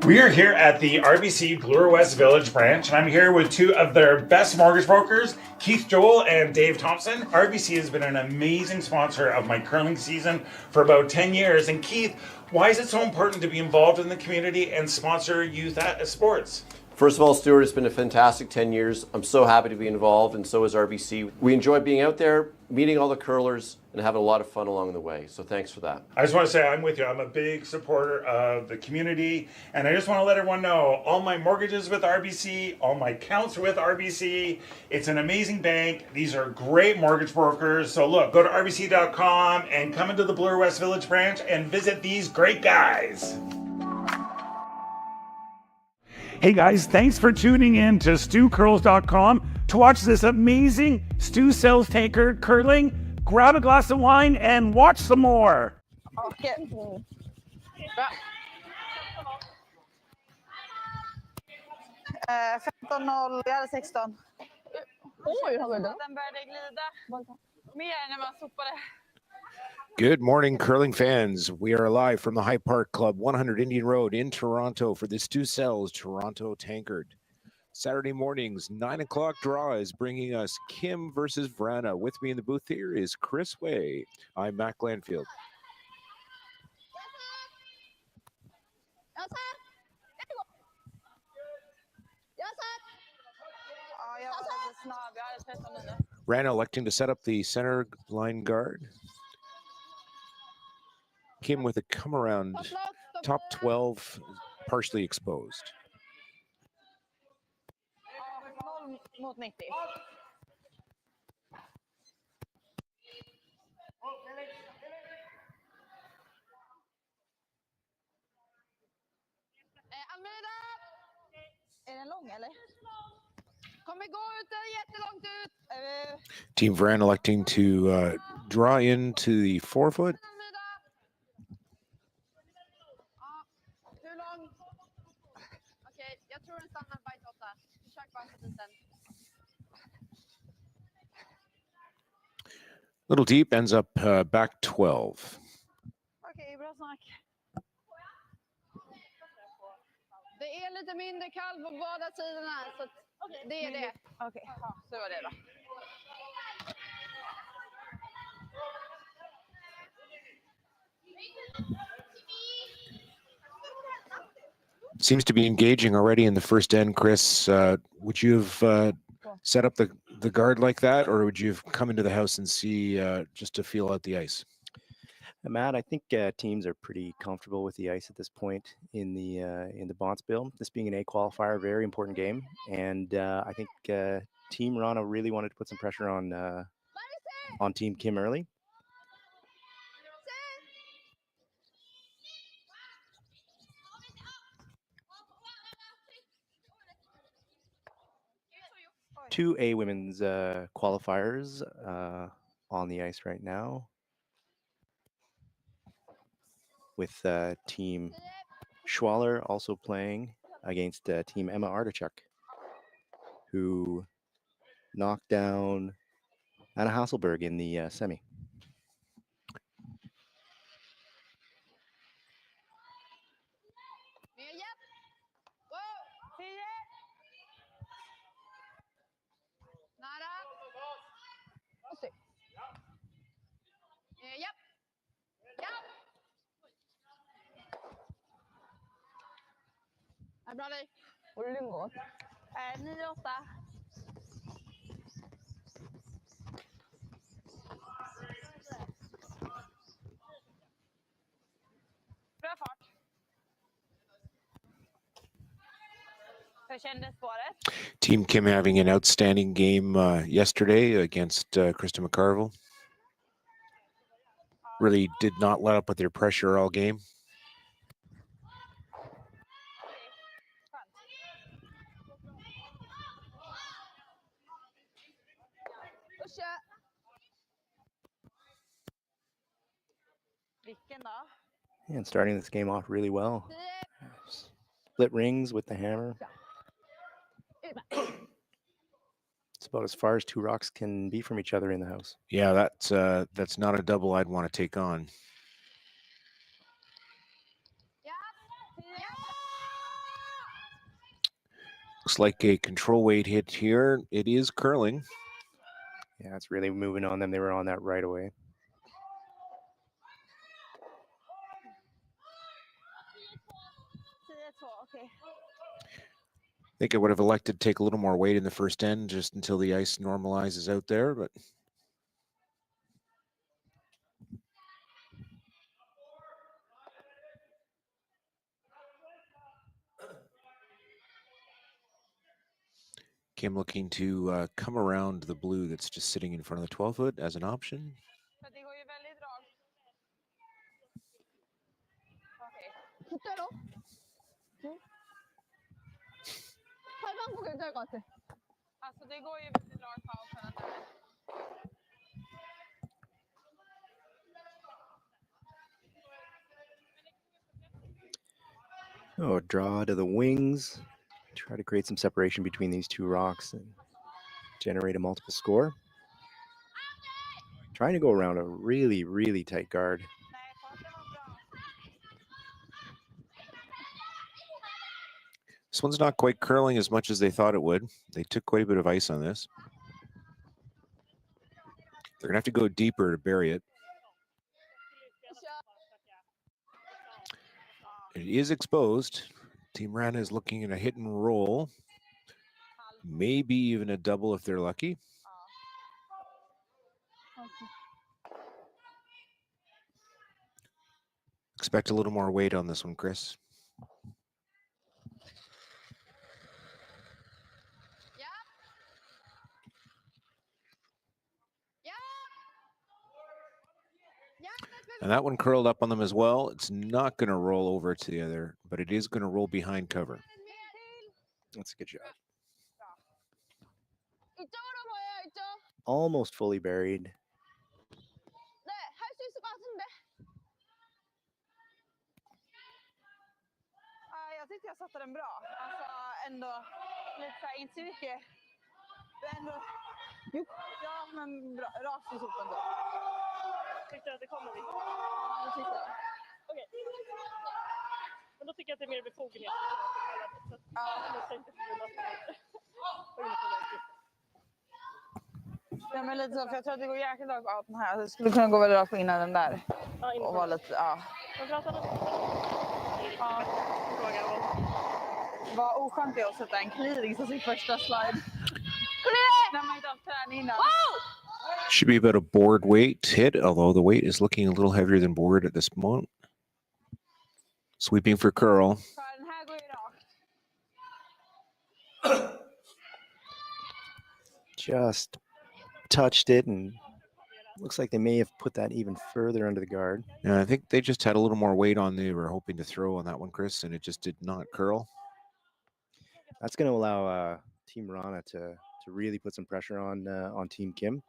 We are here at the RBC Bloor West Village branch, and I'm here with two of their best mortgage brokers, Keith Joel and Dave Thompson. RBC has been an amazing sponsor of my curling season for about 10 years. And Keith, why is it so important to be involved in the community and sponsor youth sports? First of all, Stuart, it's been a fantastic 10 years. I'm so happy to be involved, and so is RBC. We enjoy being out there, meeting all the curlers, and having a lot of fun along the way. So thanks for that. I just want to say I'm with you. I'm a big supporter of the community, and I just want to let everyone know all my mortgages with RBC, all my accounts are with RBC. It's an amazing bank. These are great mortgage brokers. So look, go to rbc.com and come into the Bloor West Village branch and visit these great guys. Hey guys, thanks for tuning in to stewcurls.com to watch this amazing Stu Sells Tankard curling. Grab a glass of wine and watch some more. Okay. Bra. 15.0, vi hade 16. Oj, har vi det? Den började glida mer när man sopade. Good morning, curling fans. We are live from the High Park Club, 100 Indian Road in Toronto for the Stu Sells Toronto Tankard. Saturday mornings, 9 o'clock draw is bringing us Kim versus Wrana. With me in the booth here is Chris Way. I'm Matt Glandfield. Wrana electing to set up the center line guard. Kim with a come around, top 12, partially exposed. Mot 90. Använda! Är den lång eller? Kommer gå ut jättelångt ut. Team Wrana electing to draw into the 4-foot. Little deep, ends up back 12. Okej, bra snack. Det är lite mindre kalv på båda sidorna, så det är det. Okej, så var det då. Seems to be engaging already in the first end. Chris, would you have set up the guard like that, or would you have come into the house and see just to feel out the ice? Matt, I think teams are pretty comfortable with the ice at this point in the Bonspiel. This being an A qualifier, very important game, and I think Team Wrana really wanted to put some pressure on Team Kim early. Two A women's qualifiers on the ice right now, with Team Schwaller also playing against Team Emma Artichuk, who knocked down Anna Hasselberg in the semi. Bra dig. 올린 것. 9-8. Bra fart. Hur kändes spåret? Team Kim having an outstanding game yesterday against Krista McCarville. Really did not let up with their pressure all game. And starting this game off really well. Split rings with the hammer. It's about as far as two rocks can be from each other in the house. Yeah, that's not a double I'd want to take on. Looks like a control weight hit here. It is curling. Yeah, it's really moving on them. They were on that right away. Okay. I think I would have elected to take a little more weight in the first end just until the ice normalizes out there, but Kim looking to come around the blue that's just sitting in front of the 12-foot as an option. För det går ju väldigt rakt. Okej. Titta då. 팔방 보기 괜찮을 것 같아. Alltså det går ju väldigt rakt pausen där. Oh, draw to the wings. Try to create some separation between these two rocks and generate a multiple score. Trying to go around a really, really tight guard. Nej, farten var bra. This one's not quite curling as much as they thought it would. They took quite a bit of ice on this. They're going to have to go deeper to bury it. It is exposed. Team Wrana is looking at a hit and roll. Maybe even a double if they're lucky. Expect a little more weight on this one, Chris. And that one curled up on them as well. It's not going to roll over to the other, but it is going to roll behind cover. That's a good shot. Almost fully buried. Jag tyckte jag satte den bra. Alltså ändå lite så här, inte så mycket. Ändå, ja men bra, rakt i sopen då. Tyckte du att det kommer dit? Ja, det tyckte jag. Okej. Men då tycker jag att det är mer befogenhet. Ja, men lite så, för jag tror att det går jäkligt rakt på outen här. Det skulle kunna gå väldigt rakt på innan den där. Ja, och vara lite, ja. Men pratar du? Ja. Vad oskönt det är att sätta en clearing som sin första slide. När man inte haft träning innan. Should be about a board weight hit, although the weight is looking a little heavier than board at this moment. Sweeping for curl. För den här går ju rakt. Just touched it, and looks like they may have put that even further under the guard. Yeah, I think they just had a little more weight on they were hoping to throw on that one, Chris, and it just did not curl. That's going to allow Team Wrana to really put some pressure on Team Kim.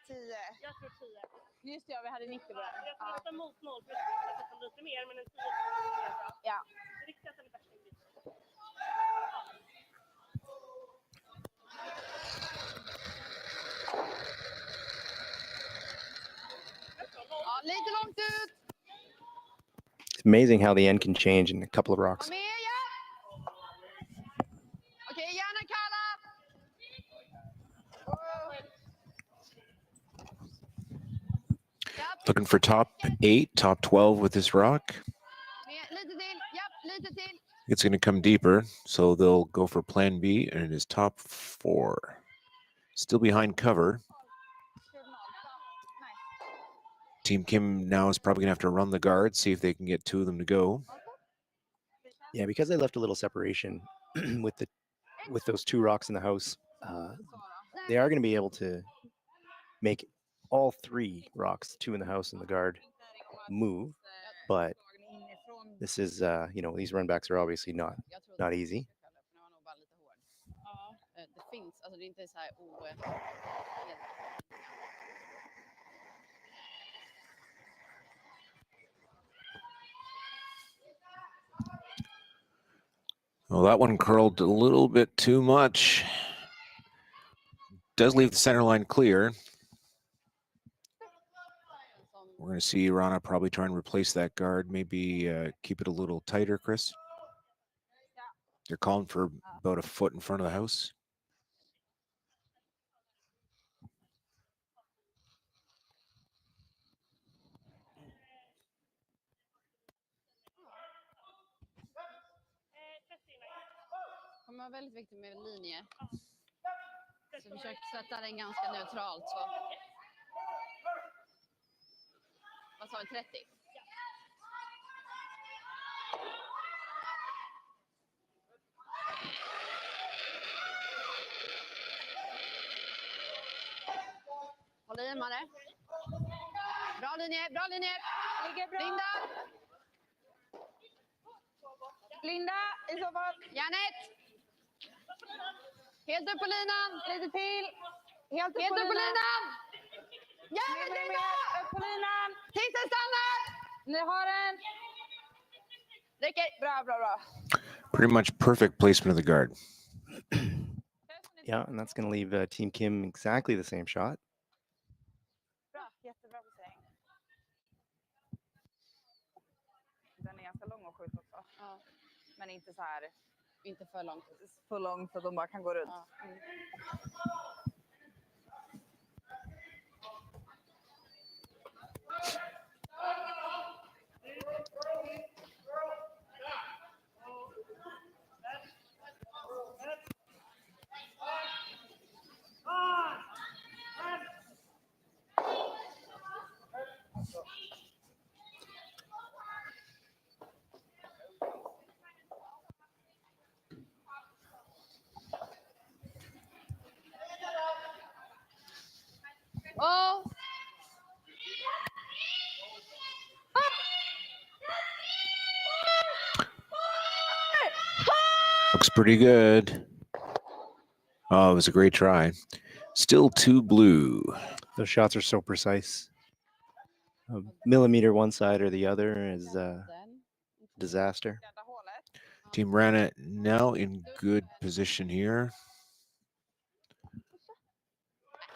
10. Jag tror 10. Just det, ja, vi hade 90 på den. Jag tror nästan mot 0, för jag sätter lite mer, men en 10 är bra. Ja. Det riktiga är bättre. Ja, lite långt ut. It's amazing how the end can change in a couple of rocks. Kom igen. Okej, gärna kalla. Looking for top 8, top 12 with this rock. Lite till. Japp, lite till. It's going to come deeper, so they'll go for plan B, and it is top 4. Still behind cover. Team Kim now is probably going to have to run the guard, see if they can get 2 of them to go. Yeah, because they left a little separation with those 2 rocks in the house, they are going to be able to make all 3 rocks, 2 in the house and the guard, move. But this is, these runbacks are obviously not easy. Well, that one curled a little bit too much. Does leave the center line clear. We're going to see Wrana probably try and replace that guard. Maybe keep it a little tighter, Chris. They're calling for about a foot in front of the house. Kommer vara väldigt viktigt med linje. Så försök sätta den ganska neutralt. Så. Vad sa du, 30? Håll i, Mare. Bra linje, bra linje. Ligger bra. Linda. Linda, i så fall. Järnet. Helt upp på linan. Lite till. Helt upp Helt på upp på linan. linan. Järnet, Mer, Linda. upp på linan. Titten stannar. Ni har den. Räcker. Bra, bra, bra. Pretty much perfect placement of the guard. Yeah, and that's going to leave Team Kim exactly the same shot. Bra, jättebra placering. Den är ganska lång och skjut också. Ja, Men inte så här inte för långt. för lång så att de bara kan gå runt. Ja. Mm. Oh. Looks pretty good. Oh, it was a great try. Still 2 blue. Those shots are so precise. A millimeter one side or the other is disaster. Rädda hålet. Team Wrana now in good position here.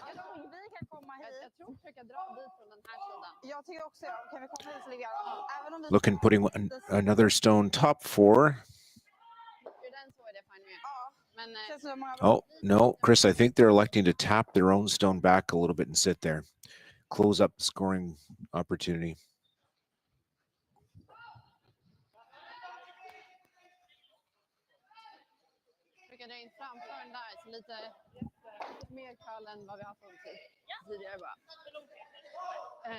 Jag tror vi kan komma hit. Jag tror försöka dra dit från den här sidan. Jag tycker också, kan vi komma hit så ligger jag. Även om vi Looking, putting another stone top 4. Ur den så är det fine med. Ja, Men känns som många bra. Oh, no, Chris, I think they're electing to tap their own stone back a little bit and sit there. Close up the scoring opportunity. försöka dra in framför den där. Så lite mer kall än vad vi har fått tidigare bara.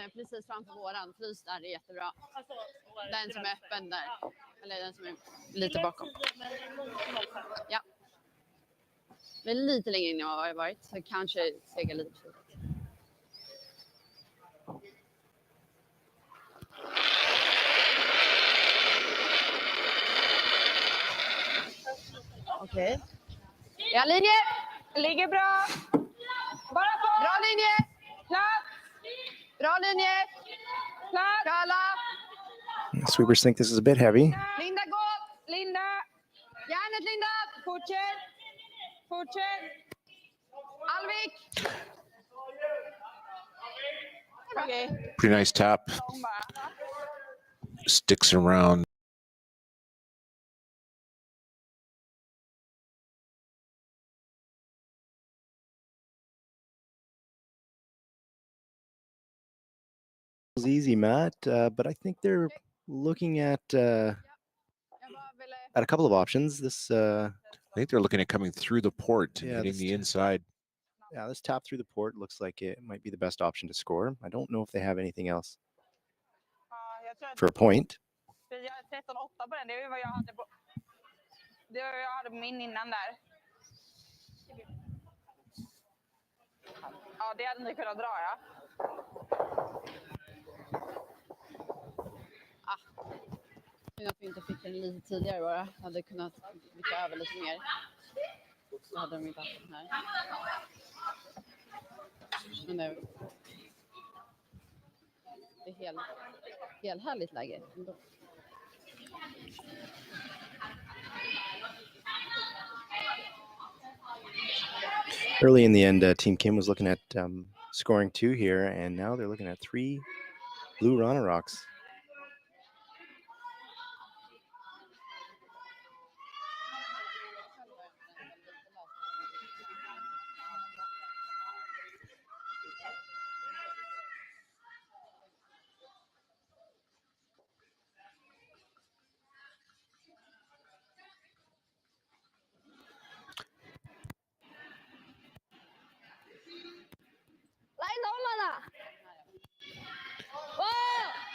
Precis framför våran frys där är jättebra. Den som är öppen där. Eller den som är lite bakom. Ja. Vi är lite längre in än vad vi har varit. Så kanske sega lite. Okej. Ja, linje! Ligger bra. Bara på. Bra linje! Plats. Bra linje! Plats. Kalla! Sweepers think this is a bit heavy. Linda, gå! Linda. Järnet, Linda! Fortsätt. Fortsätt. Alvik! Okej. Pretty nice tap. Lång bara. Sticks around. It was easy, Matt, but I think they're looking at Jag bara ville... a couple of options. This I think they're looking at coming through the port and Yeah, hitting this the too. inside. yeah, this tap through the port looks like it might be the best option to score. I don't know if they have anything else Ja, jag tror att for a point. vi gör 13-8 på den. Det är ju vad jag hade på. Det var vad jag hade på min innan där. Ja, det hade ni kunnat dra, ja. Synd att vi inte fick den lite tidigare bara. Hade kunnat vicka över lite mer. Så hade de inte haft den här. Men det är helt härligt läge ändå. Early in the end, Team Kim was looking at scoring 2 here, and now they're looking at 3 blue Rana rocks.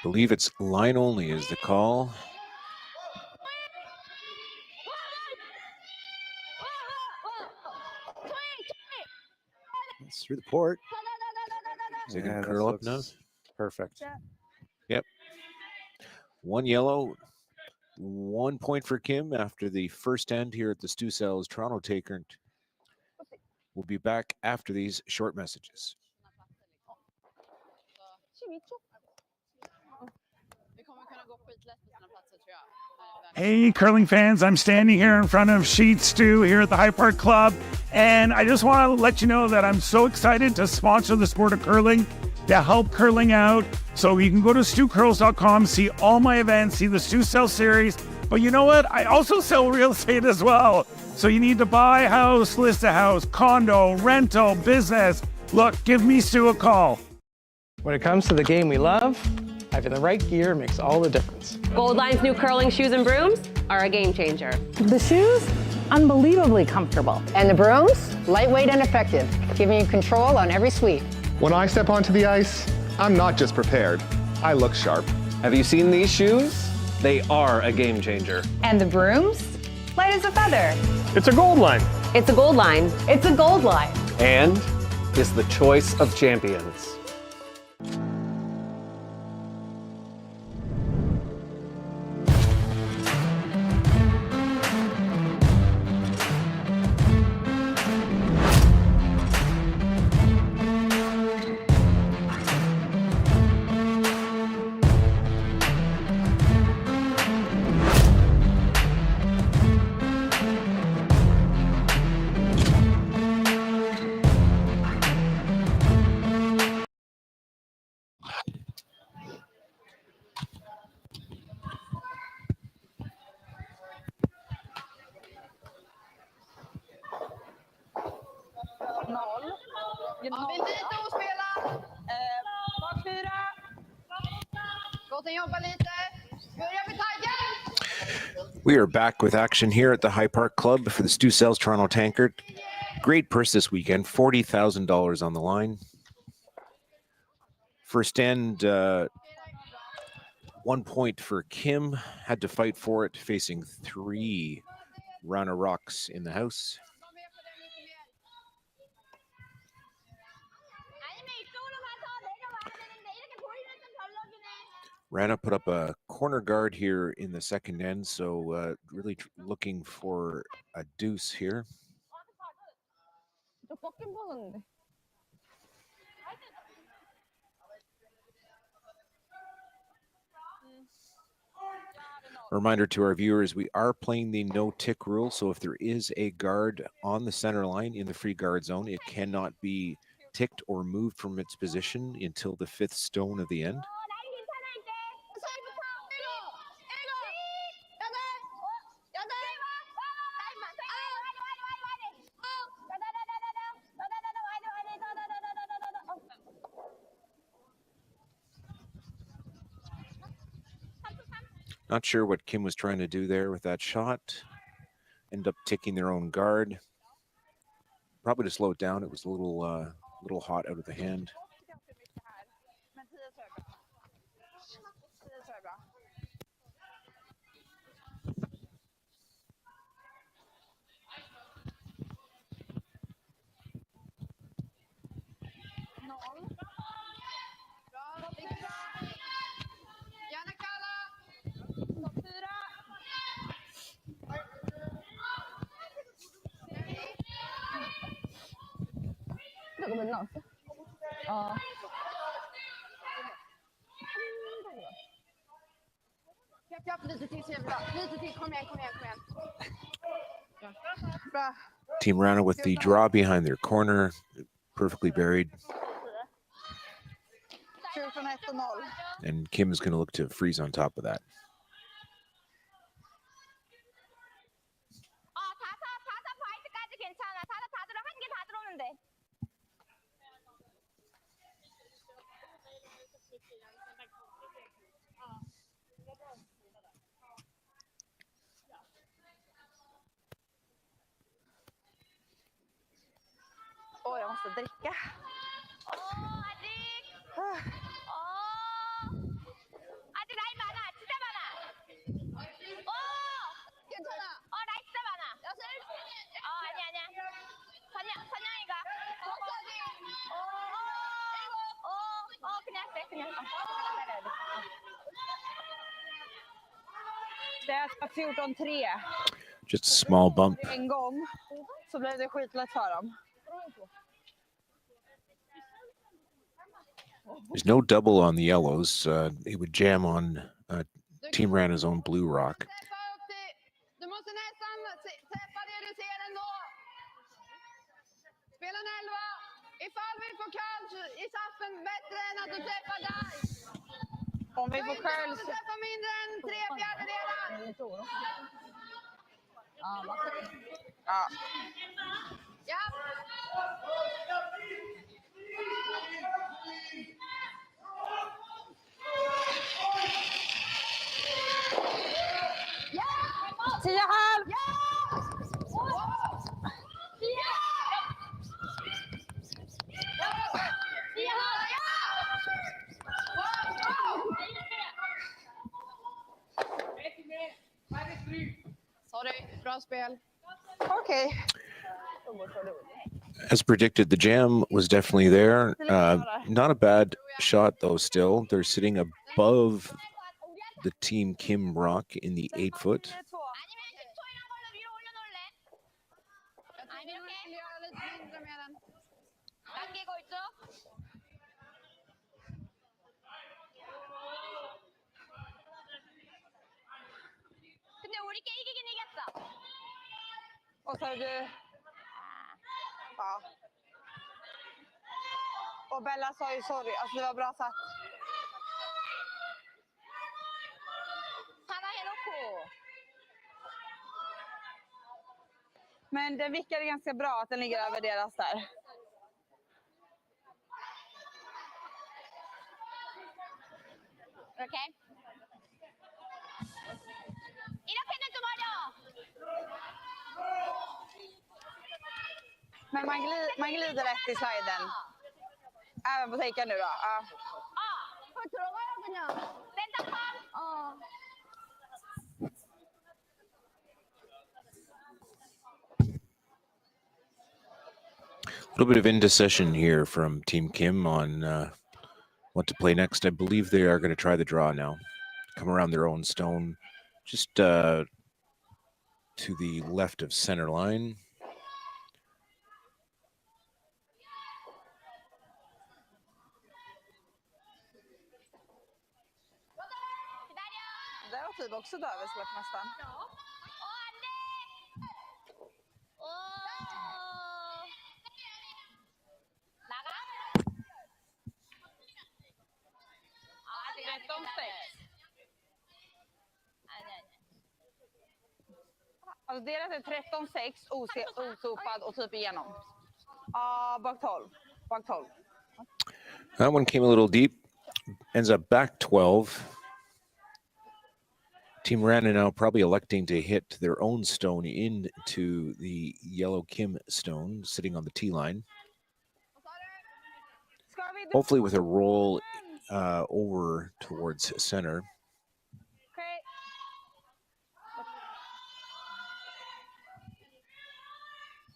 Believe it's line only is the call. It's through the port. Is it going And to this curl up now? looks perfect. Yep. 1 yellow, 1 point for Kim after the first end here at the Stu Cells Toronto Tankard. We'll be back after these short messages. Hey, curling fans, I'm standing here in front of Sheet Stew here at the High Park Club, and I just want to let you know that I'm so excited to sponsor the sport of curling, to help curling out. So you can go to stewcurls.com, see all my events, see the Stew Sell series, but you know what? I also sell real estate as well. So you need to buy a house, list a house, condo, rental, business. Look, give me Stu a call. When it comes to the game we love, having the right gear makes all the difference. Goldline's new curling shoes and brooms are a game changer. The shoes, unbelievably comfortable. And the brooms, lightweight and effective, giving you control on every sweep. When I step onto the ice, I'm not just prepared, I look sharp. Have you seen these shoes? They are a game changer. And the brooms, light as a feather. It's a Goldline. It's a Goldline. It's a Goldline. And it's the choice of champions. We are back with action here at the High Park Club for the Stu Cells Toronto Tankard. Great purse this weekend, $40,000 on the line. First end, 1 point for Kim. Had to fight for it, facing 3 Wrana rocks in the house. Wrana put up a corner guard here in the second end, so really looking for a deuce here. A reminder to our viewers, we are playing the no tick rule, so if there is a guard on the center line in the free guard zone, it cannot be ticked or moved from its position until the 5th stone of the end. Not sure what Kim was trying to do there with that shot. End up ticking their own guard. Probably to slow it down. It was a little hot out of the hand. Team Wrana with the draw behind their corner, perfectly buried. And Kim is going to look to freeze on top of that. Jag måste dricka. Det är 14-3. Just a small bump. En gång så blev det skitlätt för dem. There's no double on the yellows. It would jam on Team Rana's own blue rock. Du måste nästan täppa det du ser ändå. Spela en 11. Ifall vi får curls i saffen bättre än att du täppar där. Om vi får curls. Du täppar mindre än 3/4. Ja. Ja. Ja! 10,5! Sorry, bra spel. Okay. As predicted, the jam was definitely there. Not a bad shot, though, still. They're sitting above the Team Kim rock in the 8-foot. Och så är du... Ja. Och Bella sa ju sorry, alltså det var bra satt. Men den vickade ganska bra att den ligger över deras där. Okej. Men man glider rätt i sliden. Även på taken nu då. Ja. A little bit of indecision here from Team Kim on what to play next. I believe they are going to try the draw now. Come around their own stone, just to the left of center line. Det var typ också dövesläpp nästan. Alltså deras är 13-6, osopad och typ igenom. Ja, bak 12. Bak 12. That one came a little deep. Ends up back 12. Team Rana now probably electing to hit their own stone into the yellow Kim stone sitting on the tee line. Hopefully with a roll over towards center. Okay.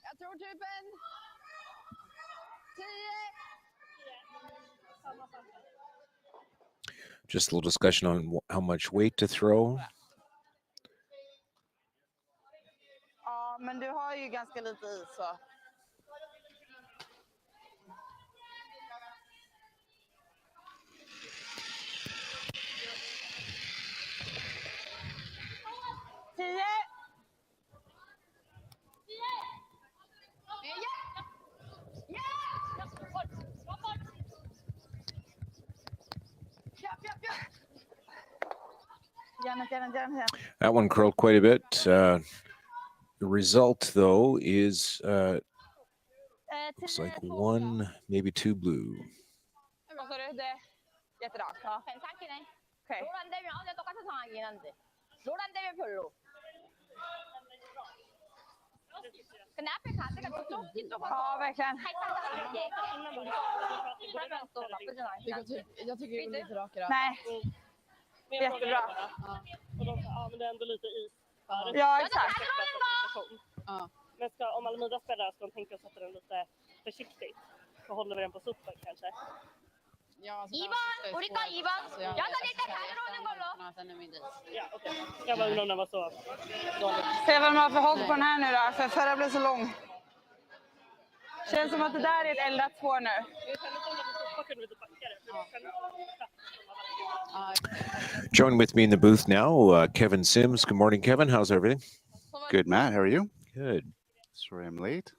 Jag tror typ en 10. Just a little discussion on how much weight to throw. Ja, men du har ju ganska lite is så. That one curled quite a bit. The result, though, is looks like 1, maybe 2 blue. Vad sa du? Det jätterakt. Ja. Okej. 노란 되면 어제 똑같은 상황이긴 한데 노란 되면 별로. 근데 앞에 가드가 좁긴 좁아서. Ja, verkligen. Jag tycker det är lite rakare. Nej. Jättebra. Ja, men det är ändå lite is. Ja, exakt. Ja. Men om Almida spelar ska de tänka att sätta den lite försiktigt. Så håller vi den på suppen kanske. Ja, så Ivan, kanske 우리 거 ska 2번. så jag 6일때 가져오는 걸로. ännu mindre. Ja, okej. Jag bara undrar om den var så dålig. Se vad de har för hopp på den här nu då, för förra blev så lång. Känns som att det där är ett eldat spår nu. Join with me in the booth now, Kevin Sims. Good morning, Kevin. How's everything? Good, Matt. How are you? Good. Sorry I'm late.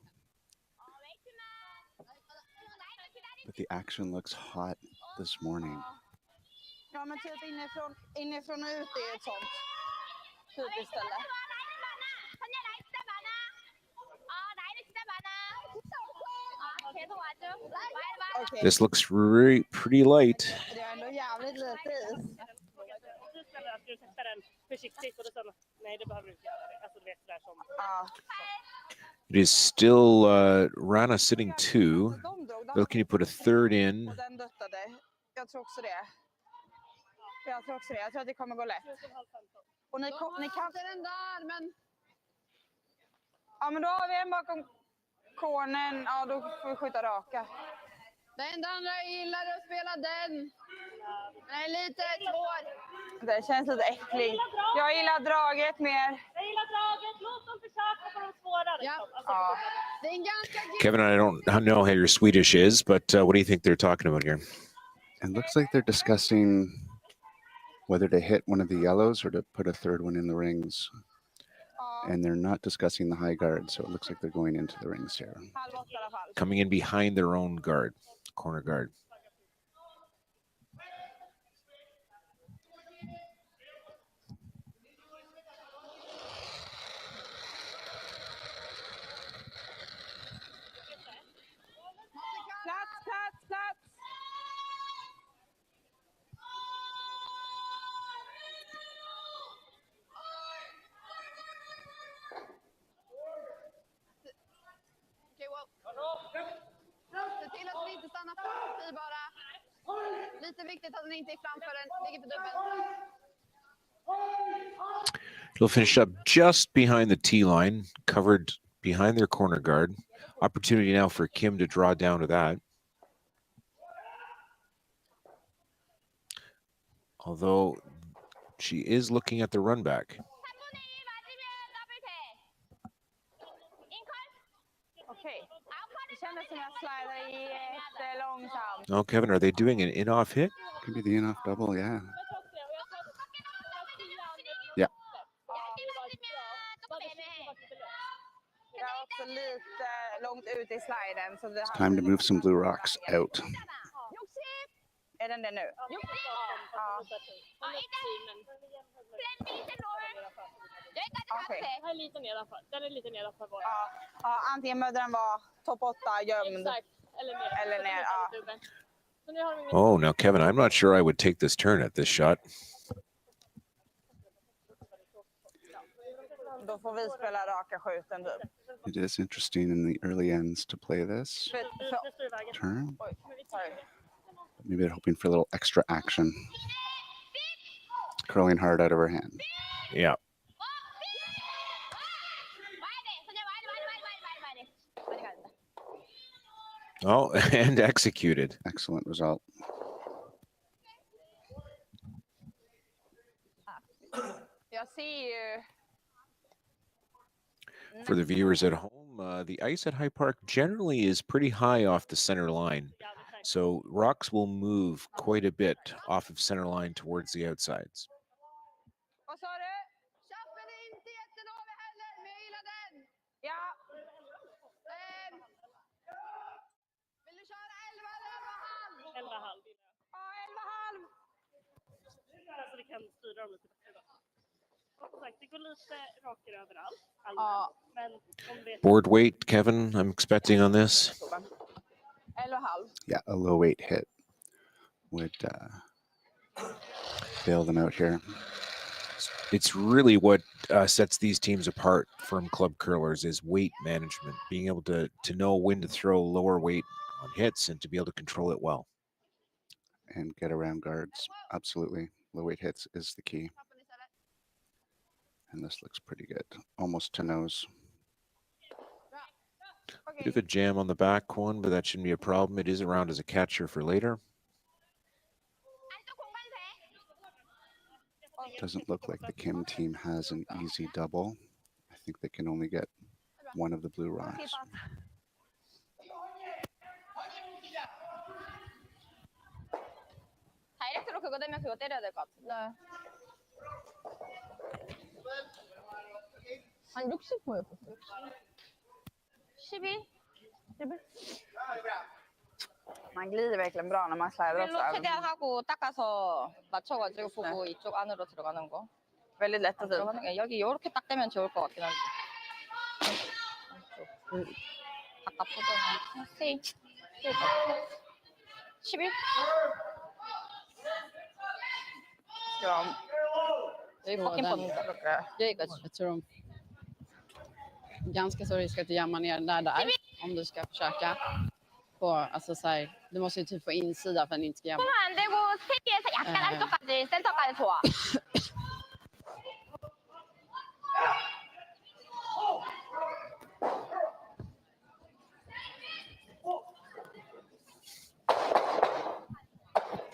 But the action looks hot this morning. Ja, men typ inifrån och ut är ett sånt typiskt ställe. This looks pretty light. Det är ändå jävligt lite is. It is still Wrana sitting 2. Looking to put a third in. Och den duttade. Jag tror också det. Jag tror att det kommer gå lätt. Och ni kan... den där, men... Ja, men då har vi en bakom kornen. Ja, då får vi skjuta raka. Den andra gillar att spela den. Den är lite svår. Det känns lite äckligt. Jag gillar draget mer. Jag gillar draget. Låt dem försöka på de svåra. Ja. Det är en ganska... Kevin, I don't know how your Swedish is, but what do you think they're talking about here? It looks like they're discussing whether to hit one of the yellows or to put a third one in the rings. And they're not discussing the high guard, so it looks like they're going into the rings here. Coming in behind their own guard, corner guard. Plats! Okej, wow. Se till att den inte stannar fast i bara. Lite viktigt att den inte är framför den. Ligger på dubbel. They'll finish up just behind the tee line, covered behind their corner guard. Opportunity now for Kim to draw down to that. Although she is looking at the run back. Okej. Det kändes som jag slidade jättelångsamt. Oh, Kevin, are they doing an in-off hit? Could be the in-off double, yeah. Yeah. Jag är också lite långt ut i sliden. Så det It's time to move some blue rocks out. Är den det nu? Ja. Den är lite nedanför vår. Ja, antingen behöver den vara topp 8 gömd. Exakt. Eller ner. Ja. Oh, now, Kevin, I'm not sure I would take this turn at this shot. Då får vi spela raka skjuten typ. It is interesting in the early ends to play this turn. Maybe they're hoping for a little extra action. Curling hard out of her hand. Yeah. Oh, and executed. Excellent result. Jag ser ju... For the viewers at home, the ice at High Park generally is pretty high off the center line. So rocks will move quite a bit off of center line towards the outsides. Vad sa du? Chappen är inte jättedålig heller, men jag gillar den. Ja. Vill du köra 11 eller 11,5? 11,5. Ja, 11,5. Så vi kan styra dem lite bättre. Och som sagt, det går lite rakare överallt. Ja. Men om det... Board weight, Kevin, I'm expecting on this. 11,5. Yeah, a low weight hit would bail them out here. It's really what sets these teams apart from club curlers is weight management, being able to know when to throw lower weight on hits and to be able to control it well. And get around guards. Absolutely. Low weight hits is the key. And this looks pretty good. Almost to nose. Bit of a jam on the back one, but that shouldn't be a problem. It is around as a catcher for later. Doesn't look like the Kim team has an easy double. I think they can only get one of the blue rocks. 다이렉트로 그거 되면 그거 때려야 될 것 같은데. 한 60%였었어요. 12? 11? Man glider verkligen bra när man slider också. 최대한 하고 닦아서 맞춰가지고 보고 이쪽 안으로 들어가는 거. väldigt lätt att 들어가는 게 여기 이렇게 딱 되면 좋을 것 같긴 한데. 바깥 보더니 11? 그럼 Jag tror de ganska så risk att du jammar ner den där om du ska försöka på, alltså så här, du måste ju typ få insida för att den inte ska jamma. 안 되고 3개에서 약간 안쪽까지 센터까지 좋아.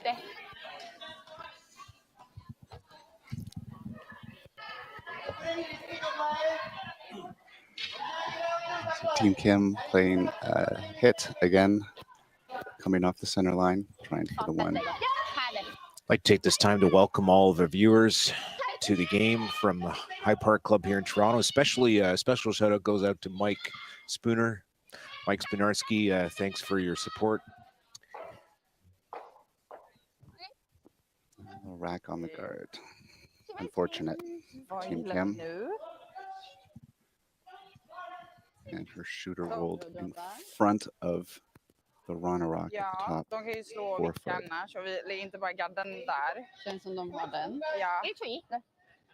네. Team Kim playing hit again, coming off the center line, trying to get a one. I'd like to take this time to welcome all of the viewers to the game from the High Park Club here in Toronto. Especially a special shout out goes out to Mike Spooner. Mike Spinarski, thanks for your support. A rack on the guard. Unfortunate. Team Kim. And her shooter rolled in front of the Wrana rock at the top. De kan ju slå 4 mycket foot. annars. Och vi lägger inte bara gadden där. Känns som de har den. Ja.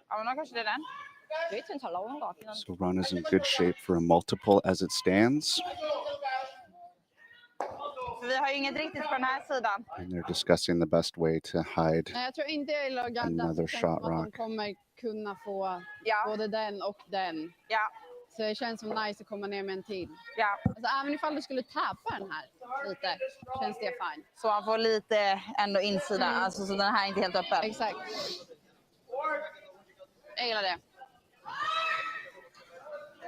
Ja, men då kanske det är den. So Wrana's in good shape for a multiple as it stands. För vi har ju inget riktigt på den här sidan. And they're discussing the best way to hide Nej, jag tror inte jag gillar gadden. another Det känns shot som att de rock. kommer kunna få både den och den. Ja. Så det känns som nice att komma ner med en till. Ja. Alltså, även ifall du skulle tappa den här lite, känns det fine. Så man får lite ändå insida, alltså så den här är inte helt öppen. Exakt. Jag gillar det.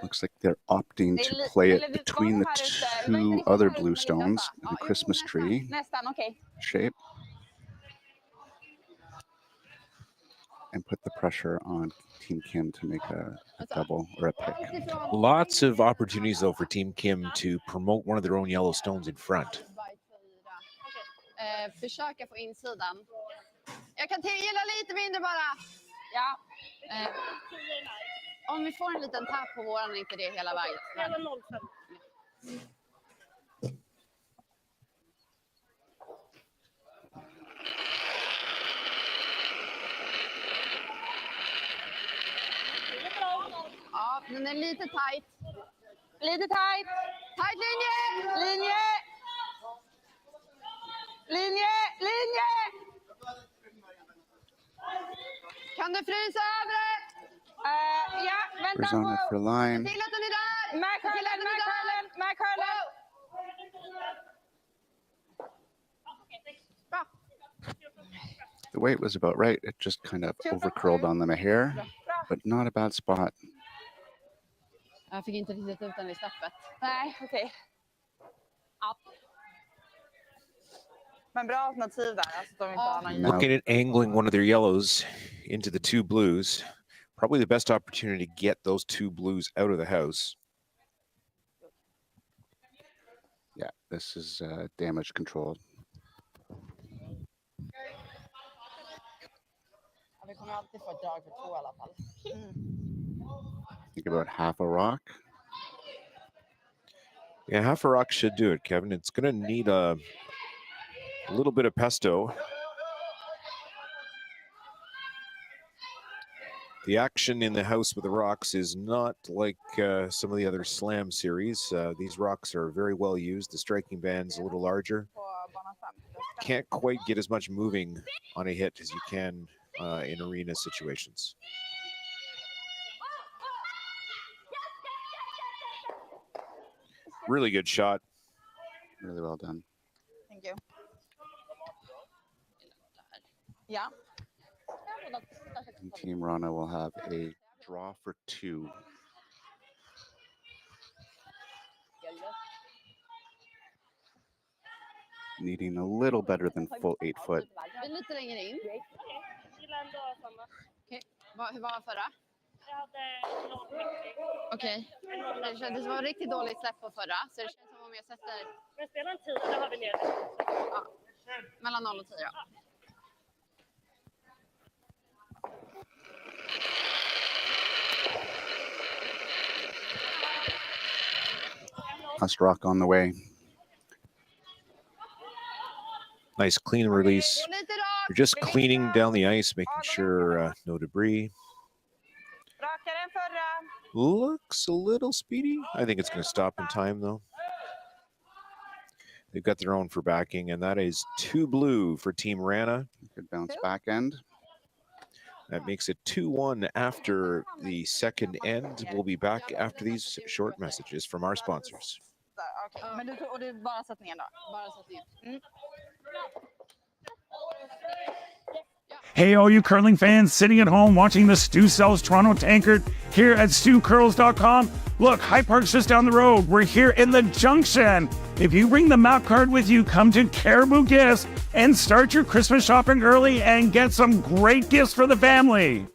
Looks like they're opting to play it between the two other blue stones in a Christmas tree Nästan, okej. shape. And put the pressure on Team Kim to make a double or a pick. Lots of opportunities, though, for Team Kim to promote one of their own yellow stones in front. Försöka få insidan. Jag kan gilla lite mindre bara. Ja. Om vi får en liten tapp på våran är inte det hela vägen. Eller 0,5. Ja, den är lite tight. Lite tight. Tight linje! Linje! Linje! Linje! Kan du frysa över det? Ja, vänta Arizona for line. Till att den är där! Med curlen! Bra. The weight was about right. It just kind of overcurled on them a hair, but not a bad spot. Jag fick inte riktigt ut den i steppet. Nej, okej. Men bra alternativ där. Alltså, de inte har någon... Looking at angling one of their yellows into the two blues. Probably the best opportunity to get those two blues out of the house. Yeah, this is damage controlled. Vi kommer alltid få ett drag för 2 i alla fall. I think about half a rock. Yeah, half a rock should do it, Kevin. It's going to need a little bit of pesto. The action in the house with the rocks is not like some of the other slam series. These rocks are very well used. The striking band's a little larger. Can't quite get as much moving on a hit as you can in arena situations. Really good shot. Really well done. Thank you. Ja. And Team Rana will have a draw for 2. Needing a little better than full 8 foot. Vi är lite längre in. Gillar ändå samma. Okej. Hur var förra? Jag hade 0,90. Okej. Det kändes som var riktigt dåligt släpp på förra. Så det känns som om jag sätter... Men spela en 10, då har vi ner. Ja. Mellan 0 och 10. Ja. Last rock on the way. Nice clean release. You're just cleaning down the ice, making sure no debris. Looks a little speedy. I think it's going to stop in time, though. They've got their own for backing, and that is 2 blue for Team Rana. Good bounce back end. That makes it 2-1 after the second end. We'll be back after these short messages from our sponsors. Men du bara satt ner då? Bara satt ner. Hey, all you curling fans sitting at home watching the Stu Sells Toronto Tankard here at StuCurls.com. Look, Hyde Park's just down the road. We're here in the Junction. If you bring the map card with you, come to Caribou Gifts and start your Christmas shopping early and get some great gifts for the family.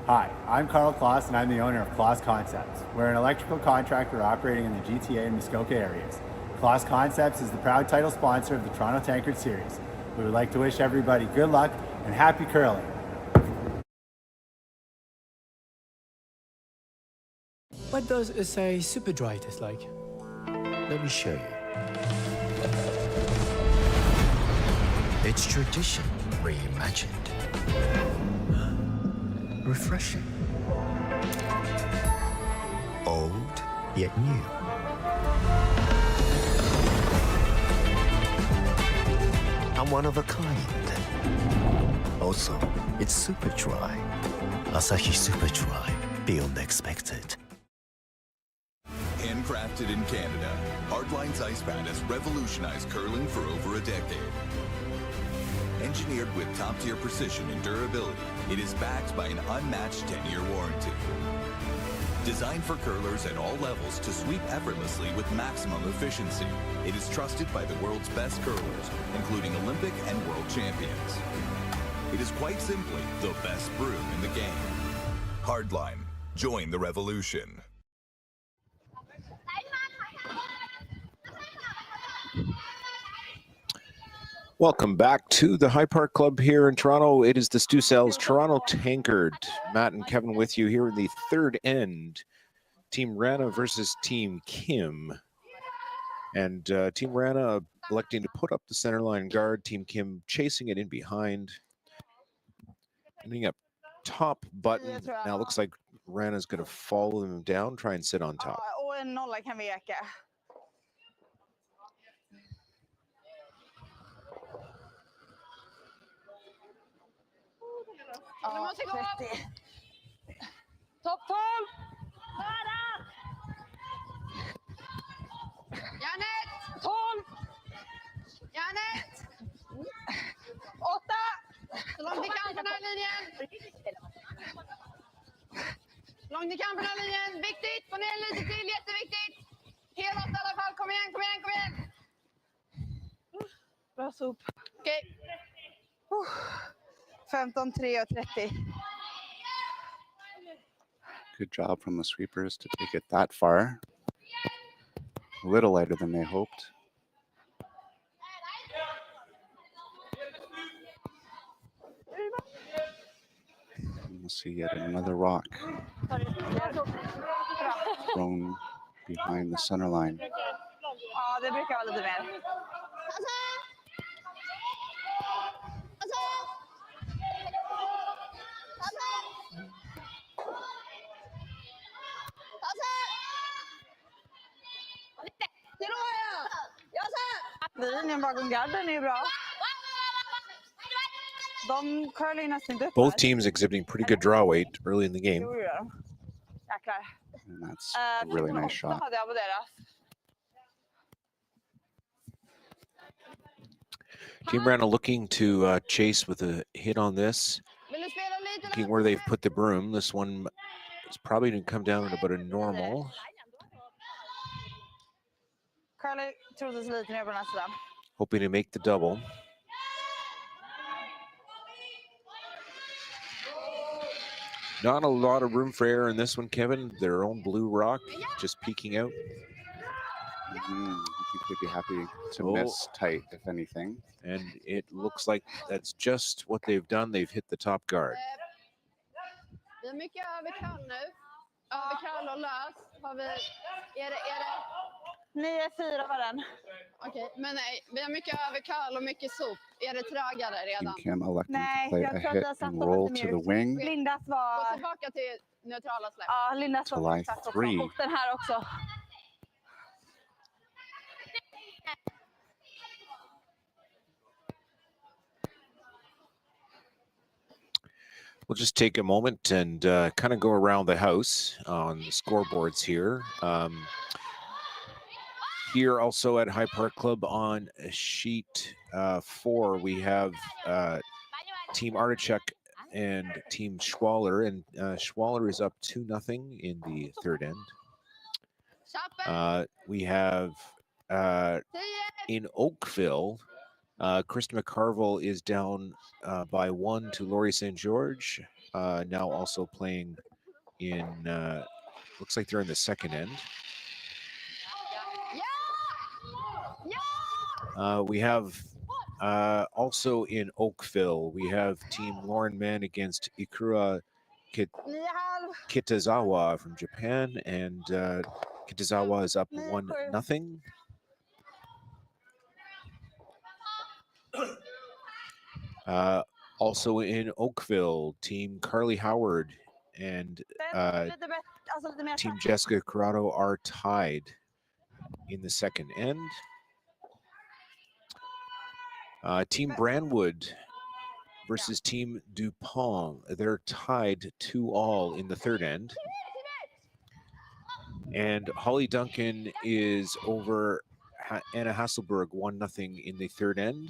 Hi, I'm Carl Kloss and I'm the owner of Kloss Concepts. We're an electrical contractor operating in the GTA and Muskoka areas. Kloss Concepts is the proud title sponsor of the Toronto Tankard Series. We would like to wish everybody good luck and happy curling. What does a super dry taste like? Let me show you. It's tradition reimagined. Refreshing. Old, yet new. I'm one of a kind. Also, it's super dry. Asahi Super Dry. Beyond expected. Handcrafted in Canada, Hardline's ice pad has revolutionized curling for over a decade. Engineered with top-tier precision and durability, it is backed by an unmatched 10-year warranty. Designed for curlers at all levels to sweep effortlessly with maximum efficiency, it is trusted by the world's best curlers, including Olympic and world champions. It is quite simply the best broom in the game. Hardline, join the revolution. Welcome back to the High Park Club here in Toronto. It is the Stu Sells Toronto Tankard. Matt and Kevin with you here in the third end. Team Rana versus Team Kim. And Team Rana electing to put up the center line guard. Team Kim chasing it in behind. Ending up top button. Now it looks like Rana's going to follow them down, try and sit on top. Och en nolla kan vi räcka. Ja, 30. Topp 12! Janet! 12! Janet! 8! Så långt ni kan på den här linjen! Så långt ni kan på den här linjen! Viktigt! Få ner lite till, jätteviktigt! Hela 8 i alla fall, kom igen, kom igen, kom igen! Bra sop. Okej. 15, 3 och 30. Good job from the sweepers to take it that far. A little lighter than they hoped. And we'll see yet another rock thrown behind the center line. Ja, det brukar vara lite mer. Linjen bakom garden är ju bra. De curlar ju nästan inte upp. Both teams exhibiting pretty good draw weight early in the game. Jäklar. And that's a really nice shot. Hade jag på deras. Team Rana looking to chase with a hit on this. Looking where they've put the broom. This one is probably going to come down at about a normal. Cailey trodde sig lite mer på den här sidan. Hoping to make the double. Not a lot of room for error in this one, Kevin. Their own blue rock just peeking out. I think they'd be happy to miss tight, if anything. And it looks like that's just what they've done. They've hit the top guard. Vi är mycket över kall nu. Över kall och lös. Har vi, är det... 9-4 var den. Okej, men nej, vi har mycket över kall och mycket sop. Är det trögare redan? Team Cam electing Nej, to play jag a tror att hit jag satt and dem roll lite to the mjukt. wing. Lindas Gå var... tillbaka till neutrala släpp. Ja, Lindas var To lie exakt också. 3. Och den här också. We'll just take a moment and kind of go around the house on the scoreboards here. Here also at High Park Club on sheet 4, we have Team Artichoke and Team Schwaller. And Schwaller is up 2-0 in the third end. We have in Oakville, Krista McCarville is down by 1 to Laurie St. George. Now also playing in, looks like they're in the second end. We have also in Oakville, we have Team Lauren Mann against Ikura Kitazawa from Japan, and Kitazawa is up 1-0. Also in Oakville, Team Carly Howard and Team Jessica Corrado are tied in the second end. Team Brandwood versus Team DuPont, they're tied 2-2 in the third end. And Holly Duncan is over Anna Hasselberg 1-0 in the third end.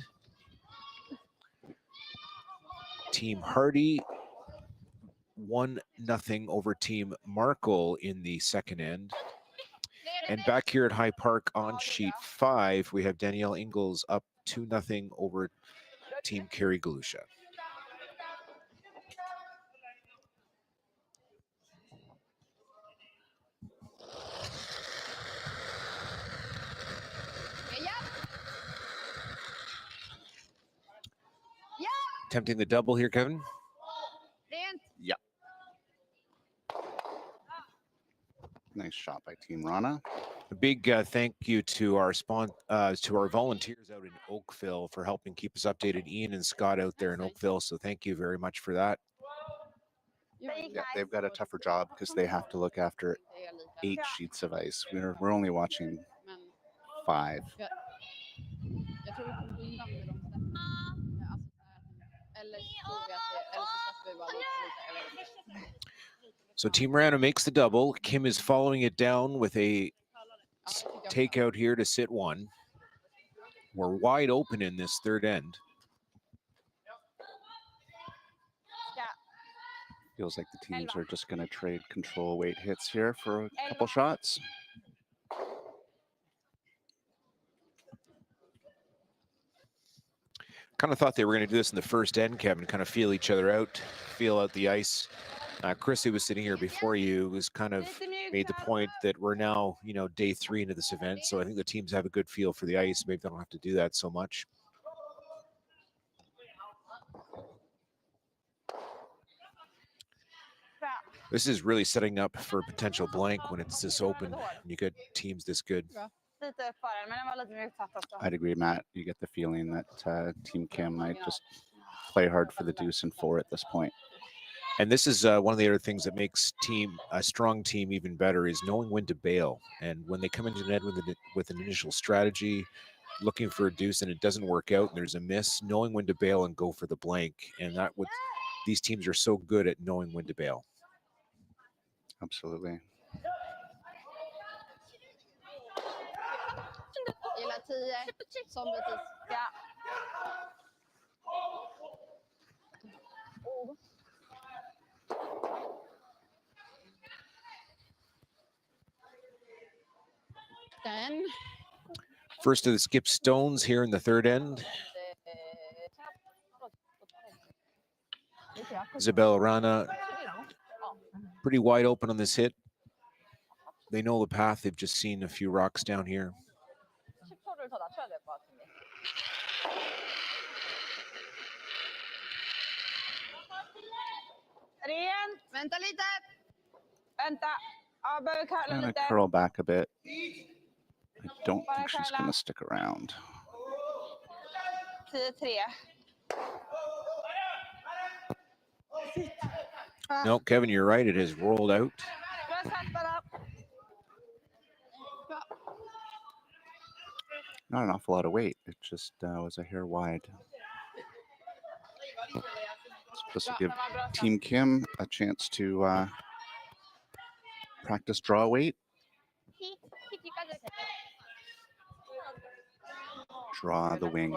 Team Hardy 1-0 over Team Markle in the second end. And back here at High Park on sheet 5, we have Danielle Ingalls up 2-0 over Team Kerry Galusha. Attempting the double here, Kevin. Yeah. Nice shot by Team Wrana. A big thank you to our volunteers out in Oakville for helping keep us updated. Ian and Scott out there in Oakville, so thank you very much for that. Yeah, they've got a tougher job because they have to look after 8 sheets of ice. We're only watching 5. So Team Rana makes the double. Kim is following it down with a takeout here to sit 1. We're wide open in this third end. Feels like the teams are just going to trade control weight hits here for a couple shots. Kind of thought they were going to do this in the first end, Kevin, kind of feel each other out, feel out the ice. Chris, who was sitting here before you, was kind of made the point that we're now, day 3 into this event. So I think the teams have a good feel for the ice. Maybe they don't have to do that so much. This is really setting up for a potential blank when it's this open and you get teams this good. I'd agree, Matt. You get the feeling that Team Kim might just play hard for the deuce and 4 at this point. And this is one of the other things that makes a strong team even better is knowing when to bail. And when they come into net with an initial strategy, looking for a deuce and it doesn't work out and there's a miss, knowing when to bail and go for the blank. And these teams are so good at knowing when to bail. Absolutely. First of the skip stones here in the third end. Isabella Wrana pretty wide open on this hit. They know the path. They've just seen a few rocks down here. 10%를 더 낮춰야 될 것 같은데. Ren, vänta lite. Vänta. Ja, behöver curla Gonna lite. curl back a bit. I don't think she's gonna stick around. 10-3. No, Kevin, you're right. It has rolled out. Not an awful lot of weight. It just was a hair wide. Supposed to give Team Kim a chance to practice draw weight. Draw the wing.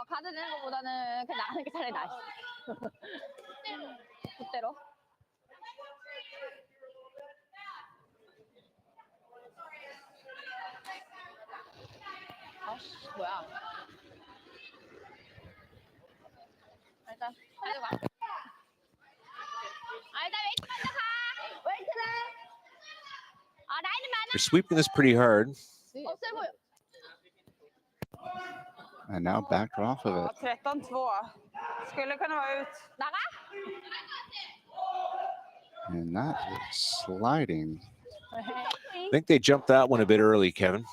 카드 내는 것보다는 그냥 나가는 게 차라리 나아. 그대로. 아씨, 뭐야. 일단 빨리 가. 일단 웨이트 먼저 가. 웨이트는. 라인은 많아. They're sweeping this pretty hard. 세 보여. And now backed off of it. 13-2. Skulle kunna vara ut. 나가. And that is sliding. I think they jumped that one a bit early, Kevin.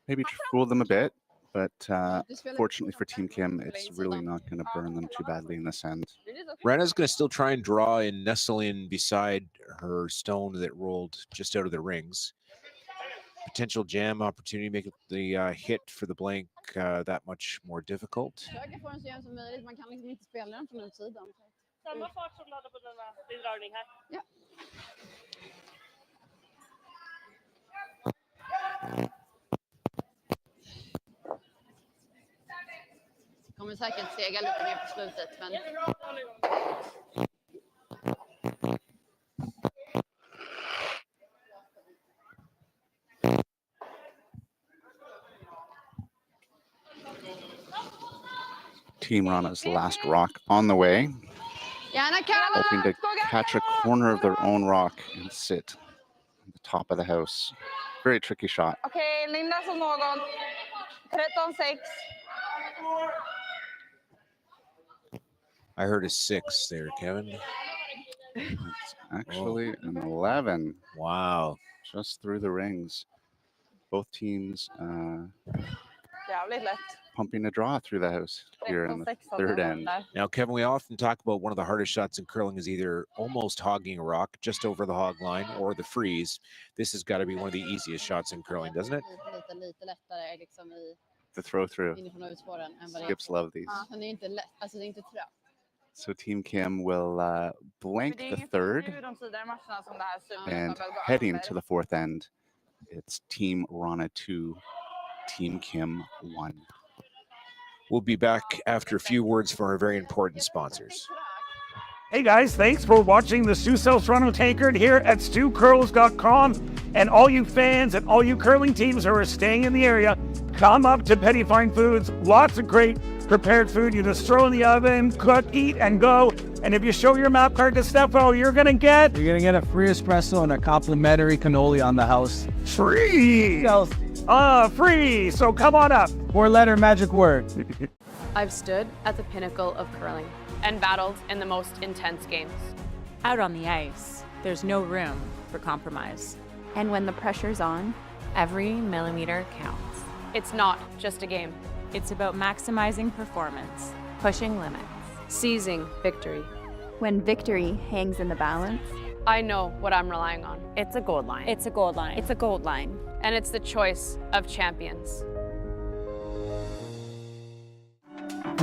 Maybe to fool them a bit, but fortunately for Team Kim, it's really not going to burn them too badly in this end. Rana's going to still try and draw and nestle in beside her stone that rolled just out of the rings. Potential jam opportunity, make the hit for the blank that much more difficult. Samma fart som laddar på denna indragning här. Ja. Kommer säkert sega lite mer på slutet, men... Team Rana's last rock on the way. Hoping to catch a corner of their own rock and sit on the top of the house. Very tricky shot. Okej, Linda som någon. 13-6. I heard a 6 there, Kevin. It's actually an 11. Wow. Just through the rings. Both teams Jävligt lätt. pumping a draw through the house here in the third end. Now, Kevin, we often talk about one of the hardest shots in curling is either almost hogging a rock just over the hog line or the freeze. This has got to be one of the easiest shots in curling, doesn't it? Lite lättare liksom i The throw through. inifrån och utspåren än vad det är. Skips love these. Ja, men det är inte lätt, alltså det är inte trött. So Team Kim will blank the third and heading to the fourth end. It's Team Rana 2, Team Kim 1. We'll be back after a few words from our very important sponsors. Hey guys, thanks for watching the Sioux South Toronto Tankard here at StewCurls.com. And all you fans and all you curling teams who are staying in the area, come up to Petty Fine Foods. Lots of great prepared food. You just throw in the oven, cook, eat, and go. And if you show your map card to Stefo, you're going to get a free espresso and a complimentary cannoli on the house. free. Free. So come on up. 4-letter magic word. I've stood at the pinnacle of curling and battled in the most intense games. Out on the ice, there's no room for compromise. And when the pressure's on, every millimeter counts. It's not just a game. It's about maximizing performance, pushing limits. Seizing victory. When victory hangs in the balance, I know what I'm relying on. it's a gold line. It's a gold line. It's a gold line. And it's the choice of champions.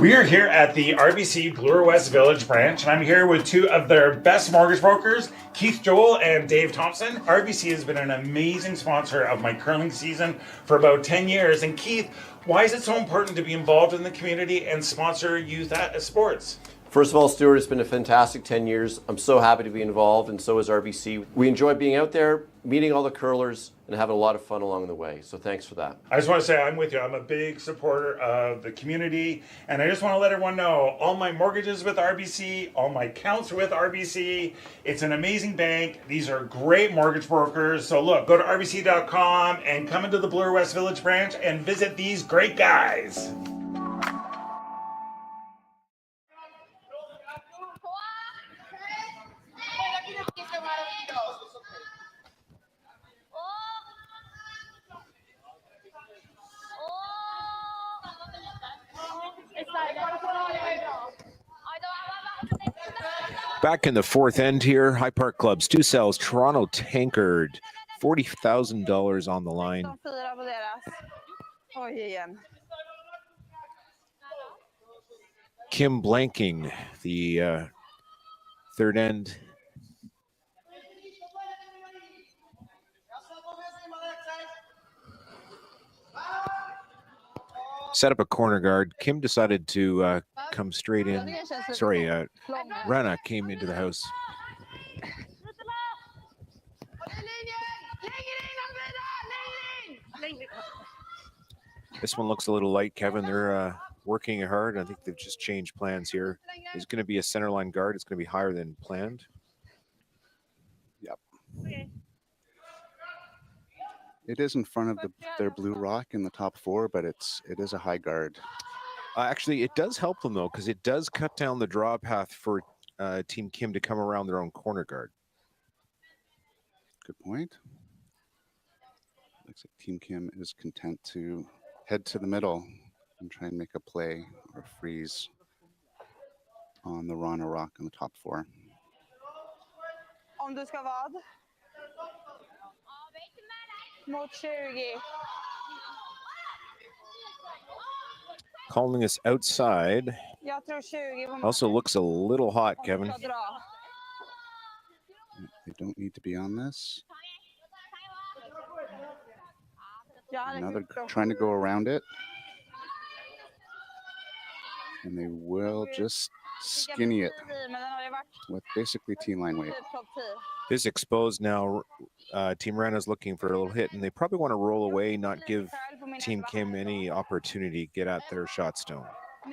We are here at the RBC Bloor West Village branch, and I'm here with two of their best mortgage brokers, Keith Joel and Dave Thompson. RBC has been an amazing sponsor of my curling season for about 10 years. And Keith, why is it so important to be involved in the community and sponsor youth sports? First of all, Stuart, it's been a fantastic 10 years. I'm so happy to be involved, and so is RBC. We enjoy being out there, meeting all the curlers, and having a lot of fun along the way. So thanks for that. I just want to say I'm with you. I'm a big supporter of the community, and I just want to let everyone know all my mortgages with RBC, all my accounts with RBC. It's an amazing bank. These are great mortgage brokers. So look, go to rbc.com and come into the Bloor West Village branch and visit these great guys. Back in the fourth end here, High Park Clubs, 2 cells, Toronto Tankard, $40,000 on the line. Kim blanking the third end. Set up a corner guard. Kim decided to come straight in. Sorry, Wrana came into the house. This one looks a little light, Kevin. They're working hard. I think they've just changed plans here. He's going to be a center line guard. It's going to be higher than planned. Yep. It is in front of their blue rock in the top 4, but it is a high guard. Actually, it does help them, though, because it does cut down the draw path for Team Kim to come around their own corner guard. Good point. Looks like Team Kim is content to head to the middle and try and make a play or freeze on the Wrana rock in the top 4. Om du ska vad? Mot 20. Calling us outside. Jag tror 20 på Also looks a little hot, Kevin. They don't need to be on this. Now they're trying to go around it. And they will just skinny it with basically T-line weight. This exposed now. Team Wrana's looking for a little hit, and they probably want to roll away, not give Team Kim any opportunity to get at their shot stone. I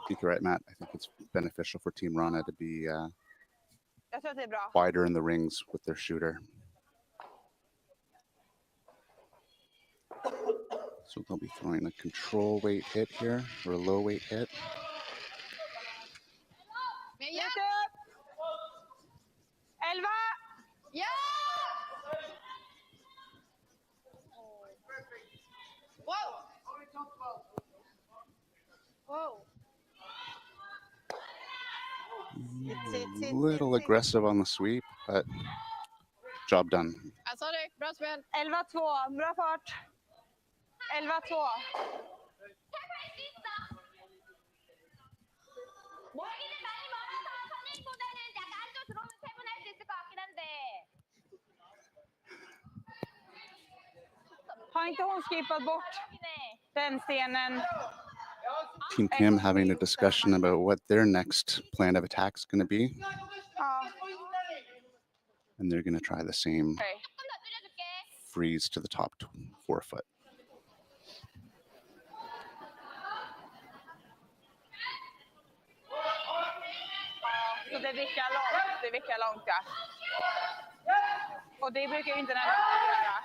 think you're right, Matt. I think it's beneficial for Team Wrana to be wider in the rings with their shooter. So they'll be throwing a control weight hit here, or a low weight hit. A little aggressive on the sweep, but job done. Sorry, bra spel. 11-2, bra fart. 11-2. Har inte hon skippat bort den stenen? Team Kim having a discussion about what their next plan of attack is going to be. And they're going to try the same freeze to the top 4 foot. Så det vickar långt, ja. Och det brukar ju inte den göra.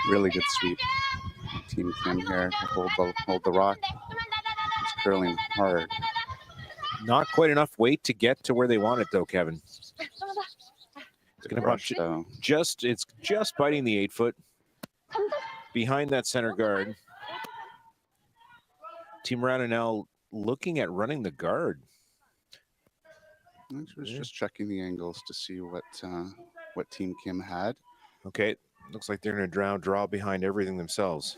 Really good sweep. Team Kim here to hold the rock. It's curling hard. Not quite enough weight to get to where they want it, though, Kevin. It's going to Rush, though. It's just biting the 8 foot behind that center guard. Team Wrana now looking at running the guard. I was just checking the angles to see what Team Kim had. Okay, looks like they're going to draw behind everything themselves.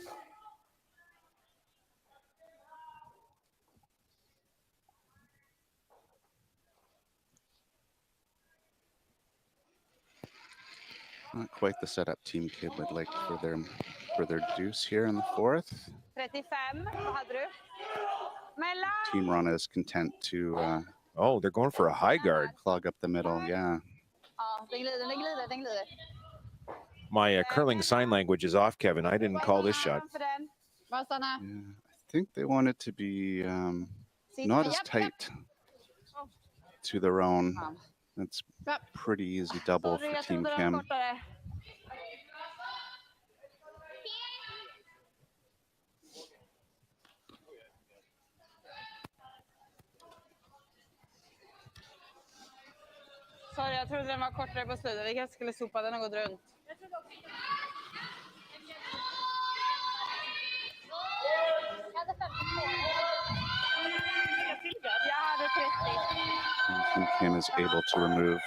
Not quite the setup Team Kid would like for their deuce here in the fourth. 35, vad hade du? Mellan. Team Rana is content to oh, they're going for a high guard. Clog up the middle, yeah. Ja, den glider, den glider, den glider. My curling sign language is off, Kevin. I didn't call this shot. Bara stanna. Yeah, I think they want it to be not as tight to their own. That's pretty easy double Sorry, for jag Team trodde den var Kim. kortare. Sorry, jag trodde den var kortare på slutet. Vi kanske skulle sopa den och gått runt. Jag hade 30. Team Kim is able to remove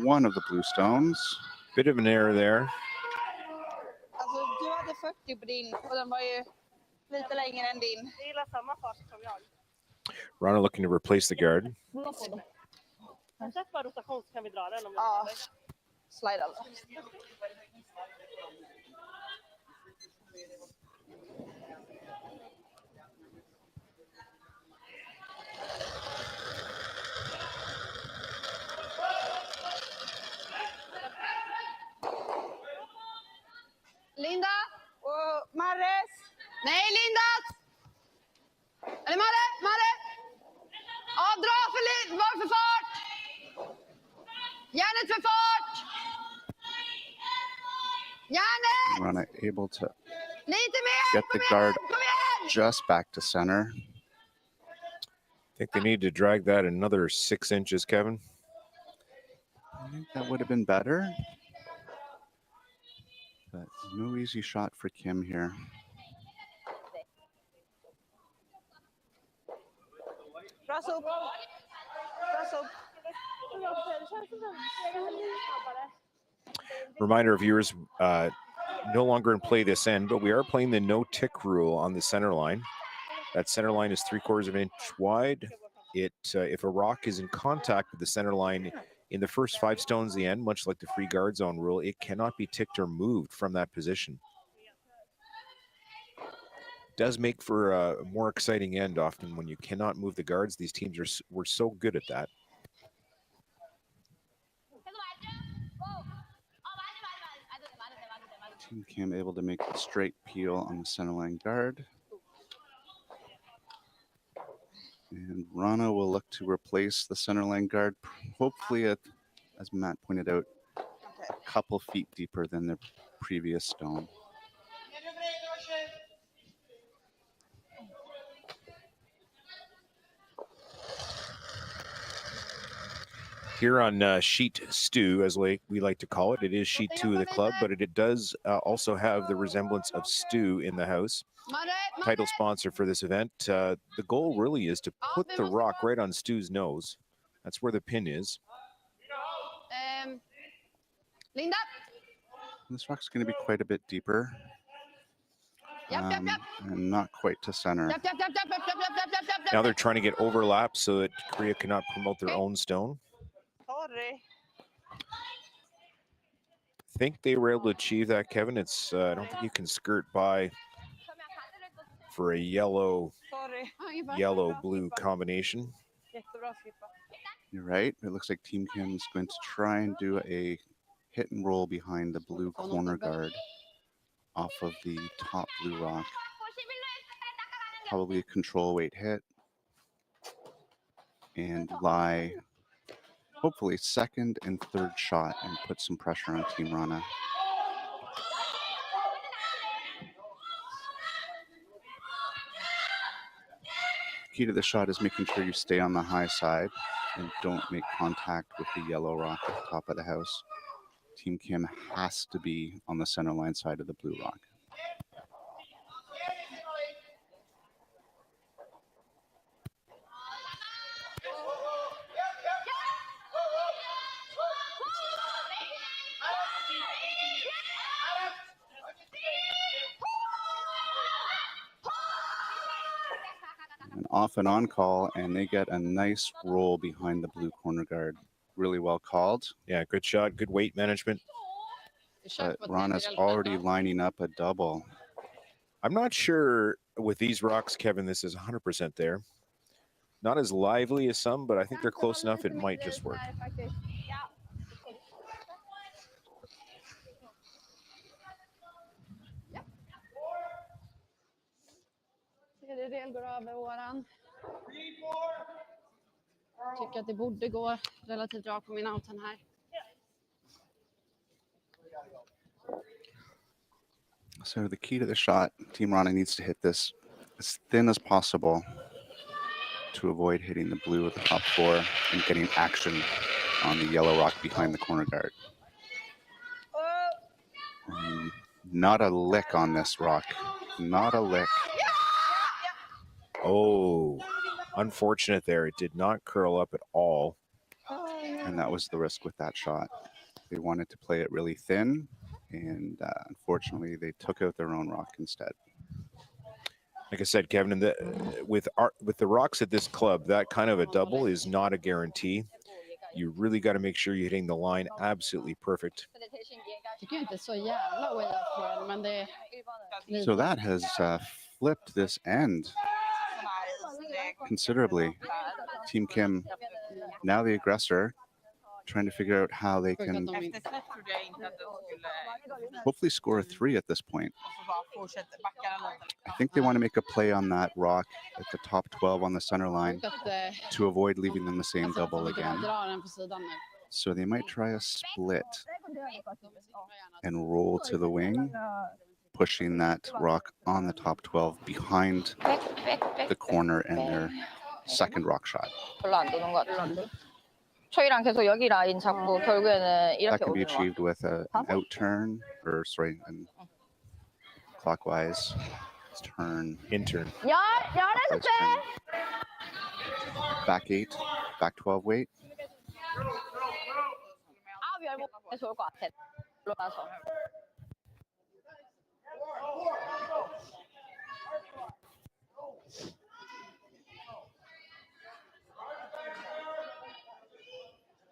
one of the blue stones. Bit of an error there. Alltså, du hade 40 på din och den var ju lite längre än din. Jag gillar samma fart som jag. Rana looking to replace the guard. Men sätt bara rotation så kan vi dra den om Ja, slide alltså. Linda! Och Marres! Nej, Linda! Eller Marre! Ja, dra för lite, var för fart! Järnet för fart! Järnet! Rana able to Lite mer! get the guard just back to center. I think they need to drag that another 6 inches, Kevin. I think that would have been better. But no easy shot for Kim here. Bra sop. Bra sop. Reminder of viewers, no longer in play this end, but we are playing the no tick rule on the center line. That center line is 3/4 of an inch wide. If a rock is in contact with the center line in the first 5 stones at the end, much like the free guard zone rule, it cannot be ticked or moved from that position. Does make for a more exciting end often when you cannot move the guards. These teams were so good at that. Team Kim able to make the straight peel on the center line guard. And Rana will look to replace the center line guard, hopefully as Matt pointed out, a couple feet deeper than the previous stone. Here on sheet stew, as we like to call it, it is sheet 2 of the club, but it does also have the resemblance of stew in the house. Title sponsor for this event. The goal really is to put the rock right on Stu's nose. That's where the pin is. Linda! This rock's going to be quite a bit deeper. And not quite to center. Now they're trying to get overlap so that Korea cannot promote their own stone. Sorry. I think they were able to achieve that, Kevin. It's I don't think you can skirt by for a yellow blue combination. You're right. It looks like Team Kim is going to try and do a hit and roll behind the blue corner guard off of the top blue rock. Probably a control weight hit and lie hopefully second and third shot and put some pressure on Team Rana. Key to the shot is making sure you stay on the high side and don't make contact with the yellow rock at the top of the house. Team Kim has to be on the center line side of the blue rock. An off and on call, and they get a nice roll behind the blue corner guard. really well called. Yeah, good shot, good weight management. But Wrana's already lining up a double. I'm not sure with these rocks, Kevin, this is 100% there. Not as lively as some, but I think they're close enough it might just work. Tredjedel går över åran. Tycker att det borde gå relativt bra på min outen här. So the key to the shot, Team Wrana needs to hit this as thin as possible to avoid hitting the blue of the top 4 and getting action on the yellow rock behind the corner guard. Not a lick on this rock. Not a lick. Oh, unfortunate there. It did not curl up at all. And that was the risk with that shot. They wanted to play it really thin, and unfortunately, they took out their own rock instead. Like I said, Kevin, with the rocks at this club, that kind of a double is not a guarantee. You really got to make sure you're hitting the line absolutely perfect. So that has flipped this end considerably. Team Kim, now the aggressor, trying to figure out how they can hopefully score a 3 at this point. I think they want to make a play on that rock at the top 12 on the center line to avoid leaving them the same double again. So they might try a split and roll to the wing, pushing that rock on the top 12 behind the corner and their second rock shot. That can be achieved with an out turn, or sorry, and clockwise turn. In turn. Back 8, back 12 weight.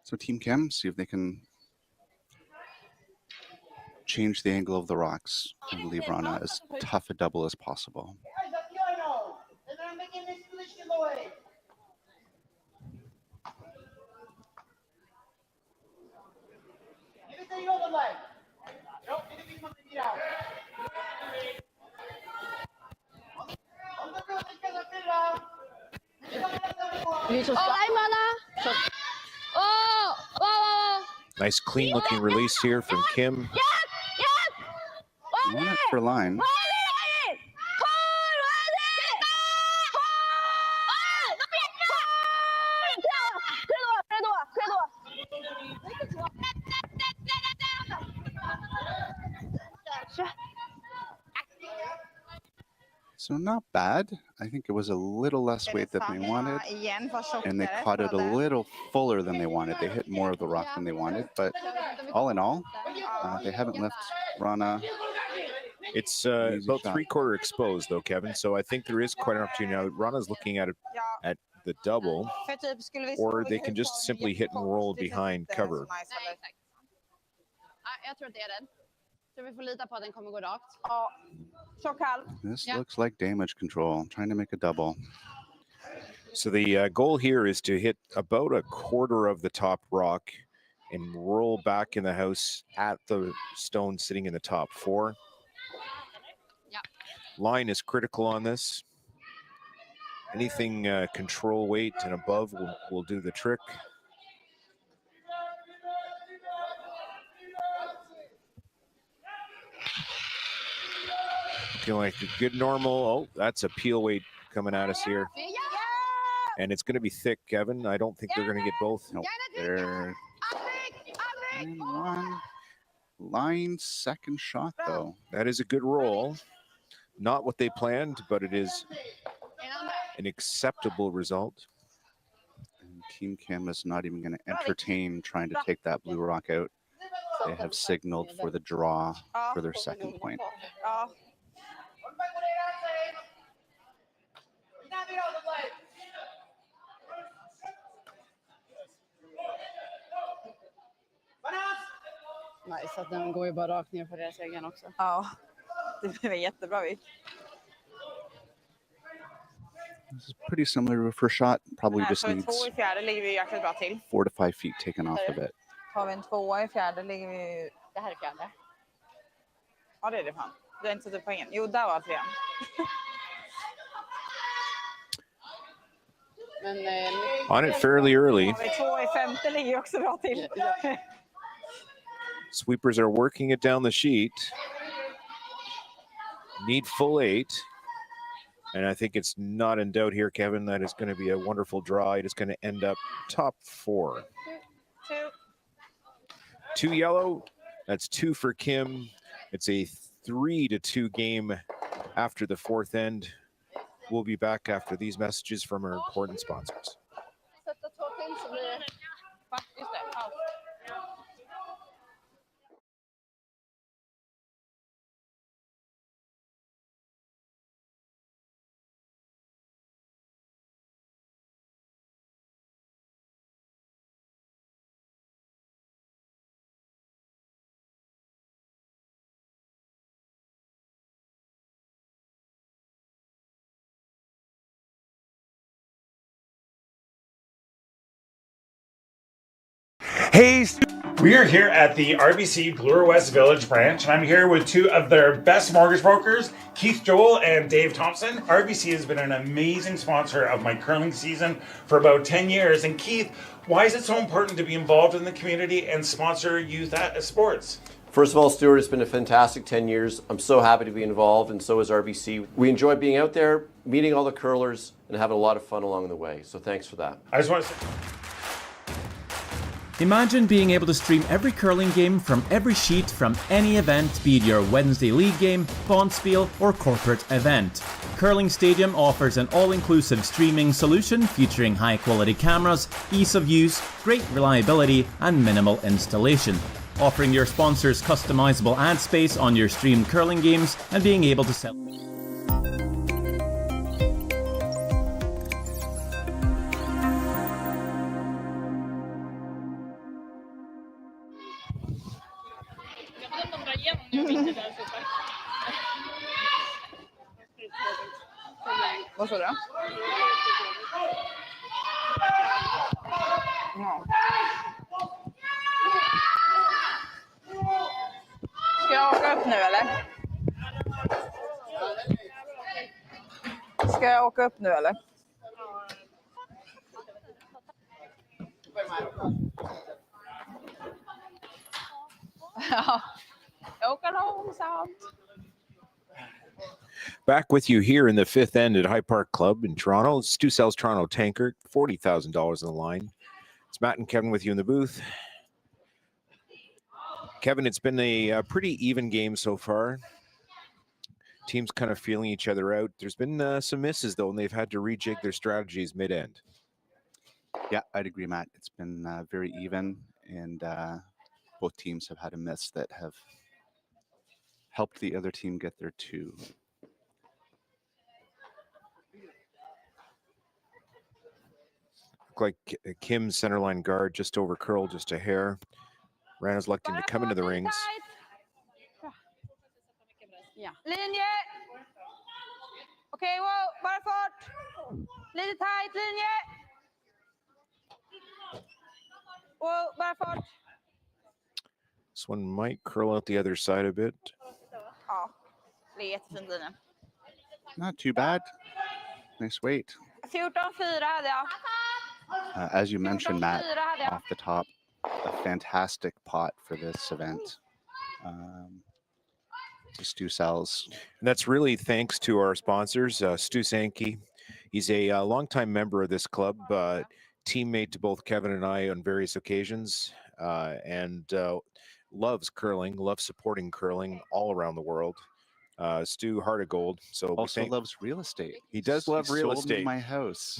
So Team Kim, see if they can change the angle of the rocks and leave Wrana as tough a double as possible. Nice clean looking release here from Kim. Won it for line. So not bad. I think it was a little less weight than they wanted, and they caught it a little fuller than they wanted. They hit more of the rock than they wanted, but all in all, they haven't left Wrana. It's about 3/4 exposed though, Kevin. So I think there is quite an opportunity now. Wrana's looking at it at the double, or they can just simply hit and roll behind cover. This looks like damage control. I'm trying to make a double. So the goal here is to hit about 1/4 of the top rock and roll back in the house at the stone sitting in the top 4. Line is critical on this. Anything control weight and above will do the trick. Looking like a good normal. Oh, that's a peel weight coming at us here. And it's going to be thick, Kevin. I don't think they're going to get both. Nope. They're one. Line second shot, though. That is a good roll. Not what they planned, but it is an acceptable result. And Team Kim is not even going to entertain trying to take that blue rock out. They have signaled for the draw for their second point. Nice att den går ju bara rakt ner på deras egen också. Ja, det blev en jättebra vikt. This is pretty similar to a first shot. Probably just Tar vi needs 2 i fjärde ligger vi jäkligt bra till. 4 to 5 feet taken off of it. Tar vi en 2 i fjärde ligger vi... Det här är fjärde. Ja, det är det fan. Du har inte sett poängen. Jo, där var 3. Men, On it fairly early. Tar vi 2 i femte ligger också bra till. Sweepers are working it down the sheet. Need full 8. And I think it's not in doubt here, Kevin, that it's going to be a wonderful draw. It is going to end up top 4. 2 yellow. That's 2 for Kim. It's a 3-2 game after the 4th end. We'll be back after these messages from our important sponsors. Hey, we are here at the RBC Bloor West Village branch, and I'm here with 2 of their best mortgage brokers, Keith Joel and Dave Thompson. RBC has been an amazing sponsor of my curling season for about 10 years. And Keith, why is it so important to be involved in the community and sponsor youth sports? First of all, Stuart, it's been a fantastic 10 years. I'm so happy to be involved, and so is RBC. We enjoy being out there, meeting all the curlers, and having a lot of fun along the way. So thanks for that. I just want to say... Imagine being able to stream every curling game from every sheet from any event, be it your Wednesday league game, bonspiel, or corporate event. Curling Stadium offers an all-inclusive streaming solution featuring high-quality cameras, ease of use, great reliability, and minimal installation. Offering your sponsors customizable ad space on your streamed curling games and being able to sell... Vad sa du? Ja. Ska jag åka upp nu eller? Ska jag åka upp nu eller? Ja. Jag åker långsamt. Back with you here in the 5th end at High Park Club in Toronto. It's Stu Sells Toronto Tankard, $40,000 on the line. It's Matt and Kevin with you in the booth. Kevin, it's been a pretty even game so far. Teams kind of feeling each other out. There's been some misses, though, and they've had to rejig their strategies mid-end. Yeah, I'd agree, Matt. It's been very even, and both teams have had a miss that have helped the other team get their 2. Look like Kim's centerline guard just over curl, just a hair. Wrana's electing to come into the rings. Ja. Linje! Okej, wow, bara fart! Lite tight linje! Wow, bara fart! This one might curl out the other side a bit. Ja, det är jättefint linje. Not too bad. Nice weight. 14-4 hade jag. As you mentioned, Matt, off the top, a fantastic pot for this event. Stu Sells. And that's really thanks to our sponsors, Stu Sankey. He's a longtime member of this club, teammate to both Kevin and I on various occasions, and loves curling, loves supporting curling all around the world. Stu, heart of gold. So also loves real estate. He does love real estate. estate. My house.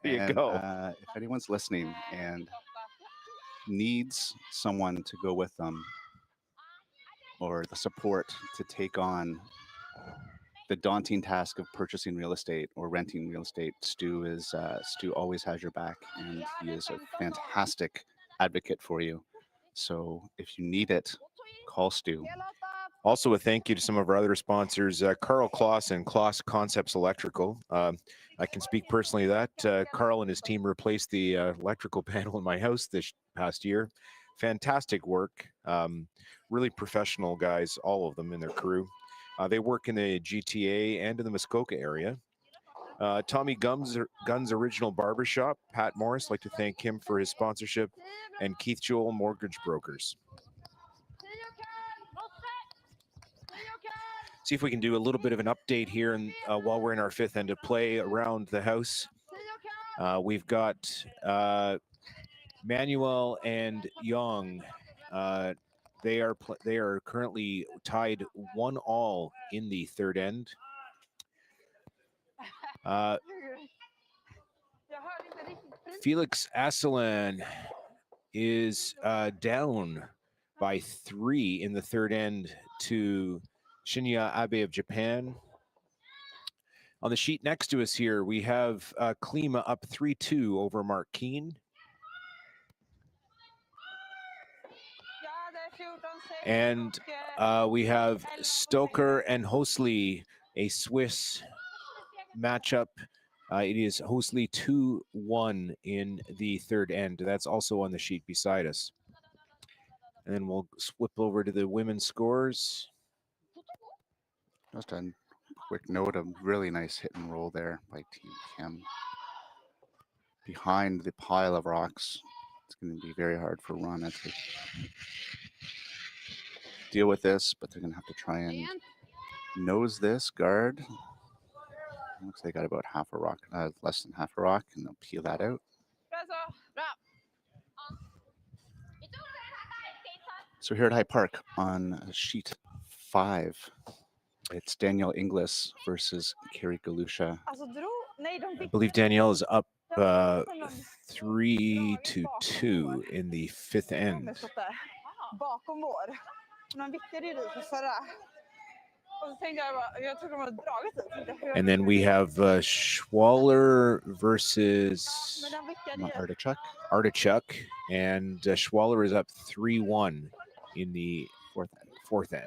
There you go. If anyone's listening and needs someone to go with them, or the support to take on the daunting task of purchasing real estate or renting real estate, Stu always has your back, and he is a fantastic advocate for you. So if you need it, call stew. Also, a thank you to some of our other sponsors, Carl Kloss and Kloss Concepts Electrical. I can speak personally to that. Carl and his team replaced the electrical panel in my house this past year. Fantastic work. Really professional guys, all of them in their crew. They work in the GTA and in the Muskoka area. Tommy Guns Original Barbershop, Pat Morris, like to thank him for his sponsorship, and Keith Joel Mortgage Brokers. See if we can do a little bit of an update here and while we're in our fifth end of play around the house. We've got Manuel and Young. They are currently tied 1-1 in the third end. Felix Asselan is down by 3 in the third end to Shinya Abe of Japan. On the sheet next to us here, we have Klima up 3-2 over Mark Keane. And we have Stoker and Hosley, a Swiss matchup. It is Hosley 2-1 in the third end. That's also on the sheet beside us. And then we'll flip over to the women's scores. Just a quick note, a really nice hit and roll there by Team Kim. Behind the pile of rocks, it's going to be very hard for Wrana to deal with this, but they're going to have to try and nose this guard. Looks like they got about half a rock, less than half a rock, and they'll peel that out. So here at High Park on sheet 5, it's Danielle Inglis versus Carrie Galusha. I believe Danielle is up 3-2 in the fifth end. And then we have Schwaller versus Artichuk, and Schwaller is up 3-1 in the fourth end.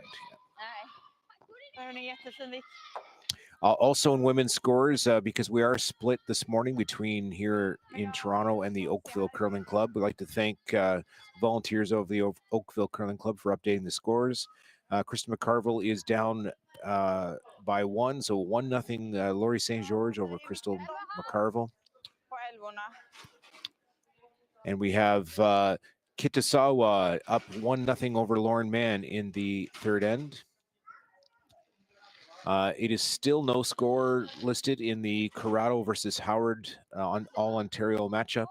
Also in women's scores, because we are split this morning between here in Toronto and the Oakville Curling Club, we'd like to thank volunteers of the Oakville Curling Club for updating the scores. Kristen McCarville is down by 1, so 1-0 Laurie St. George over Crystal McCarville. And we have Kitasawa up 1-0 over Lauren Mann in the third end. It is still no score listed in the Corrado versus Howard All-Ontario matchup.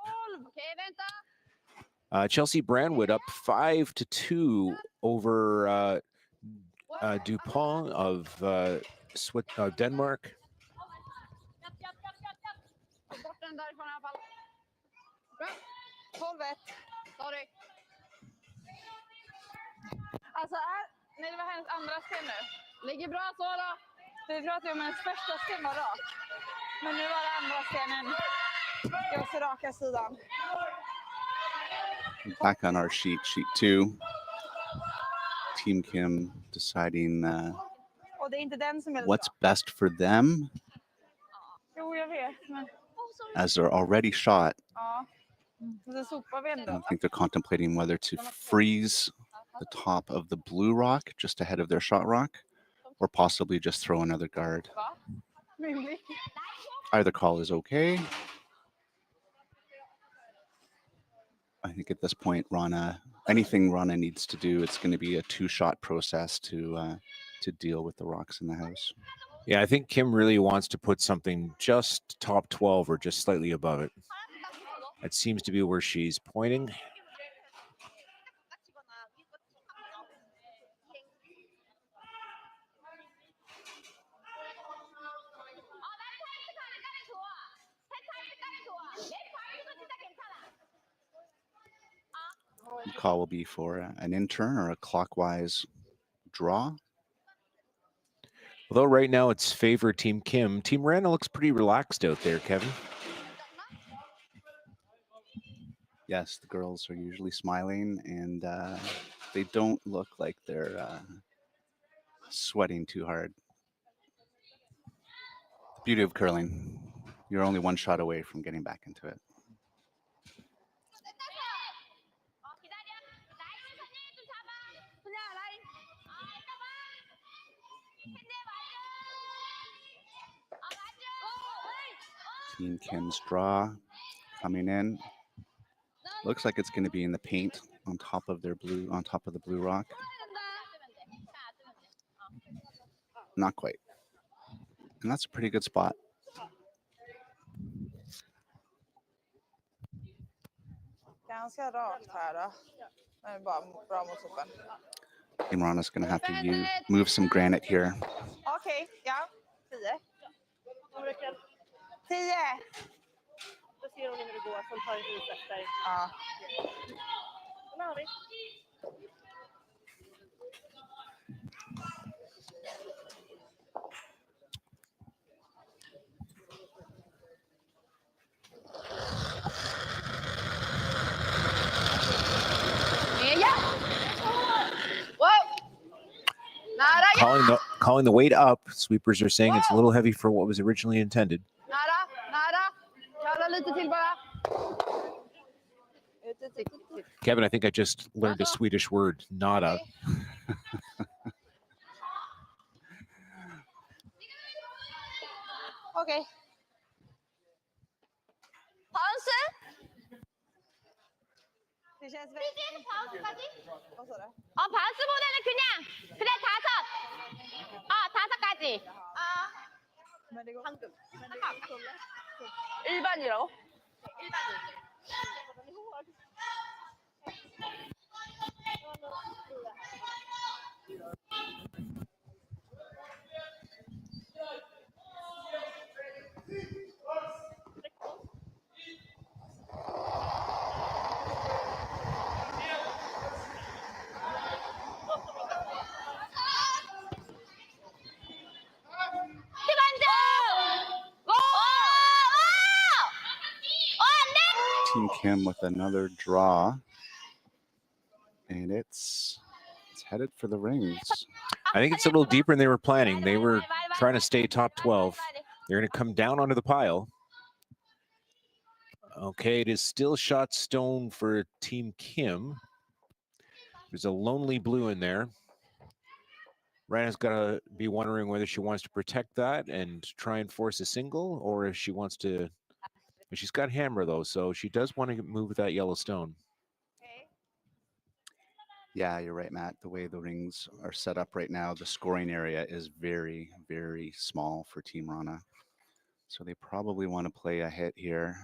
Chelsea Brandwood up 5-2 over Dupont of Denmark. Alltså nej, det var hennes andra spel nu. Ligger bra så då. Vi pratade om hennes första spel var rak. Men nu var det andra scenen. Jag ser raka sidan. Back on our sheet 2. Team Kim deciding Och det är inte den som är what's best for them. Jo, jag vet. Men... As they're already shot. Ja. Så sopar vi ändå. I think they're contemplating whether to freeze the top of the blue rock just ahead of their shot rock, or possibly just throw another guard. Either call is okay. I think at this point, anything Wrana needs to do, it's going to be a 2-shot process to deal with the rocks in the house. Yeah, I think Kim really wants to put something just top 12 or just slightly above it. That seems to be where she's pointing. The call will be for an in-turn or a clockwise draw. Although right now it's favor Team Kim. Team Wrana looks pretty relaxed out there, Kevin. Yes, the girls are usually smiling and they don't look like they're sweating too hard. The beauty of curling, you're only one shot away from getting back into it. Team Kim's draw coming in. Looks like it's going to be in the paint on top of the blue rock. Not quite. And that's a pretty good spot. Ganska rakt här då. Men bara bra mot toppen. Team Wrana's going to have to move some granite here. Okej, ja. 10. 10. Då ser hon hur det går. Som tar en is efter. Ja. Den har vi. Calling the weight up. Sweepers are saying it's a little heavy for what was originally intended. Kevin, I think I just learned a Swedish word, nada. Okay. Pause. Det känns väldigt... Vad sa du? 바운스보다는 그냥 5까지. 방금. 일반이라고? Team Kim with another draw, and it's headed for the rings. I think it's a little deeper than they were planning. They were trying to stay top 12. They're going to come down onto the pile. Okay, it is still shot stone for Team Kim. There's a lonely blue in there. Rana's got to be wondering whether she wants to protect that and try and force a single, or if she wants to. She's got hammer though, so she does want to move that yellow stone. Yeah, you're right, Matt. The way the rings are set up right now, the scoring area is very, very small for Team Wrana. So they probably want to play a hit here.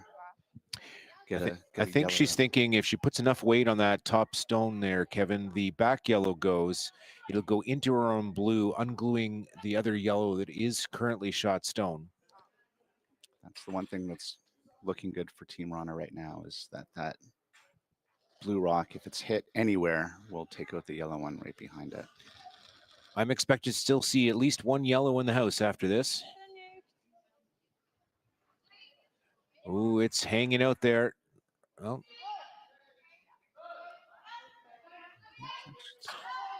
I think she's thinking if she puts enough weight on that top stone there, Kevin, the back yellow goes. It'll go into her own blue, ungluing the other yellow that is currently shot stone. That's the one thing that's looking good for Team Wrana right now, is that blue rock, if it's hit anywhere, will take out the yellow one right behind it. I'm expected to still see at least one yellow in the house after this. Oh, it's hanging out there. Well,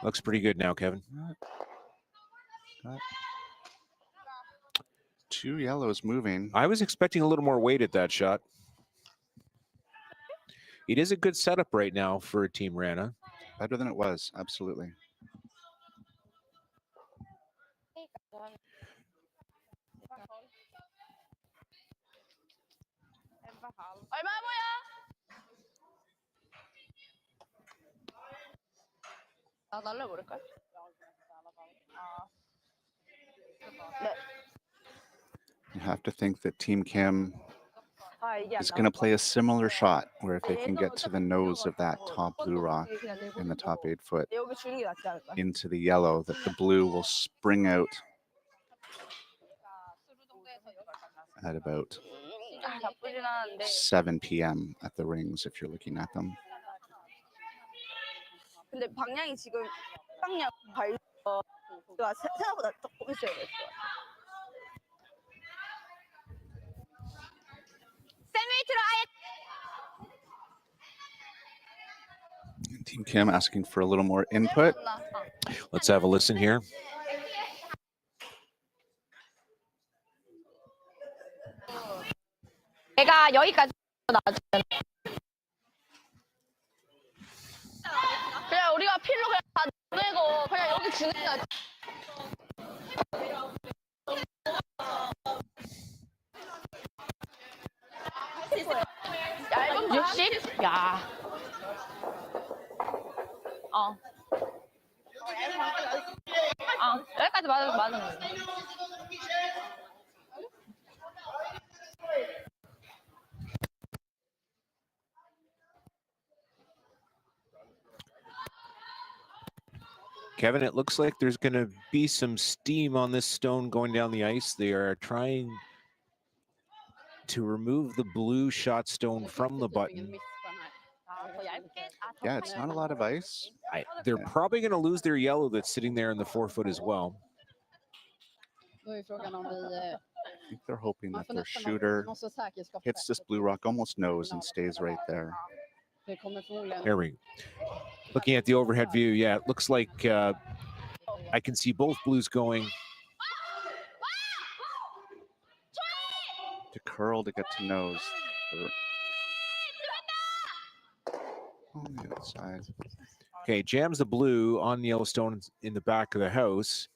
looks pretty good now, Kevin. Got two yellows moving. I was expecting a little more weight at that shot. It is a good setup right now for Team Wrana. Better than it was, absolutely. You have to think that Team Kim is going to play a similar shot, where if they can get to the nose of that top blue rock in the top 8 foot into the yellow, that the blue will spring out at about 7 p.m. at the rings if you're looking at them. 근데 방향이 지금 방향 발가 생각보다 조금 있어야 될 것 같아요. Team Kim asking for a little more input. Let's have a listen here. 얘가 여기까지 나왔잖아. 그냥 우리가 필로 그냥 다 내고 그냥 여기 주는 거야. 얇은 60? 야. 여기까지 맞은 거야. Kevin, it looks like there's going to be some steam on this stone going down the ice. They are trying to remove the blue shot stone from the button. Yeah, it's not a lot of ice. They're probably going to lose their yellow that's sitting there in the forefoot as well. I think they're hoping that their shooter hits this blue rock almost nose and stays right there. There we go. Looking at the overhead view, yeah, it looks like I can see both blues going. To curl to get to nose. On the outside. Okay, jams the blue on the Yellowstone in the back of the house.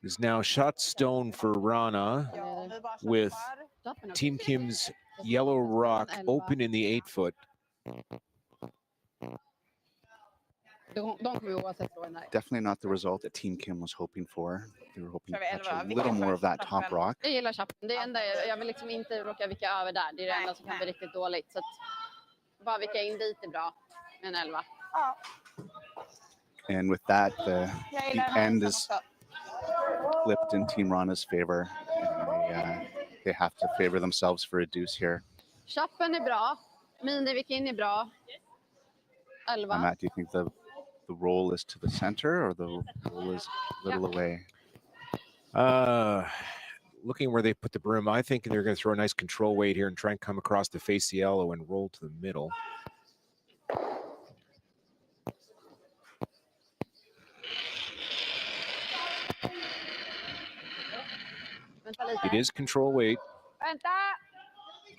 Is now shot stone for Wrana with Team Kim's yellow rock open in the 8-foot. Definitely not the result that Team Kim was hoping for. They were hoping to catch a little more of that top rock. Jag gillar chappen. Det enda, jag vill liksom inte råka vicka över där. Det är det enda som kan bli riktigt dåligt. Så att bara vicka in dit är bra med en 11. And with that, the end is flipped in Team Wrana's favor. And they have to favor themselves for a deuce here. Chappen är bra. Minivik in är bra. 11. Matt, do you think the roll is to the center or the roll is a little away? Looking where they put the broom, I think they're going to throw a nice control weight here and try and come across the face the yellow and roll to the middle. It is control weight.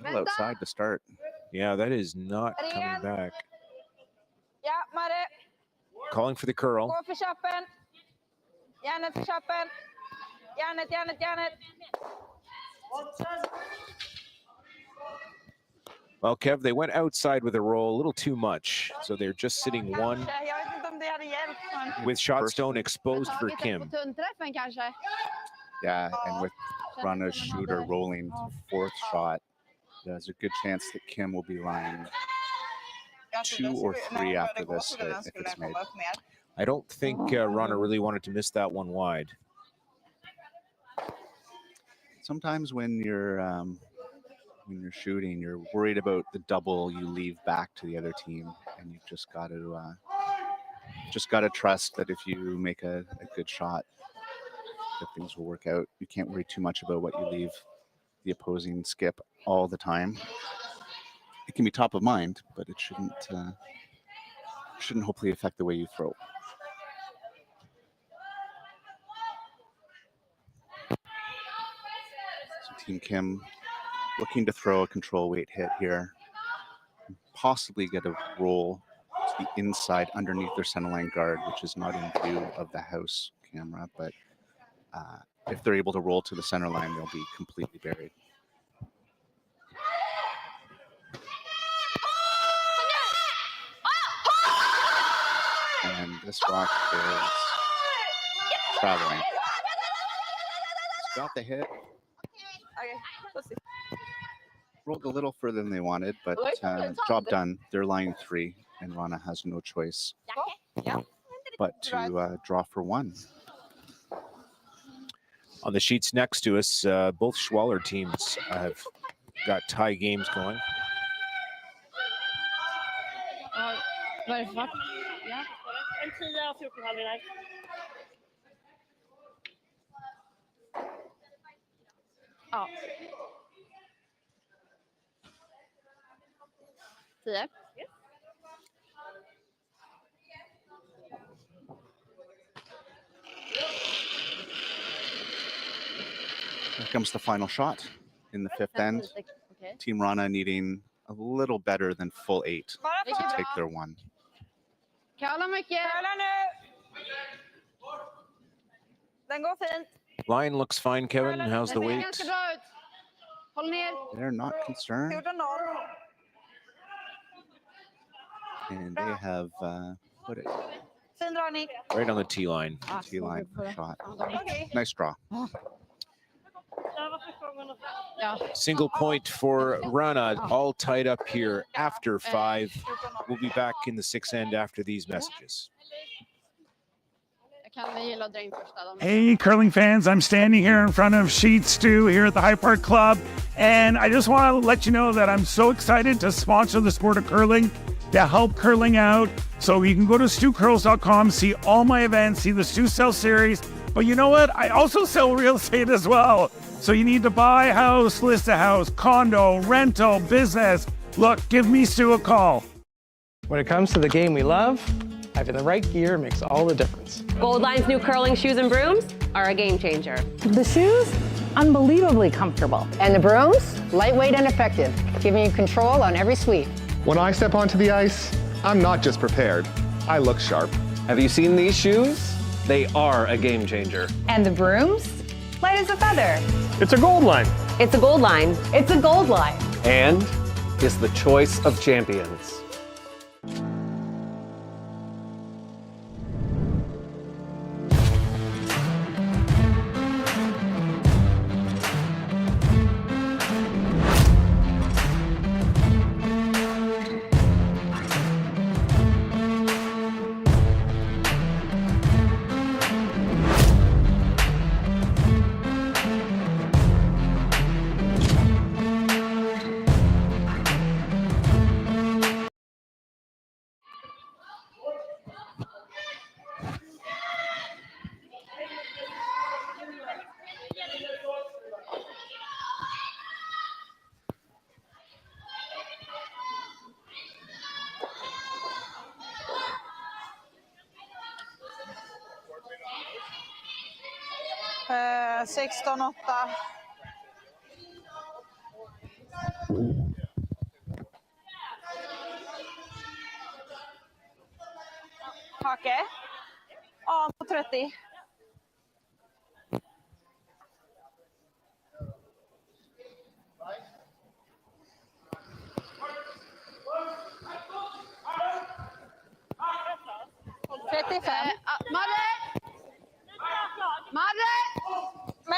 Well outside to start. Yeah, that is not coming back. Ja, Mare. Calling for the curl. Gå för chappen. Järnet för chappen. Järnet. Well, Kev, they went outside with a roll a little too much. So they're just sitting one with shot stone exposed for Kim. Yeah, and with Wrana's shooter rolling to fourth shot, there's a good chance that Kim will be lying 2 or 3 after this hit if it's made. I don't think Wrana really wanted to miss that one wide. Sometimes when you're shooting, you're worried about the double you leave back to the other team, and you've just got to trust that if you make a good shot, that things will work out. You can't worry too much about what you leave the opposing skip all the time. It can be top of mind, but it shouldn't hopefully affect the way you throw. So Team Kim looking to throw a control weight hit here, possibly get a roll to the inside underneath their centerline guard, which is not in view of the house camera, but if they're able to roll to the center line, they'll be completely buried. And this rock is traveling. It's got the hit. Okay, let's see. Rolled a little further than they wanted, but job done. They're line 3, and Wrana has no choice but to draw for 1. On the sheets next to us, both Schwaller teams have got tie games going. Vad är det för? Ja. En 10 och 14 halvlek. Ja. 10. comes the final shot in the fifth end. Team Wrana needing a little better than full 8 to take their 1. Den går fint. Line looks fine, Kevin. How's the weight? They're not concerned. 14-0. And they have put it Fin dragning. Right on the T line. T-line shot. Okej. Nice draw. Single point for Wrana, all tied up here after 5. We'll be back in the 6th end after these messages. Hey, curling fans, I'm standing here in front of Sheet Stew here at the High Park Club, and I just want to let you know that I'm so excited to sponsor the sport of curling, to help curling out. So you can go to stewcurls.com, see all my events, see the Stew Sell series, but you know what? I also sell real estate as well. So you need to buy a house, list a house, condo, rental, business. Look, give me Stu a call. When it comes to the game we love, having the right gear makes all the difference. Goldline's new curling shoes and brooms are a game changer. The shoes, unbelievably comfortable. And the brooms, lightweight and effective, giving you control on every sweep. When I step onto the ice, I'm not just prepared, I look sharp. Have you seen these shoes? They are a game changer. And the brooms? Light as a feather. It's a gold line. It's a gold line. It's a gold line. And is the choice of champions. Eh, 16-8. Hake. Ja, på 30.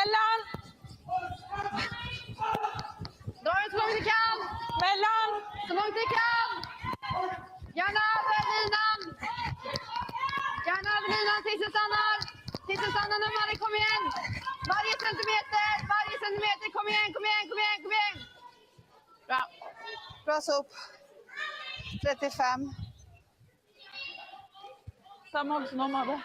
Mellan! Dra ut så långt du kan! Mellan! Så långt du kan! Gärna över linan! Gärna över linan tills du stannar! Tills du stannar nu, Marie, kom igen! Varje centimeter, kom igen, kom igen, kom igen, kom igen! Bra. Bra sop. 35. Samma håll som de hade.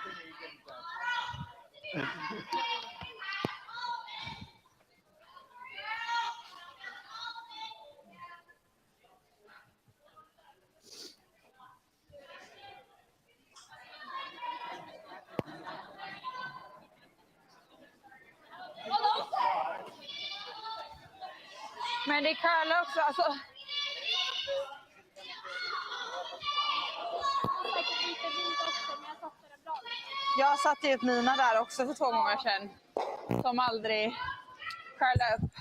Men det är curl också, alltså. Jag satte ut mina där också för 2 gånger sedan. Som aldrig curlade upp.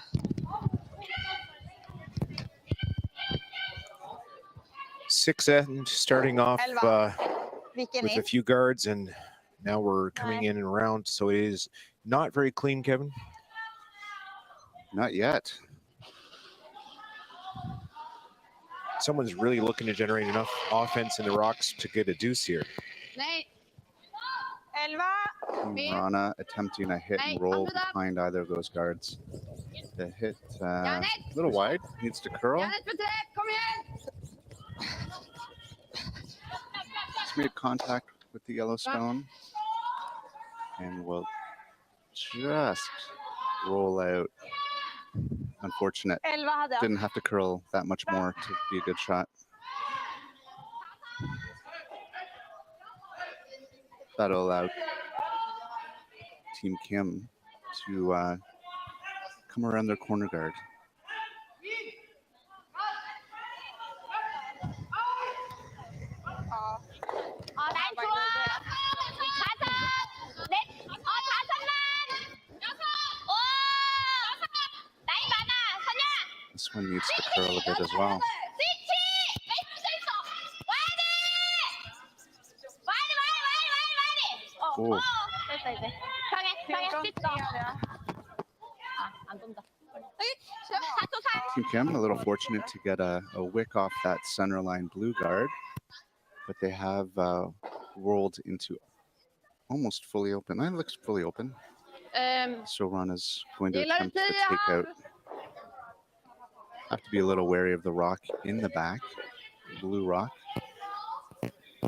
Sixth end starting off with a few guards, and now we're coming in and around, so it is not very clean, Kevin. Not yet. Someone's really looking to generate enough offense in the rocks to get a deuce here. Team Wrana attempting a hit and roll behind either of those guards. The hit a little wide, needs to curl. Just made contact with the Yellowstone and will just roll out. Unfortunate. Didn't have to curl that much more to be a good shot. That'll allow Team Kim to come around their corner guard. This one needs to curl a bit as well. Oh. Team Kim a little fortunate to get a wick off that center line blue guard, but they have rolled into almost fully open. That looks fully open. So Wrana's going to attempt to take out. Have to be a little wary of the rock in the back. Blue rock.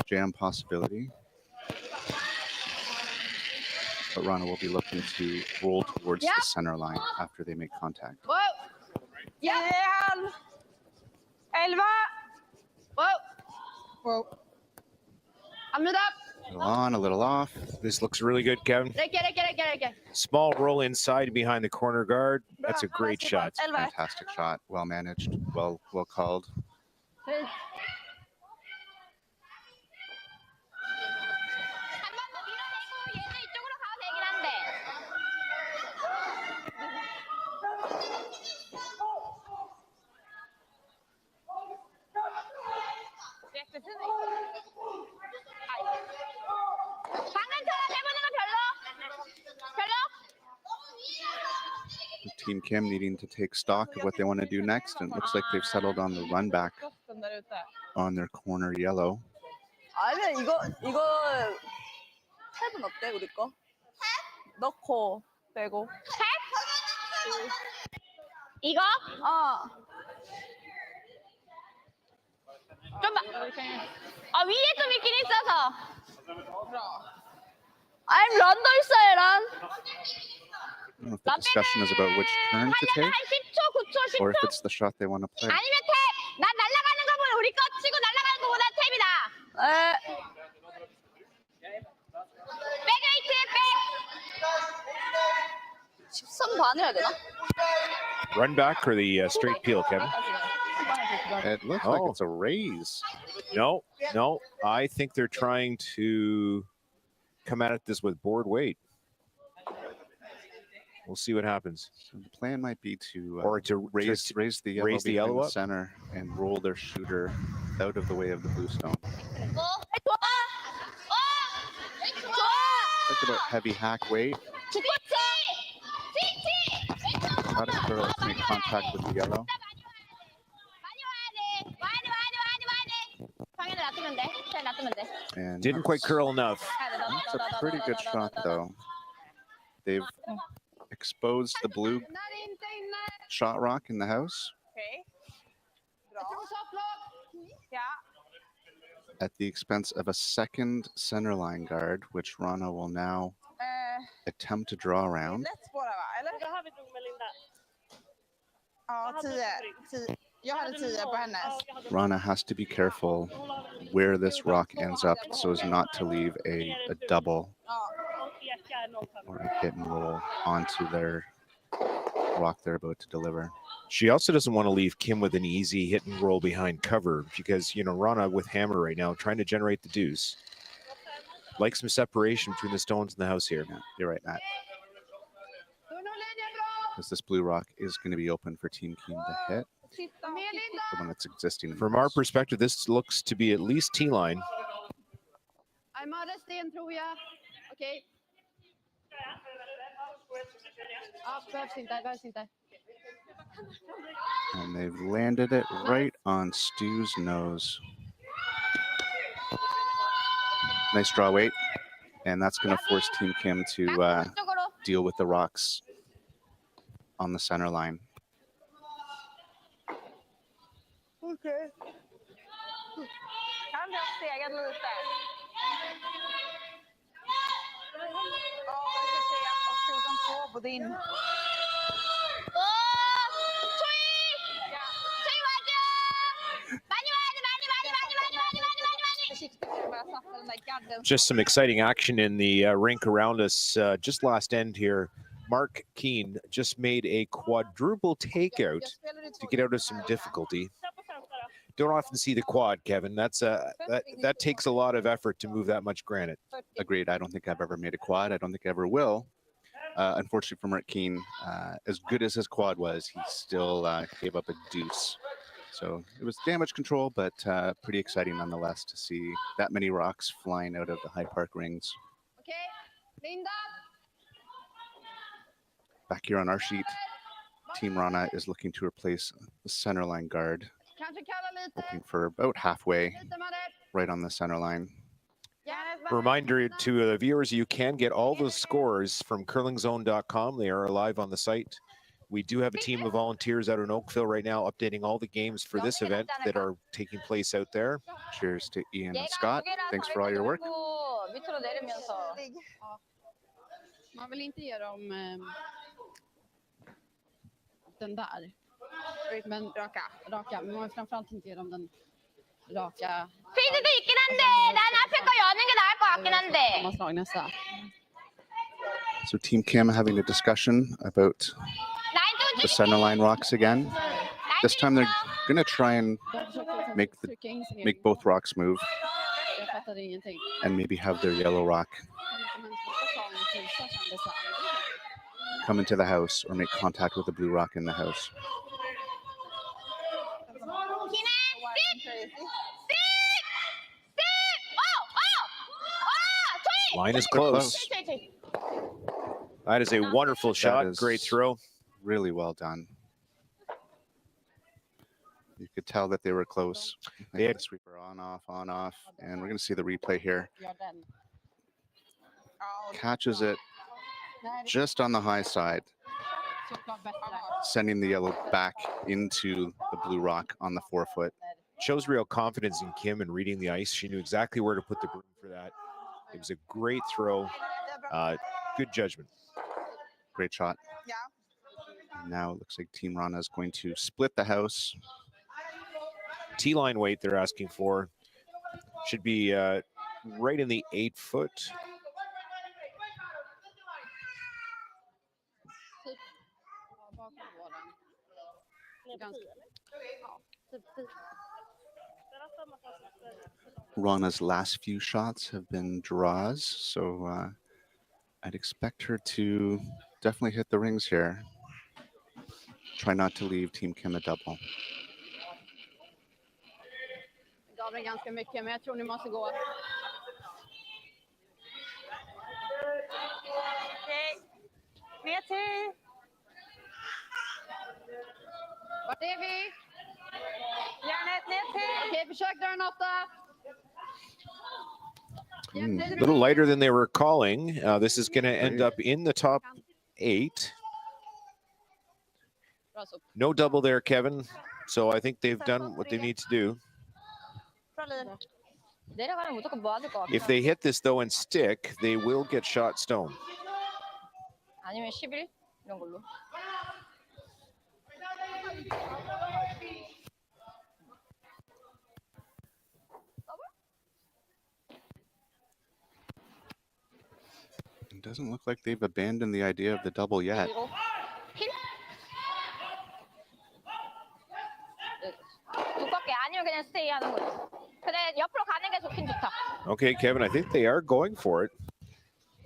Jam possibility. But Wrana will be looking to roll towards the center line after they make contact. Whoa! Yeah! 11! Whoa! Whoa. I'm up. A little on, a little off. This looks really good, Kevin. Small roll inside behind the corner guard. That's a great shot. Fantastic shot. Well managed. Well called. Team Kim needing to take stock of what they want to do next, and it looks like they've settled on the run back on their corner yellow. 아니면 이거 탭은 어때 우리 거? 넣고 빼고. 탭? 이거? 좀 위에 좀 있긴 있어서. 아니 런도 있어요 런. I don't know if the discussion is about which turn to take, 10초, 9초, 10초. or if it's the shot they want to play. 아니면 탭! 난 날아가는 거보다 우리 거 치고 날아가는 거보다 탭이다. 백웨이트, 백! 13 반 해야 되나? Run back or the straight peel, Kevin? It looks like it's a raise. No. I think they're trying to come at this with board weight. We'll see what happens. So the plan might be to raise the yellow raise the yellow up center and roll their shooter out of the way of the blue stone. Think about heavy hack weight. How to curl to make contact with the yellow. And didn't quite curl enough. It's a pretty good shot, though. They've exposed the blue shot rock in the house. At the expense of a second center line guard, which Wrana will now attempt to draw around. Wrana has to be careful where this rock ends up so as not to leave a double or a hit and roll onto their rock they're about to deliver. She also doesn't want to leave Kim with an easy hit and roll behind cover because, Wrana with hammer right now trying to generate the deuce. Like some separation between the stones in the house here. Yeah, you're right, Matt. Because this blue rock is going to be open for Team Kim to hit. The one that's existing. From our perspective, this looks to be at least T-line. I'm out of sten, tror jag. Okej. Behövs inte. And they've landed it right on Stu's nose. Nice draw weight. And that's going to force Team Kim to deal with the rocks on the center line. Okay. Kan du stega lite? Jag ska se att stolen på din. Just some exciting action in the rink around us. Just last end here. Mark Keane just made a quadruple takeout to get out of some difficulty. Don't often see the quad, Kevin. That takes a lot of effort to move that much granite. Agreed. I don't think I've ever made a quad. I don't think I ever will. Unfortunately for Mark Keane, as good as his quad was, he still gave up a deuce. So it was damage control, but pretty exciting nonetheless to see that many rocks flying out of the High Park rings. Okay, Linda. Back here on our sheet, Team Wrana is looking to replace the center line guard, hoping for about halfway, right on the center line. Reminder to the viewers, you can get all the scores from curlingzone.com. They are live on the site. We do have a team of volunteers out in Oakville right now updating all the games for this event that are taking place out there. Cheers to Ian and Scott. Thanks for all your work. Man vill inte ge dem den där. Men raka. Men man vill framförallt inte ge dem den raka. 필드도 있긴 한데 난 앞에 거 여는 게 나을 것 같긴 한데. So Team Kim having a discussion about the center line rocks again. This time they're going to try and make both rocks move and maybe have their yellow rock come into the house or make contact with the blue rock in the house. Line is close. That is a wonderful shot. Great throw. Really well done. You could tell that they were close. They had the sweeper on, off, and we're going to see the replay here. Catches it just on the high side, sending the yellow back into the blue rock on the 4-foot. Shows real confidence in Kim and reading the ice. She knew exactly where to put the broom for that. It was a great throw. Good judgment. Great shot. Yeah. Now it looks like Team Wrana is going to split the house. T-line weight they're asking for should be right in the 8-foot. Rana's last few shots have been draws, so I'd expect her to definitely hit the rings here. Try not to leave Team Kim a double. Gav den ganska mycket, men jag tror ni måste gå. Okej. Ner till. Vart är vi? Järnet ner till. Okej, försök dra en 8. A little lighter than they were calling. This is going to end up in the top 8. No double there, Kevin. So I think they've done what they need to do. If they hit this, though, and stick, they will get shot stone. 아니면 11 이런 걸로. It doesn't look like they've abandoned the idea of the double yet. 두껍게 아니면 그냥 스테이 하는 거지. 그래 옆으로 가는 게 좋긴 좋다. Okay, Kevin, I think they are going for it.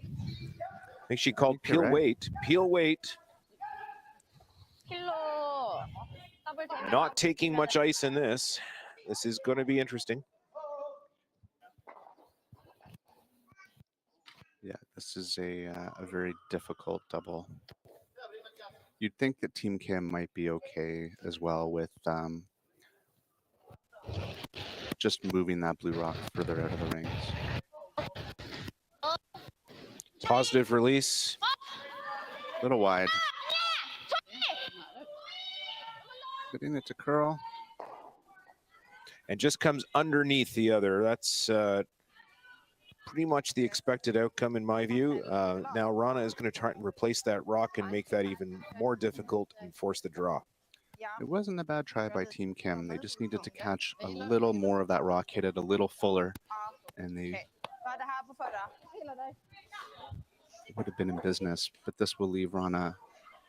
I think she called peel weight. Peel weight. Not taking much ice in this. This is going to be interesting. Yeah, this is a very difficult double. You'd think that Team Kim might be okay as well with just moving that blue rock further out of the rings. Positive release. A little wide. Getting it to curl. And just comes underneath the other. That's pretty much the expected outcome in my view. Now Wrana is going to try and replace that rock and make that even more difficult and force the draw. It wasn't a bad try by Team Kim. They just needed to catch a little more of that rock, hit it a little fuller, and they would have been in business, but this will leave Wrana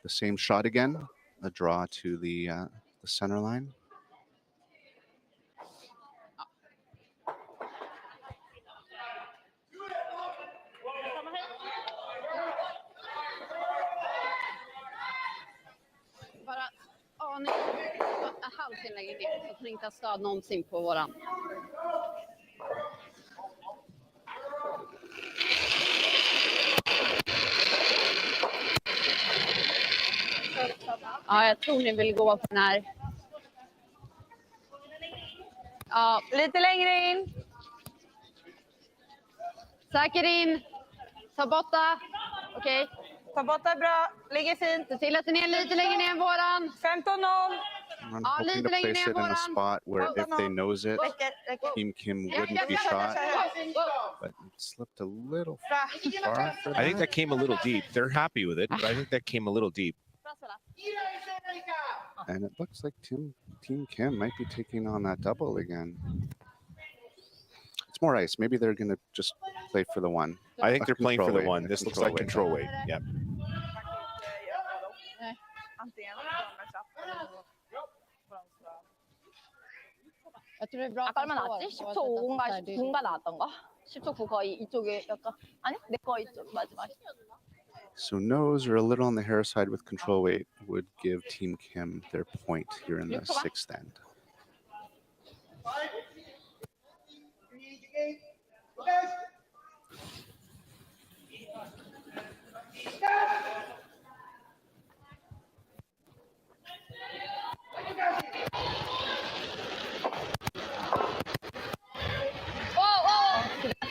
the same shot again, a draw to the center line. Bara aning en halvtimme längre ner så får ni inte ha stöd någonsin på våran. Ja, jag tror ni vill gå på den här. Ja, lite längre in. Säker in. Ta borta. Okej. Ta borta bra. Ligger fint. Se till att den är lite längre ner än våran. 15-0. I'm hoping to place it in a spot where if they nose it, Team Kim wouldn't be shot, but it slipped a little far for I think that. that came a little deep. They're happy with it, but I think that came a little deep. And it looks like Team Kim might be taking on that double again. It's more ice. Maybe they're going to just play for the one. I think they're playing for the weight, one. a This looks like control weight. Yep. 아까 얼마 나왔지? 10초 5인가 9인가 나왔던 거? 10초 9 거의 이쪽에 약간 아니 내 거 이쪽 마지막. So nose or a little on the hair side with control weight would give Team Kim their point here in the sixth end.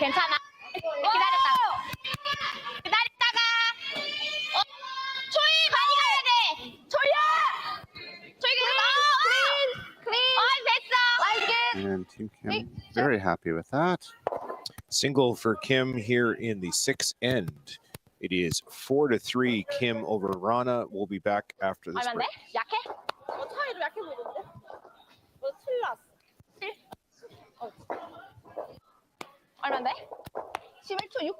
괜찮아. 기다렸다. 기다렸다가. 초이 많이 가야 돼. 초이야. 초이 됐어. And Team Kim very happy with that. Single for Kim here in the sixth end. It is 4-3 Kim over Wrana. We'll be back after this break. 약해? 차이도 약해 보이던데? 7 났어. 얼마인데? 11초 6?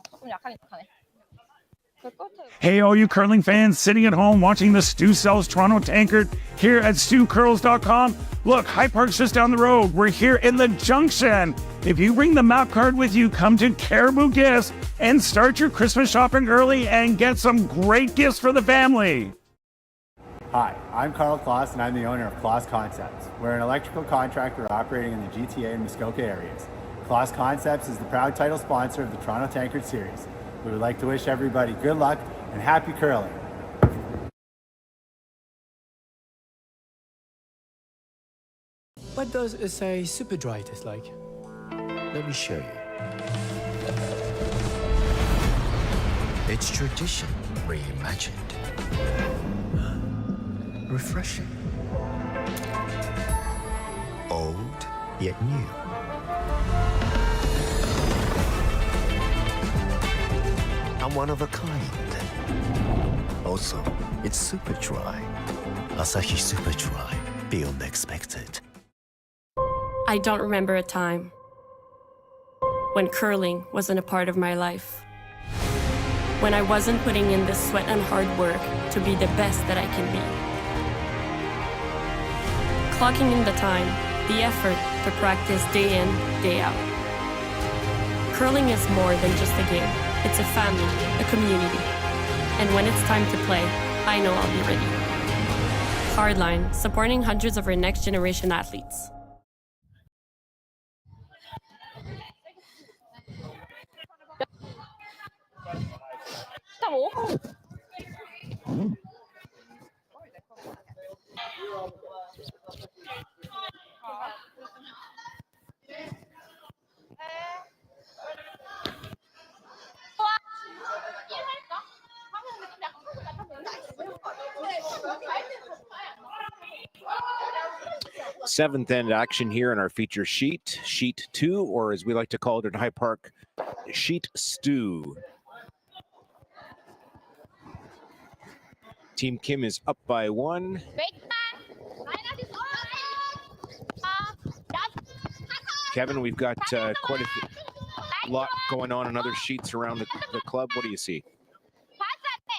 조금 약하니까 하네. Hey, all you curling fans sitting at home watching the Stu Sells Toronto Tankard here at StuCurls.com. Look, High Park's just down the road. We're here in the Junction. If you bring the map card with you, come to Caribou Gifts and start your Christmas shopping early and get some great gifts for the family. Hi, I'm Carl Kloss and I'm the owner of Kloss Concepts. We're an electrical contractor operating in the GTA and Muskoka areas. Kloss Concepts is the proud title sponsor of the Toronto Tankard Series. We would like to wish everybody good luck and happy curling. What does a super dry taste like? Let me show you. It's tradition reimagined. Refreshing. Old, yet new. I'm one of a kind. Also, it's super dry. Asahi Super Dry. Beyond expected. I don't remember a time when curling wasn't a part of my life. When I wasn't putting in the sweat and hard work to be the best that I can be. Clocking in the time, the effort to practice day in, day out. Curling is more than just a game. It's a family, a community. And when it's time to play, I know I'll be ready. Hardline, supporting hundreds of our next generation athletes. Seventh end action here in our feature sheet, sheet 2, or as we like to call it in High Park, sheet stew. Team Kim is up by 1. Kevin, we've got quite a few. lot going on in other sheets around the club. What do you see?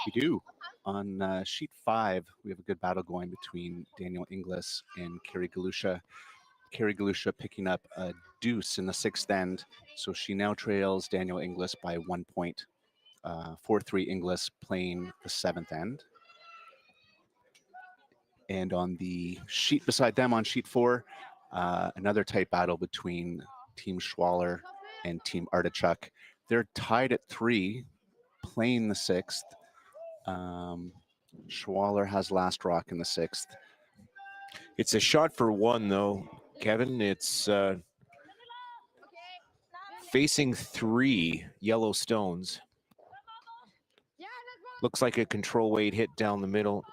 We do. On sheet 5, we have a good battle going between Daniel Inglis and Carrie Galusha. Carrie Galusha picking up a deuce in the 6th end, so she now trails Daniel Inglis by 1 point. 4-3 Inglis playing the 7th end. And on the sheet beside them, on sheet 4, another tight battle between Team Schwaller and Team Artichuk. They're tied at 3, playing the 6th. Schwaller has last rock in the 6th. It's a shot for 1, though, Kevin. It's facing 3 yellow stones. Looks like a control weight hit down the middle.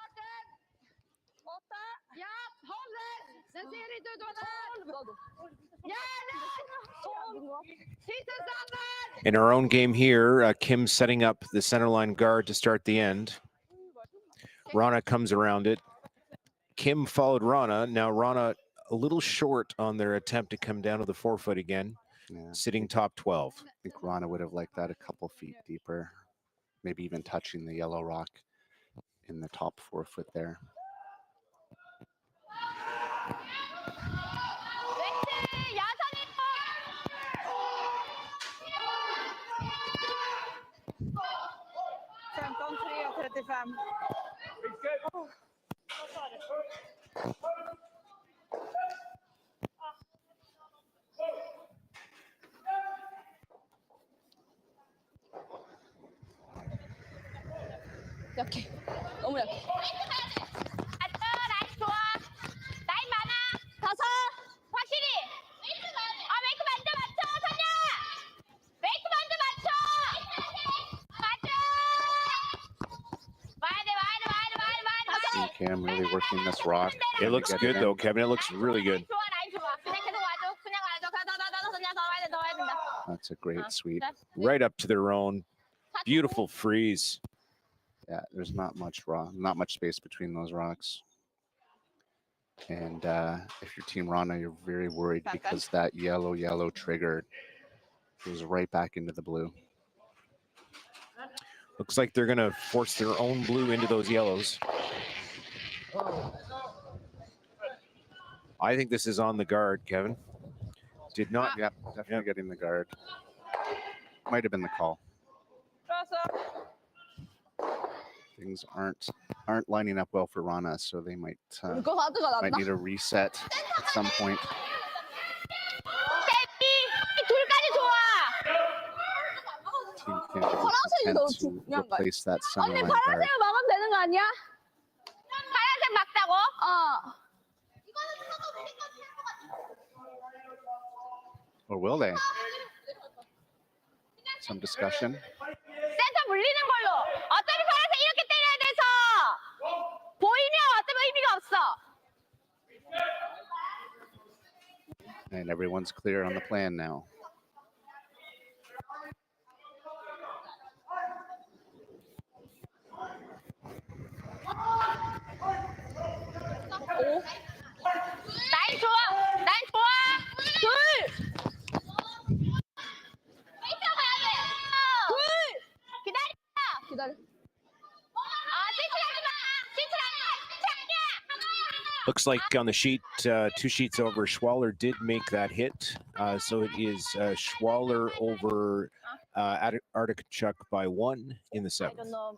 In our own game here, Kim setting up the centerline guard to start the end. Wrana comes around it. Kim followed Wrana. Now Wrana a little short on their attempt to come down to the 4-foot again, sitting top 12. I think Wrana would have liked that a couple feet deeper, maybe even touching the yellow rock in the top 4-foot there. 약해. 너무 약해. 나이스 좋아. 라인 많아. 5. 확실히. 웨이트 먼저 맞춰, 선야. 웨이트 먼저 맞춰. 맞춰. Cam really working this rock. It looks good, though, Kevin. It looks really good. That's a great sweep. Right up to their own. Beautiful freeze. Yeah, there's not much space between those rocks. And if you're Team Wrana, you're very worried because that yellow trigger goes right back into the blue. Looks like they're going to force their own blue into those yellows. I think this is on the guard, Kevin. Did not. Yep, definitely getting the guard. Might have been the call. Things aren't lining up well for Wrana, so they might need a reset at some point. Team can't attempt to replace that centerline guard. 막으면 되는 거 아니야? 파란색 막다고? Or will they? Some discussion. 센터 물리는 걸로. 어차피 파란색 이렇게 때려야 돼서. 보이면 어차피 의미가 없어. And everyone's clear on the plan now. 라인 좋아. 라인 좋아. 둘. 기다려. Looks like on the sheet, 2 sheets over, Schwaller did make that hit. So it is Schwaller over Artichuk by 1 in the 7th.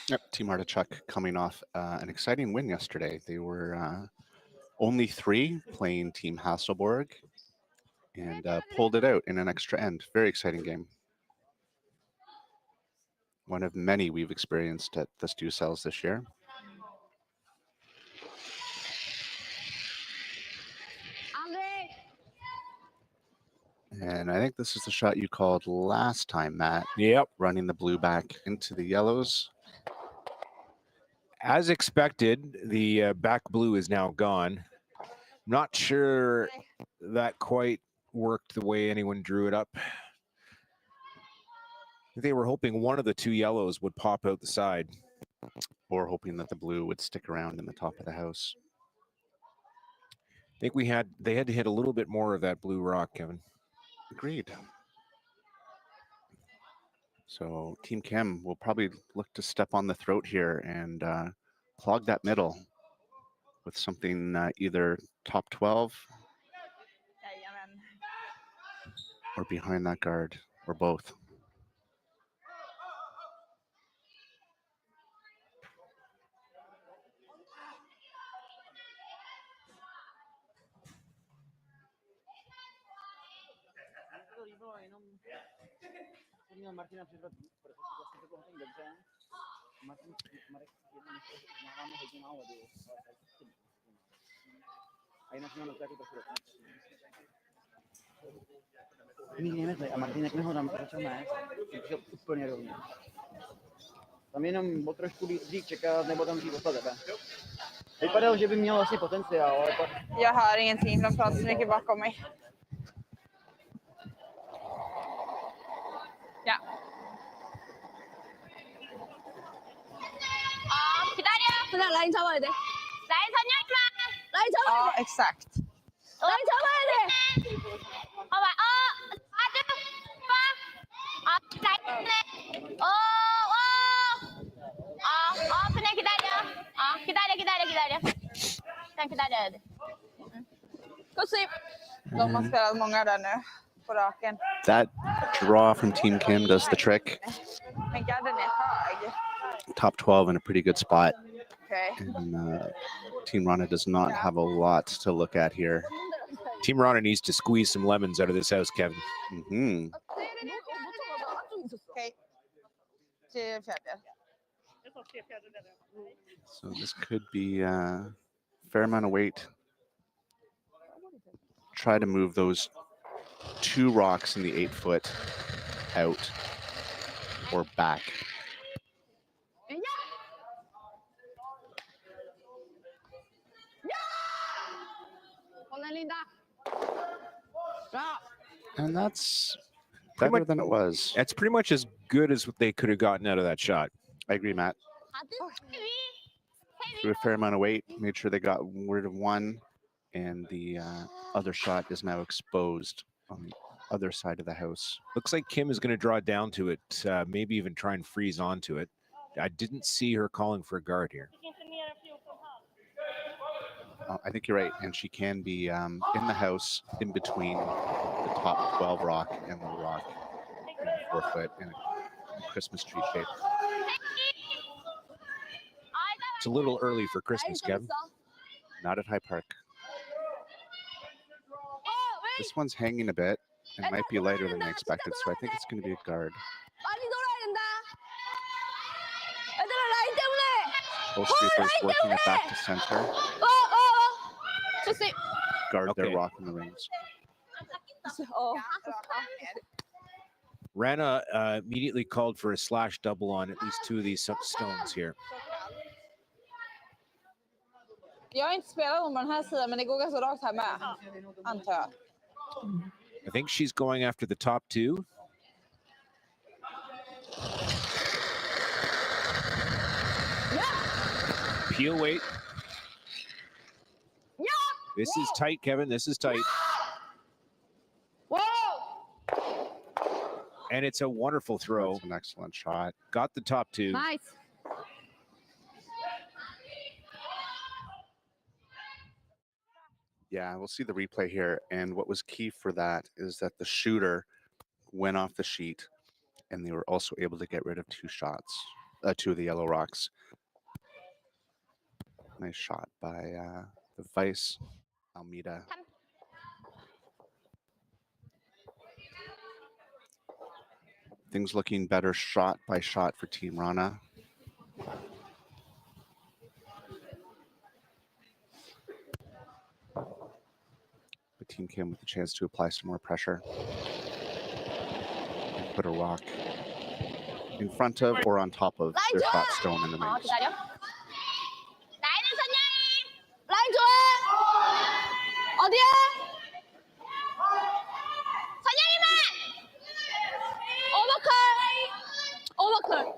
Yep, Team Artichuk coming off an exciting win yesterday. They were only 3 playing Team Hasselborg and pulled it out in an extra end. Very exciting game. One of many we've experienced at the Stu Cells this year. And I think this is the shot you called last time, Matt. Yep. Running the blue back into the yellows. As expected, the back blue is now gone. Not sure that quite worked the way anyone drew it up. They were hoping one of the 2 yellows would pop out the side. Or hoping that the blue would stick around in the top of the house. think they had to hit a little bit more of that blue rock, Kevin. Agreed. So Team Kim will probably look to step on the throat here and clog that middle with something either top 12 or behind that guard, or both. Tam jenom o trošku dřív čekat, nebo tam dřív ostat tebe. Vypadalo, že by měl asi potenciál, ale pak... Jag hör ingenting, de pratar så mycket bakom mig. Ja. 기다려. 그냥 라인 잡아야 돼. 라인 선녀지 마. 라인 잡아야 돼. Ja, exakt. 라인 잡아야 돼. 아주 라인. 그냥 기다려. 기다려. Sen 기다려야 돼. De har spelat många där nu på raken. That draw from Team Kim does the trick. Men garden är hög. Top 12 in a pretty good spot. Okay. And Team Wrana does not have a lot to look at here. Team Wrana needs to squeeze some lemons out of this house, Kevin. Mm-hmm. Okej. Till fjärde. So this could be a fair amount of weight. Try to move those 2 rocks in the 8-foot out or back. And that's better than it was. That's pretty much as good as what they could have gotten out of that shot. I agree, Matt. Threw a fair amount of weight, made sure they got rid of one, and the other shot is now exposed on the other side of the house. Looks like Kim is going to draw down to it, maybe even try and freeze onto it. I didn't see her calling for a guard here. I think you're right, and she can be in the house in between the top 12 rock and the rock in 4-foot in a Christmas tree shape. It's a little early for Christmas, Kevin. Not at High Park. This one's hanging a bit and might be lighter than I expected, so I think it's going to be a guard. Both sweepers working it back to center. Guard their rock in the rings. Wrana immediately called for a slash double on at least 2 of these stones here. Jag har inte spelat om den här sidan, men det går ganska rakt här med, antar jag. I think she's going after the top 2. Peel weight. This is tight, Kevin. This is tight. And it's a wonderful throw. That's an excellent shot. Got the top 2. Nice. Yeah, we'll see the replay here. And what was key for that is that the shooter went off the sheet, and they were also able to get rid of 2 shots, 2 of the yellow rocks. Nice shot by the Vice Almeida. Things looking better shot by shot for Team Wrana. But Team Kim with the chance to apply some more pressure and put a rock in front of or on top of their top stone in the rings. 라인 좋아. 어디야? 선영이만. 오버컬.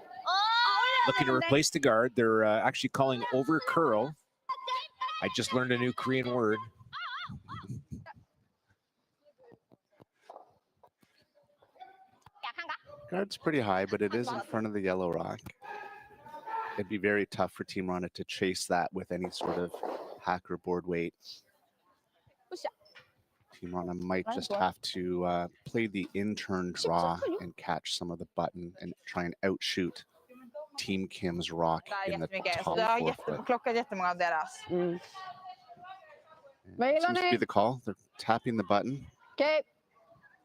Looking to replace the guard. They're actually calling over curl. I just learned a new Korean word. guard's pretty high, but it is in front of the yellow rock. It'd be very tough for Team Rana to chase that with any sort of hack or board weight. Team Rana might just have to play the in-turn draw and catch some of the button and try and outshoot Team Kim's rock in the top forefoot. Plockat jättemånga av deras. It seems to be the call. They're tapping the button. Okej.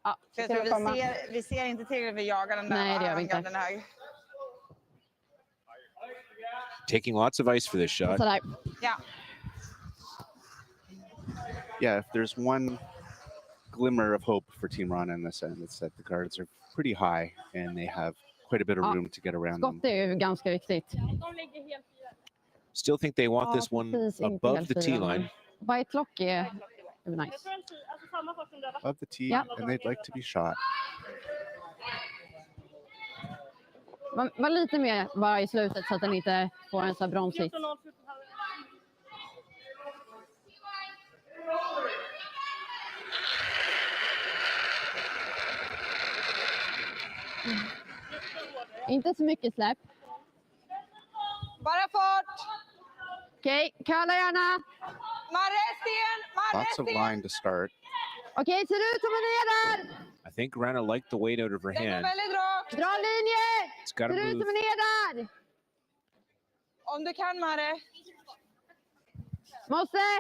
Ja, jag tror vi ser inte tillräckligt för jagar den där. Nej, det gör vi inte. Den hög. Taking lots of ice for this shot. Ja. Yeah, if there's one glimmer of hope for Team Rana in this end, it's that the guards are pretty high and they have quite a bit of room to get around them. Skott är ju ganska viktigt. Still think they want this one above the tee line. White lock är nice. Above the tee, and they'd like to be shot. Var lite mer bara i slutet så att den inte får en sån här bromsigt. Inte så mycket släpp. Bara fort! Okej, curla gärna. Lots of line to start. Okej, ser ut som en eder. I think Rana liked the weight out of her hand. Dra linje! It's got to Ser ut move. som en eder. Om du kan, Mare. Måste!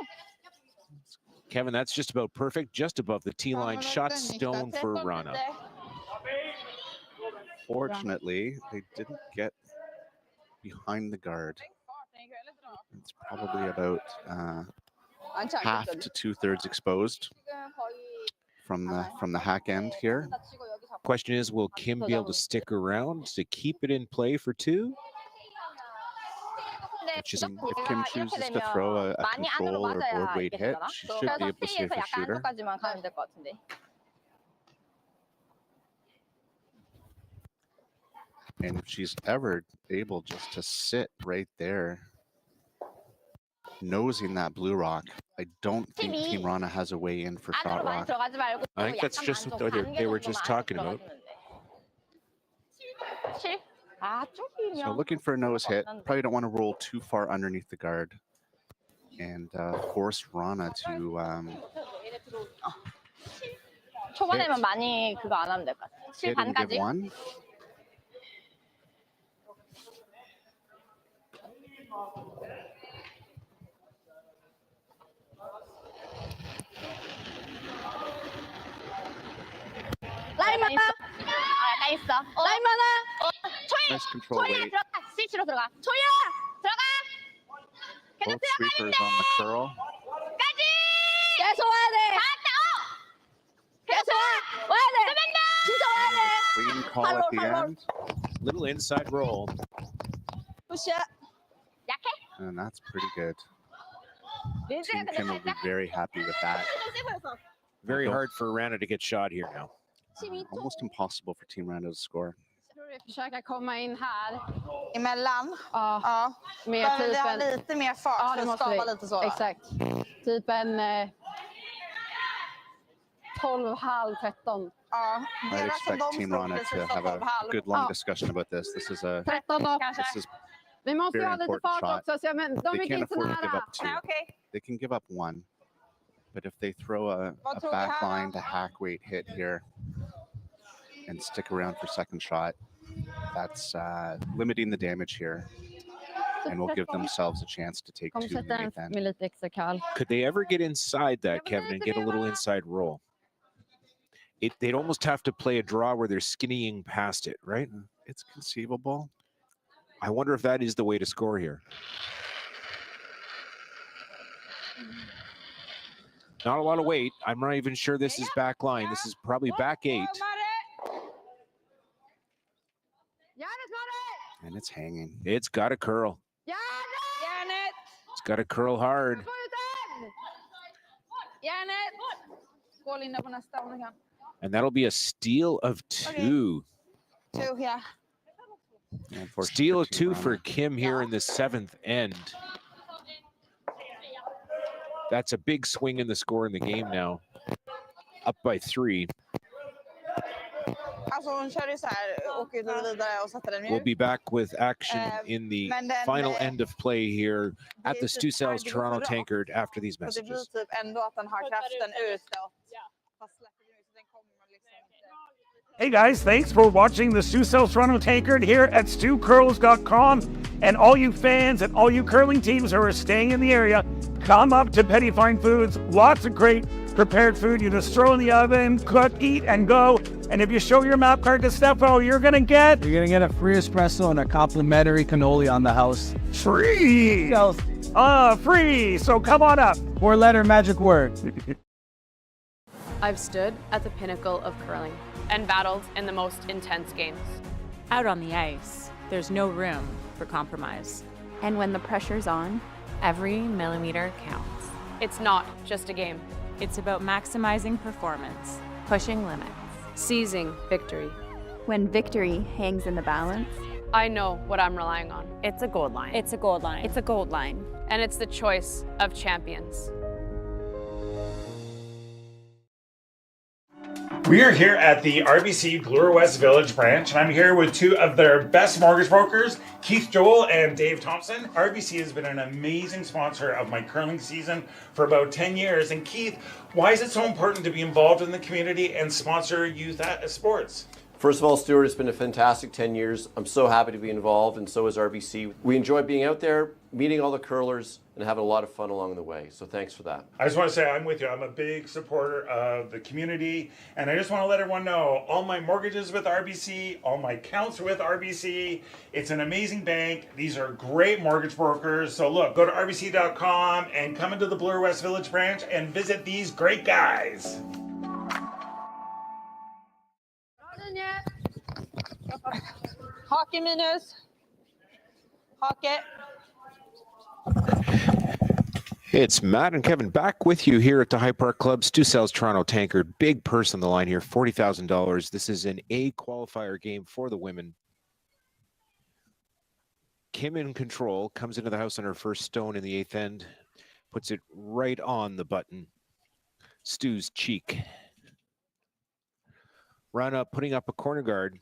Kevin, that's just about perfect. Just above the tee line. Shot stone for Rana. Fortunately, they didn't get behind the guard. It's probably about half to 2/3 exposed from the hack end here. Question is, will Kim be able to stick around to keep it in play for two? If Kim chooses to throw a control or board weight hit, she should be able to save her shooter. And if she's ever able just to sit right there, nosing that blue rock, I don't think Team Rana has a way in for shot rock. I think that's just what they were just talking about. So looking for a nose hit. Probably don't want to roll too far underneath the guard and force Rana to 초반에만 많이 그거 안 하면 될 것 같아. hit and give 7반까지. one. 라인 많아. 나 있어. 라인 많아. Nice control 초이야 weight. 들어가. 스위치로 들어가. 초이야 들어가. 계속 Both 들어가야 sweepers 돼. on the curl. 까지. 계속 와야 돼. 갔다. 계속 와야 돼. 들어간다. 진짜 와야 돼. Clean call at the end. Little inside roll. Push it. 약해? And that's pretty good. Team Kim will be very happy with that. Very hard for Rana to get shot here now. Almost impossible for Team Rana to score. Försöka komma in här. Emellan? Ja. Med Behöver vi ha typen... lite mer fart Ja, för det att måste skapa vi. lite så? Exakt. Typ en 12,5-13. Ja. I'd expect Team Rana to have a good long discussion about this. This is a 13 då. this is Vi måste ju very ha lite important fart shot. också. Så men de They ligger can't inte så afford to give nära. up two. They can give up one. But if they throw a Vad tror vi back här line to hack weight hit here and stick around for second shot, that's limiting the damage here and will give themselves a chance to take Kom two in the sätta en eighth end. med lite extra kall. Could they ever get inside that, Kevin, and get a little inside roll? They'd almost have to play a draw where they're skinnying past it, right? It's conceivable. I wonder if that is the way to score here. Not a lot of weight. I'm not even sure this is back line. This is probably back 8. And it's hanging. It's got to curl. It's got to curl hard. Järnet! Skål inne på nästa om du kan. And that'll be a steal of 2. Two, yeah. Steal of 2 for Kim here in the 7th end. That's a big swing in the score in the game now. Up by 3. alltså hon kör ju så här, åker vidare och sätter den We'll be back with action in the final end of play here at the Stu Sales Toronto Tankard after these Det blir messages. typ ändå att den har kraften utåt. Fast släpper den ut så den kommer liksom inte. Hey guys, thanks for watching the Stu Sales Toronto Tankard here at StuCurls.com. And all you fans and all you curling teams who are staying in the area, come up to Petty Fine Foods. Lots of great prepared food. You just throw in the oven, cook, eat, and go. And if you show your map card to Stefo, you're gonna get a free espresso and a complimentary cannoli on the house. free. Free. So come on up. 4-letter magic word. I've stood at the pinnacle of curling and battled in the most intense games. Out on the ice, there's no room for compromise. And when the pressure's on, every millimeter counts. It's not just a game. It's about maximizing performance, pushing limits. Seizing victory. When victory hangs in the balance, I know what I'm relying on. it's a gold line. It's a gold line. It's a gold line. And it's the choice of champions. We are here at the RBC Bloor West Village branch, and I'm here with two of their best mortgage brokers, Keith Joel and Dave Thompson. RBC has been an amazing sponsor of my curling season for about 10 years. And Keith, why is it so important to be involved in the community and sponsor youth sports? First of all, Stuart, it's been a fantastic 10 years. I'm so happy to be involved, and so is RBC. We enjoy being out there, meeting all the curlers, and having a lot of fun along the way. So thanks for that. I just want to say I'm with you. I'm a big supporter of the community, and I just want to let everyone know all my mortgages with RBC, all my accounts with RBC. It's an amazing bank. These are great mortgage brokers. So look, go to rbc.com and come into the Bloor West Village branch and visit these great guys. Hake minus. Hake. It's Matt and Kevin back with you here at the High Park Club, Stu Sales Toronto Tankard. Big purse on the line here, $40,000. This is an A qualifier game for the women. Kim in control, comes into the house on her first stone in the eighth end, puts it right on the button. Stu's cheek. Wrana putting up a corner guard.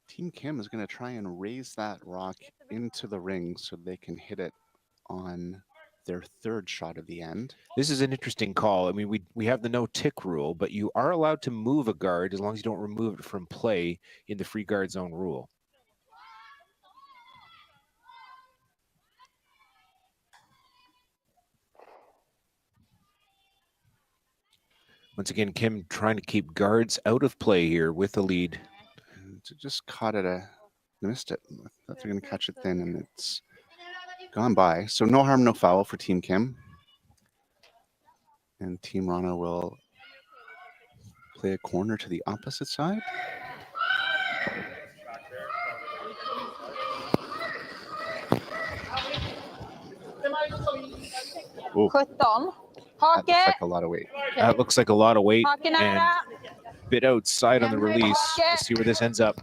Team Kim is going to try and raise that rock into the ring so they can hit it on their third shot of the end. This is an interesting call. I mean, we have the no tick rule, but you are allowed to move a guard as long as you don't remove it from play in the free guard zone rule. Once again, Kim trying to keep guards out of play here with the lead. Just caught it, missed it. I thought they're going to catch it thin, and it's gone by. So no harm, no foul for Team Kim. And Team Wrana will play a corner to the opposite side. Ooh, 17. that looks Hake. like a lot of weight. That looks like a lot of weight. Hake And nära. bit outside on the release. We'll see where this ends up.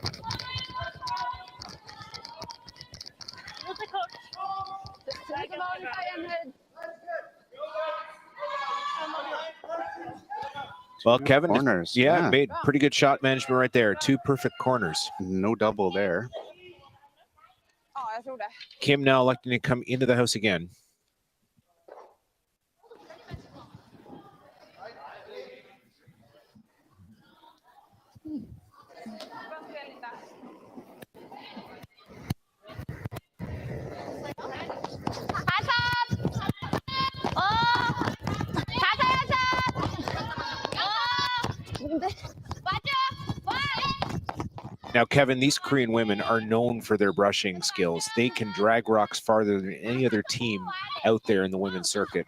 Well, Kevin, corners. made pretty good shot management right there. Two perfect corners. No double there. Ja, jag tror det. Kim now electing to come into the house again. Now, Kevin, these Korean women are known for their brushing skills. They can drag rocks farther than any other team out there in the women's circuit.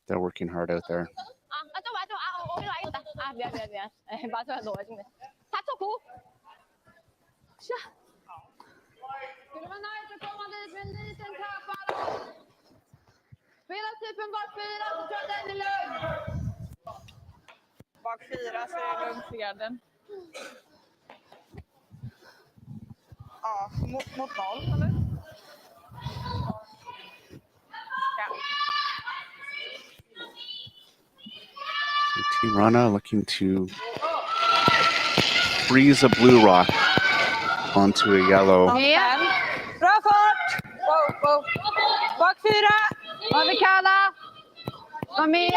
They're working hard out there. Bak 4 så är det lugnt för garden. Ja, mot 0 eller? Ja. So Team Wrana looking to freeze a blue rock onto a yellow. Bra fart! Wow, wow. Bak 4. Har vi Cailey? Var med.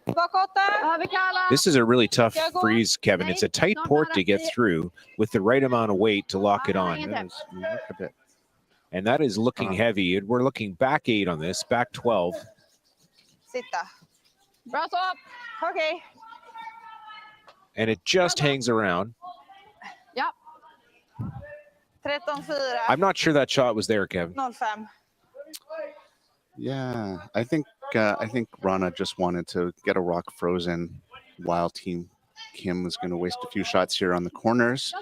Bak 8. Har vi Cailey? This is a really tough freeze, Kevin. It's a tight port to get through with the right amount of weight to lock it on. And that is looking heavy. We're looking back 8 on this, back 12. Sitta. Bra så. Okej. And it just hangs around. Ja. 13-4. I'm not sure that shot was there, Kevin. 0-5. Yeah, I think Wrana just wanted to get a rock frozen while Team Kim was going to waste a few shots here on the corners.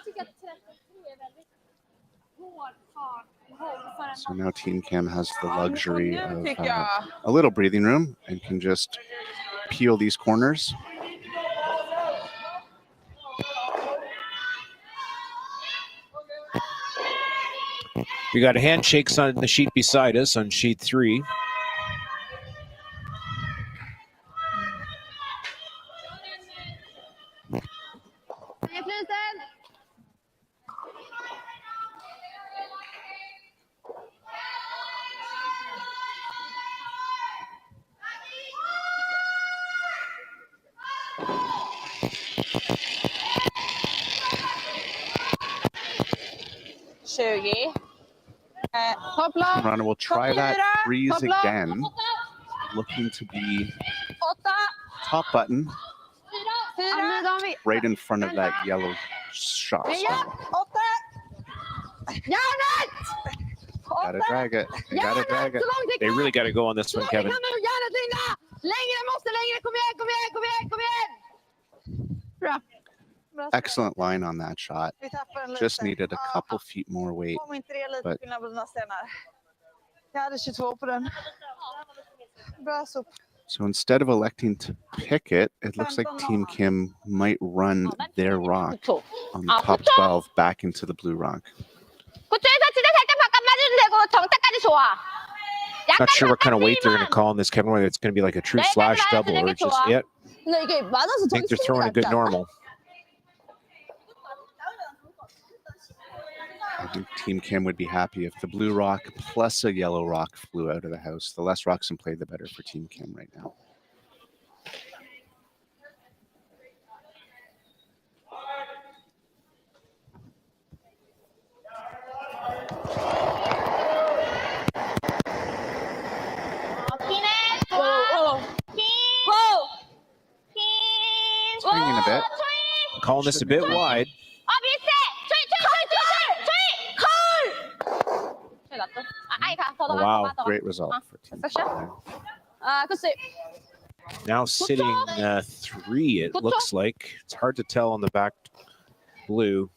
So now Team Kim has the luxury of a little breathing room and can just peel these corners. We got handshakes on the sheet beside us on sheet 3. Wrana will try that freeze again, looking to be top button right in front of that yellow shot stone. Gotta drag it. You gotta drag it. They really got to go on this one, Kevin. Excellent line on that shot. Just needed a couple feet more weight. But so instead of electing to pick it, it looks like Team Kim might run their rock on the top 12 back into the blue rock. Not sure what kind of weight they're going to call on this, Kevin, whether it's going to be like a true slash double or just, I think they're throwing a good normal. I think Team Kim would be happy if the blue rock plus a yellow rock flew out of the house. The less rocks in play, the better for Team Kim right now. Swinging a bit. Calling this a bit wide. Wow. Great result for Team Kim. Now sitting 3, it looks like. It's hard to tell on the back blue.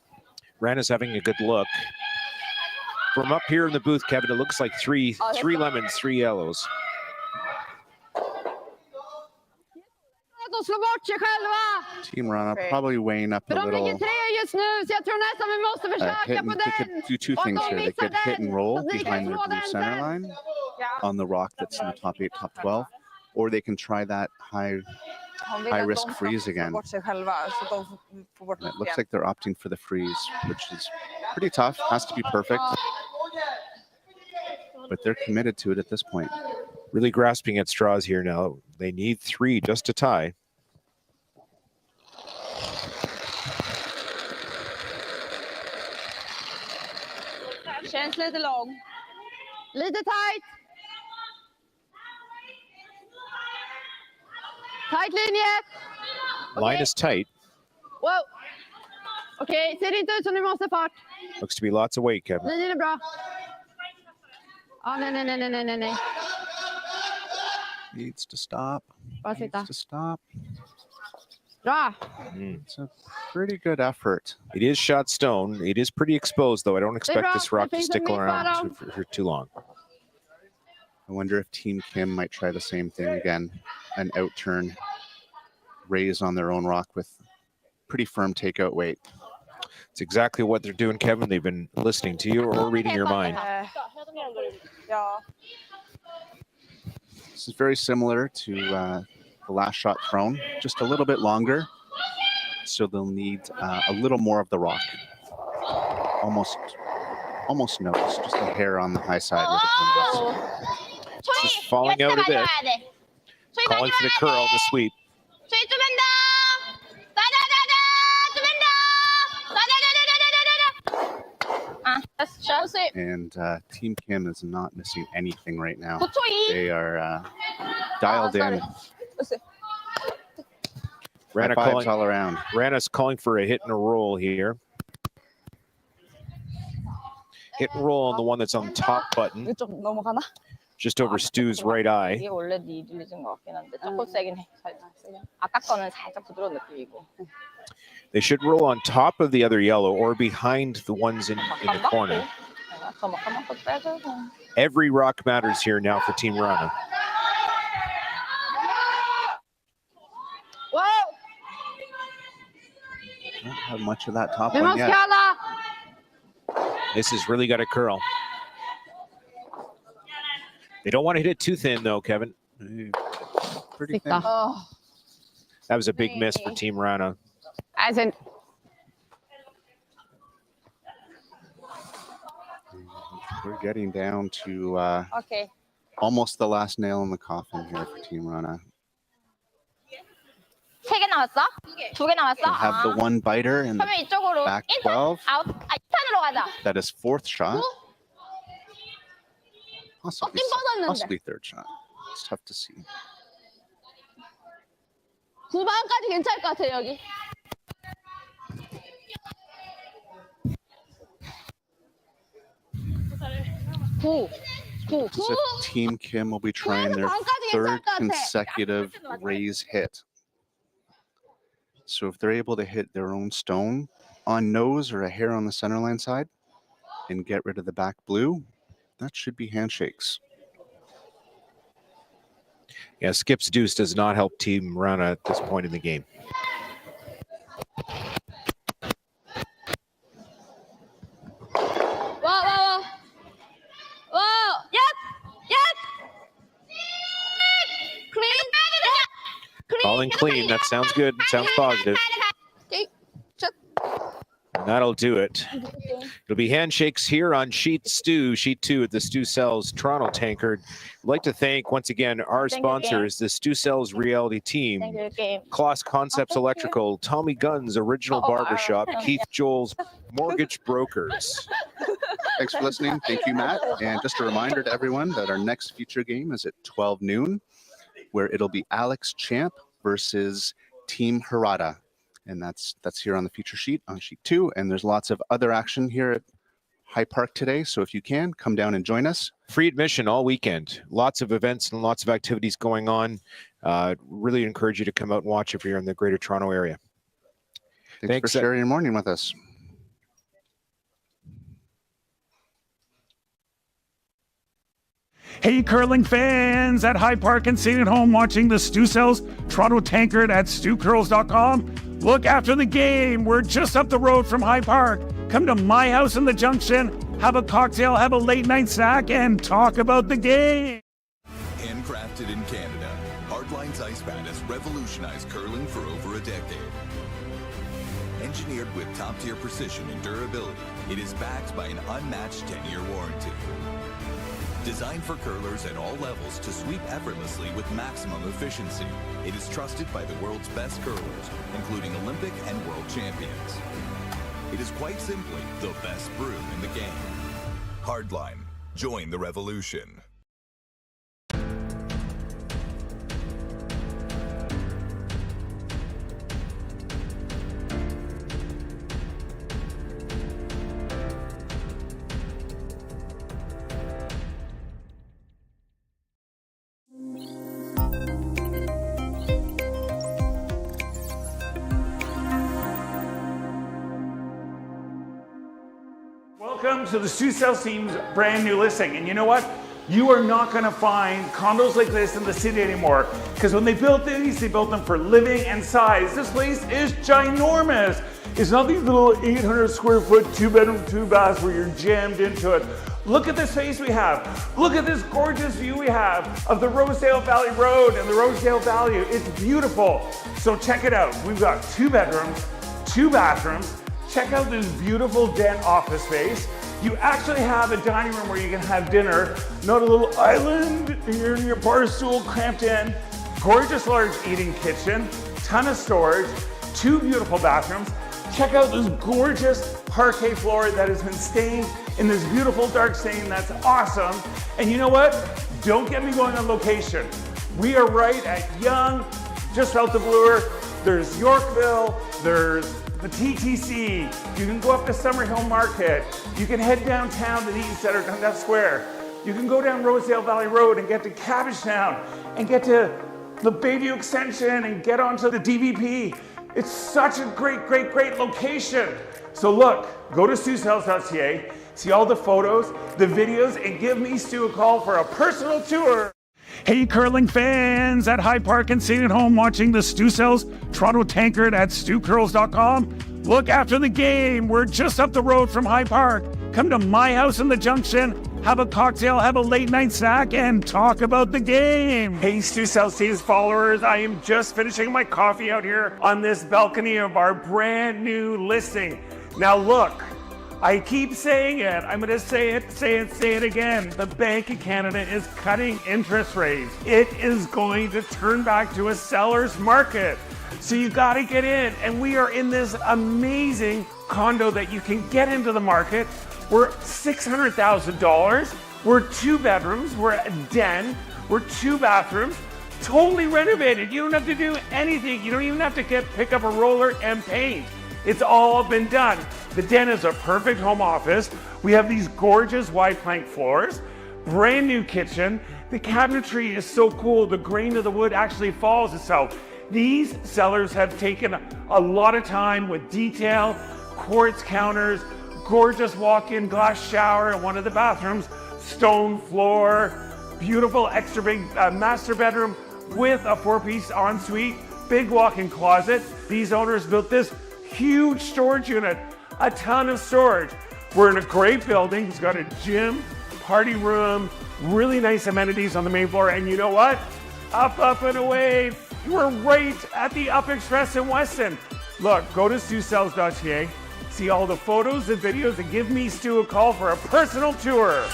Wrana's having a good look. From up here in the booth, Kevin, it looks like three lemons, 3 yellows. Team Wrana probably weighing up a little. They could do 2 things here. They could hit and roll behind their blue center line on the rock that's in the top 8, top 12, or they can try that high risk freeze again. And it looks like they're opting for the freeze, which is pretty tough. Has to be perfect, but they're committed to it at this point. Really grasping at straws here now. They need 3 just to tie. Känns lite lång. Lite tight. Tight linje. Line is tight. Wow. Okej, ser det inte ut som ni måste fart. Looks to be lots of weight, Kevin. Linjen är bra. Nej. Needs to stop. Bara sitta. Needs to stop. Bra. It's a pretty good effort. It is shot stone. It is pretty exposed, though. I don't expect this rock to stick around for too long. I wonder if Team Kim might try the same thing again. An out-turn raise on their own rock with pretty firm takeout weight. It's exactly what they're doing, Kevin. They've been listening to you or reading your mind. This is very similar to the last shot thrown, just a little bit longer. so they'll need a little more of the rock. Almost nose, just a hair on the high side. This is falling out a bit. Calling for the curl, the sweep. And Team Kim is not missing anything right now. They are dialed in. Wrana High fives calling all around. Wrana's calling for a hit and a roll here. Hit and roll on the one that's on the top button, 이쪽 넘어가나? just over Stu's right eye. 이게 원래 리듬인 것 같긴 한데 조금 세긴 해. 살짝 세긴. 아까 거는 살짝 부드러운 느낌이고. They should roll on top of the other yellow or behind the ones in the corner. Every rock matters here now for Team Wrana. Don't have much of that top one yet. This has really got a curl. They don't want to hit it too thin, though, Kevin. Pretty thin. That was a big miss for Team Wrana. As in, We're getting down to almost the last nail in the coffin here for Team Wrana. 3개 남았어? 2개 남았어? They have the one biter in the 그러면 이쪽으로 back 1탄 12. 아웃, 2탄으로 가자. That is fourth shot. 꺾인 뻗었는데. Possibly third shot. It's tough to see. 9번까지 괜찮을 것 같아요, 여기. So Team Kim will be trying their third consecutive raise hit. So if they're able to hit their own stone on nose or a hair on the center line side and get rid of the back blue, that should be handshakes. Yeah, Skip's deuce does not help Team Wrana at this point in the game. Calling clean. That sounds good. Sounds positive. And that'll do it. It'll be handshakes here on sheet 2 at the Stu Cells Toronto Tankard. I'd like to thank once again our sponsors, the Stu Cells Reality Team, Kloss Concepts Electrical, Tommy Gunn's Original Barbershop, Keith Joel's Mortgage Brokers. Thanks for listening. Thank you, Matt. And just a reminder to everyone that our next feature game is at 12 noon, where it'll be Alex Champ versus Team Harada. And that's here on the feature sheet on sheet 2. And there's lots of other action here at High Park today. So if you can, come down and join us. Free admission all weekend. Lots of events and lots of activities going on. Really encourage you to come out and watch if you're in the Greater Toronto area. Thanks for sharing your morning with us. Hey, curling fans at High Park and sitting at home watching the Stu Cells Toronto Tankard at StuCurls.com. Look after the game. We're just up the road from High Park. Come to my house in the Junction, have a cocktail, have a late night snack, and talk about the game. Handcrafted in Canada, Hardline's Ice Pad has revolutionized curling for over a decade. Engineered with top-tier precision and durability, it is backed by an unmatched 10-year warranty. Designed for curlers at all levels to sweep effortlessly with maximum efficiency, it is trusted by the world's best curlers, including Olympic and world champions. It is quite simply the best brew in the game. Hardline, join the revolution. Welcome to the Stu Cells team's brand new listing. And you know what? You are not going to find condos like this in the city anymore. Because when they built these, they built them for living and size. This place is ginormous. It's not these little 800 square foot 2-bedroom, 2-baths where you're jammed into it. Look at the space we have. Look at this gorgeous view we have of the Rosedale Valley Road and the Rosedale Valley. It's beautiful. So check it out. We've got 2 bedrooms, 2 bathrooms. Check out this beautiful den office space. You actually have a dining room where you can have dinner, not a little island here in your bar stool cramped in. Gorgeous large eating kitchen, ton of storage, 2 beautiful bathrooms. Check out this gorgeous parquet floor that has been stained in this beautiful dark stain. That's awesome. And you know what? Don't get me going on location. We are right at Eunjung, just south of Bloor. There's Yorkville, there's the TTC. You can go up to Summerhill Market. You can head downtown to the east side of Dundas Square. You can go down Rosedale Valley Road and get to Cabbagetown and get to the Bayview Extension and get onto the DVP. It's such a great, great, great location. So look, go to StuSells.ca, see all the photos, the videos, and give me Stu a call for a personal tour. Hey curling fans at High Park and sitting at home watching the Stu Sells Toronto Tankard at StuCurls.com. Look, after the game, we're just up the road from High Park. Come to my house in the Junction, have a cocktail, have a late night snack, and talk about the game. Hey Stu Sells Teams followers, I am just finishing my coffee out here on this balcony of our brand new listing. Now look, I keep saying it, I'm gonna say it again. The Bank of Canada is cutting interest rates. It is going to turn back to a seller's market. So you gotta get in, and we are in this amazing condo that you can get into the market. We're $600,000. We're 2 bedrooms, we're a den, we're 2 bathrooms, totally renovated. You don't have to do anything. You don't even have to pick up a roller and paint. It's all been done. The den is a perfect home office. We have these gorgeous wide plank floors, brand new kitchen. The cabinetry is so cool. The grain of the wood actually follows itself. These sellers have taken a lot of time with detail, quartz counters, gorgeous walk-in glass shower in one of the bathrooms, stone floor, beautiful extra big master bedroom with a 4-piece ensuite, big walk-in closet. These owners built this huge storage unit, a ton of storage. We're in a great building. It's got a gym, party room, really nice amenities on the main floor. And you know what? Up, and away. We're right at the Up Express in Weston. Look, go to StuSells.ca, see all the photos and videos, and give me Stu a call for a personal tour.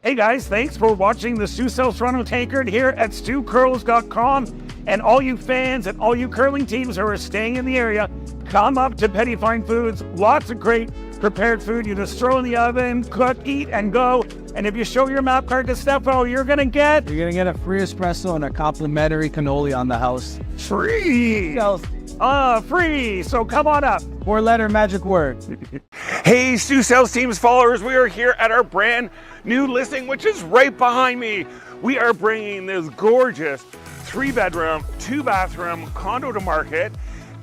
Hey guys, thanks for watching the Stu Sells Toronto Tankard here at StuCurls.com. And all you fans and all you curling teams who are staying in the area, come up to Petty Fine Foods. Lots of great prepared food. You just throw in the oven, cook, eat, and go. And if you show your map card to Stefo, you're gonna get a free espresso and a complimentary cannoli on the house. Free! Free! So come on up. 4-letter magic word. Hey, Stu Sells Teams followers, we are here at our brand new listing, which is right behind me. We are bringing this gorgeous 3-bedroom, 2-bathroom condo to market.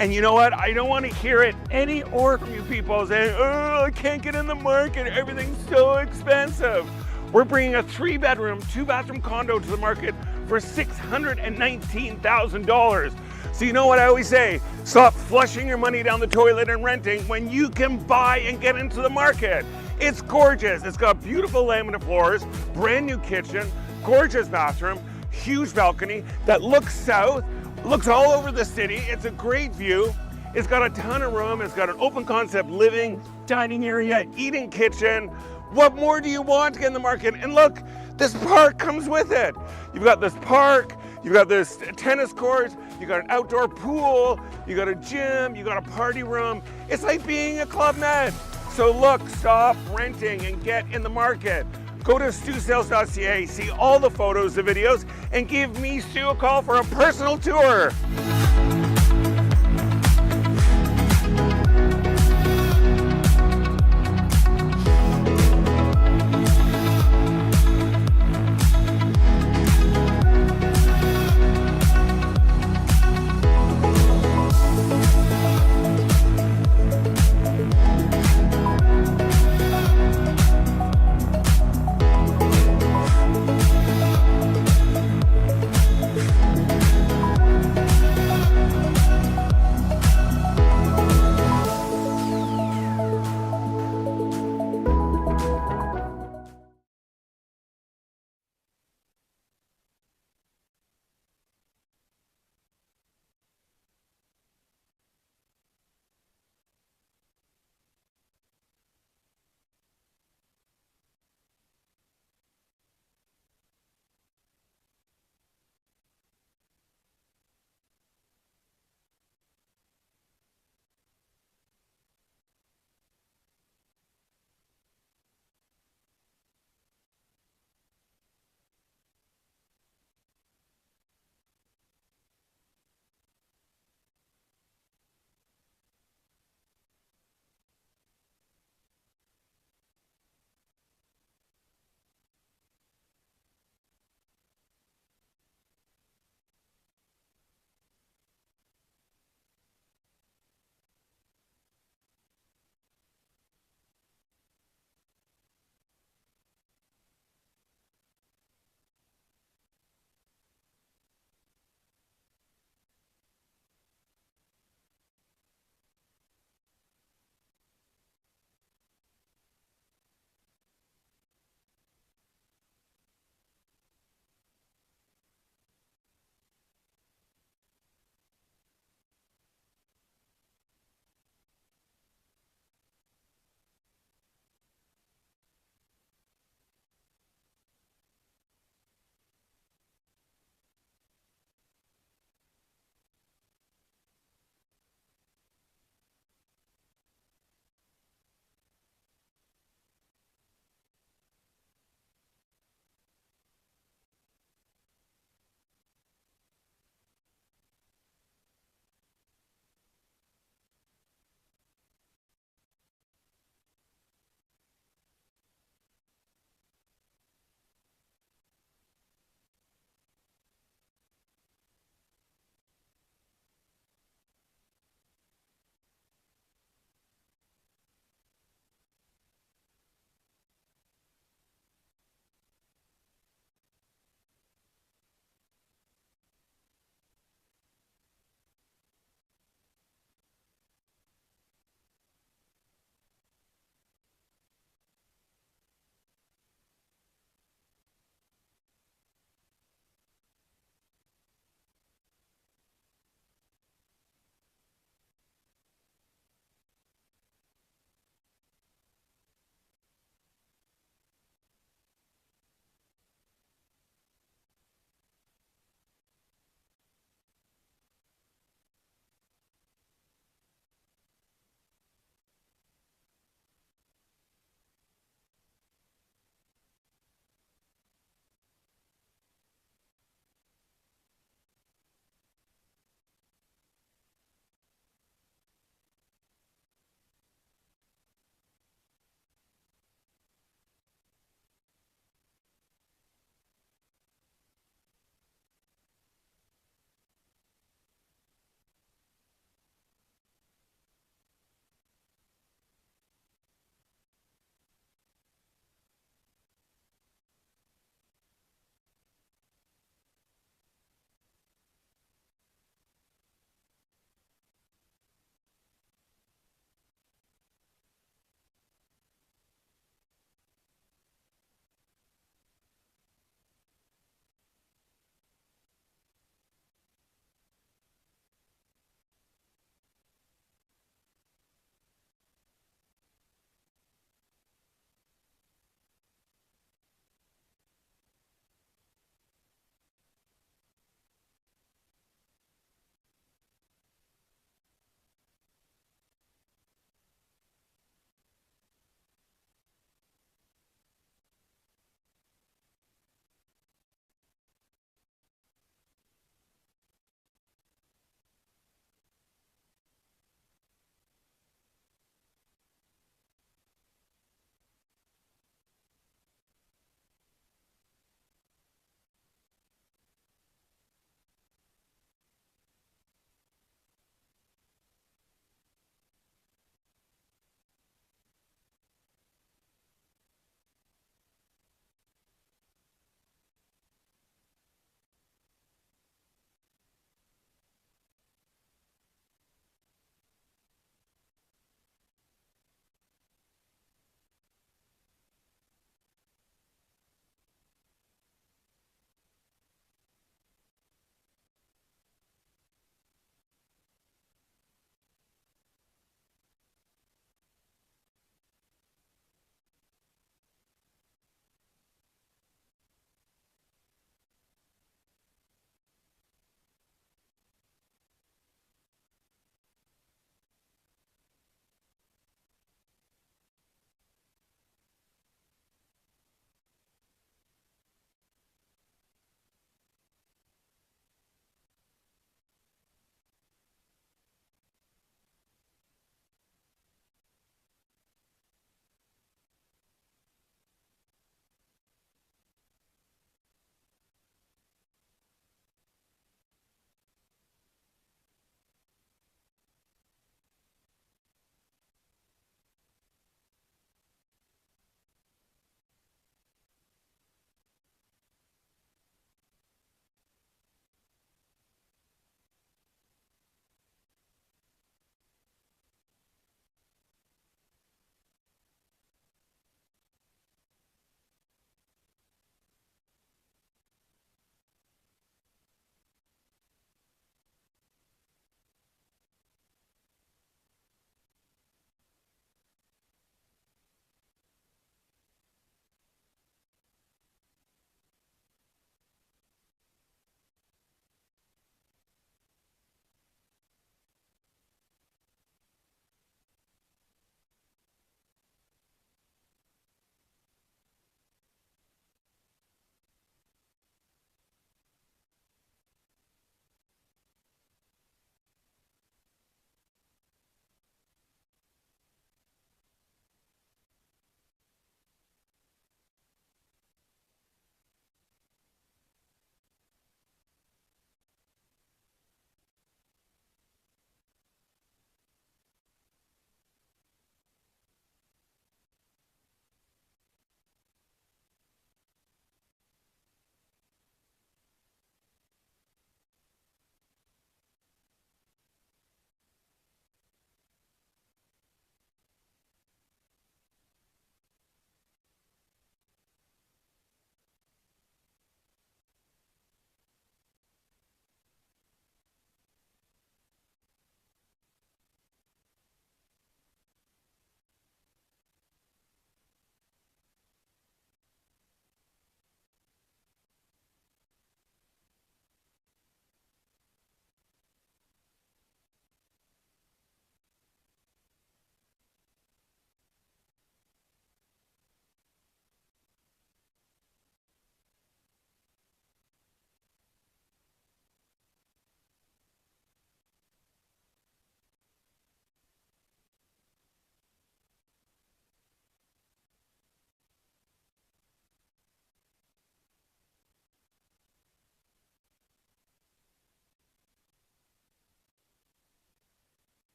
And you know what? I don't want to hear it any more from you people saying, oh, I can't get in the market. Everything's so expensive. We're bringing a 3-bedroom, 2-bathroom condo to the market for $619,000. So you know what I always say? Stop flushing your money down the toilet and renting when you can buy and get into the market. It's gorgeous. It's got beautiful laminate floors, brand new kitchen, gorgeous bathroom, huge balcony that looks south, looks all over the city. It's a great view. It's got a ton of room. It's got an open concept living, dining area, eating kitchen. What more do you want to get in the market? And look, this park comes with it. You've got this park, you've got this tennis court, you've got an outdoor pool, you got a gym, you got a party room. It's like being a Club Med. So look, stop renting and get in the market. Go to StuSells.ca, see all the photos, the videos, and give me Stu a call for a personal tour.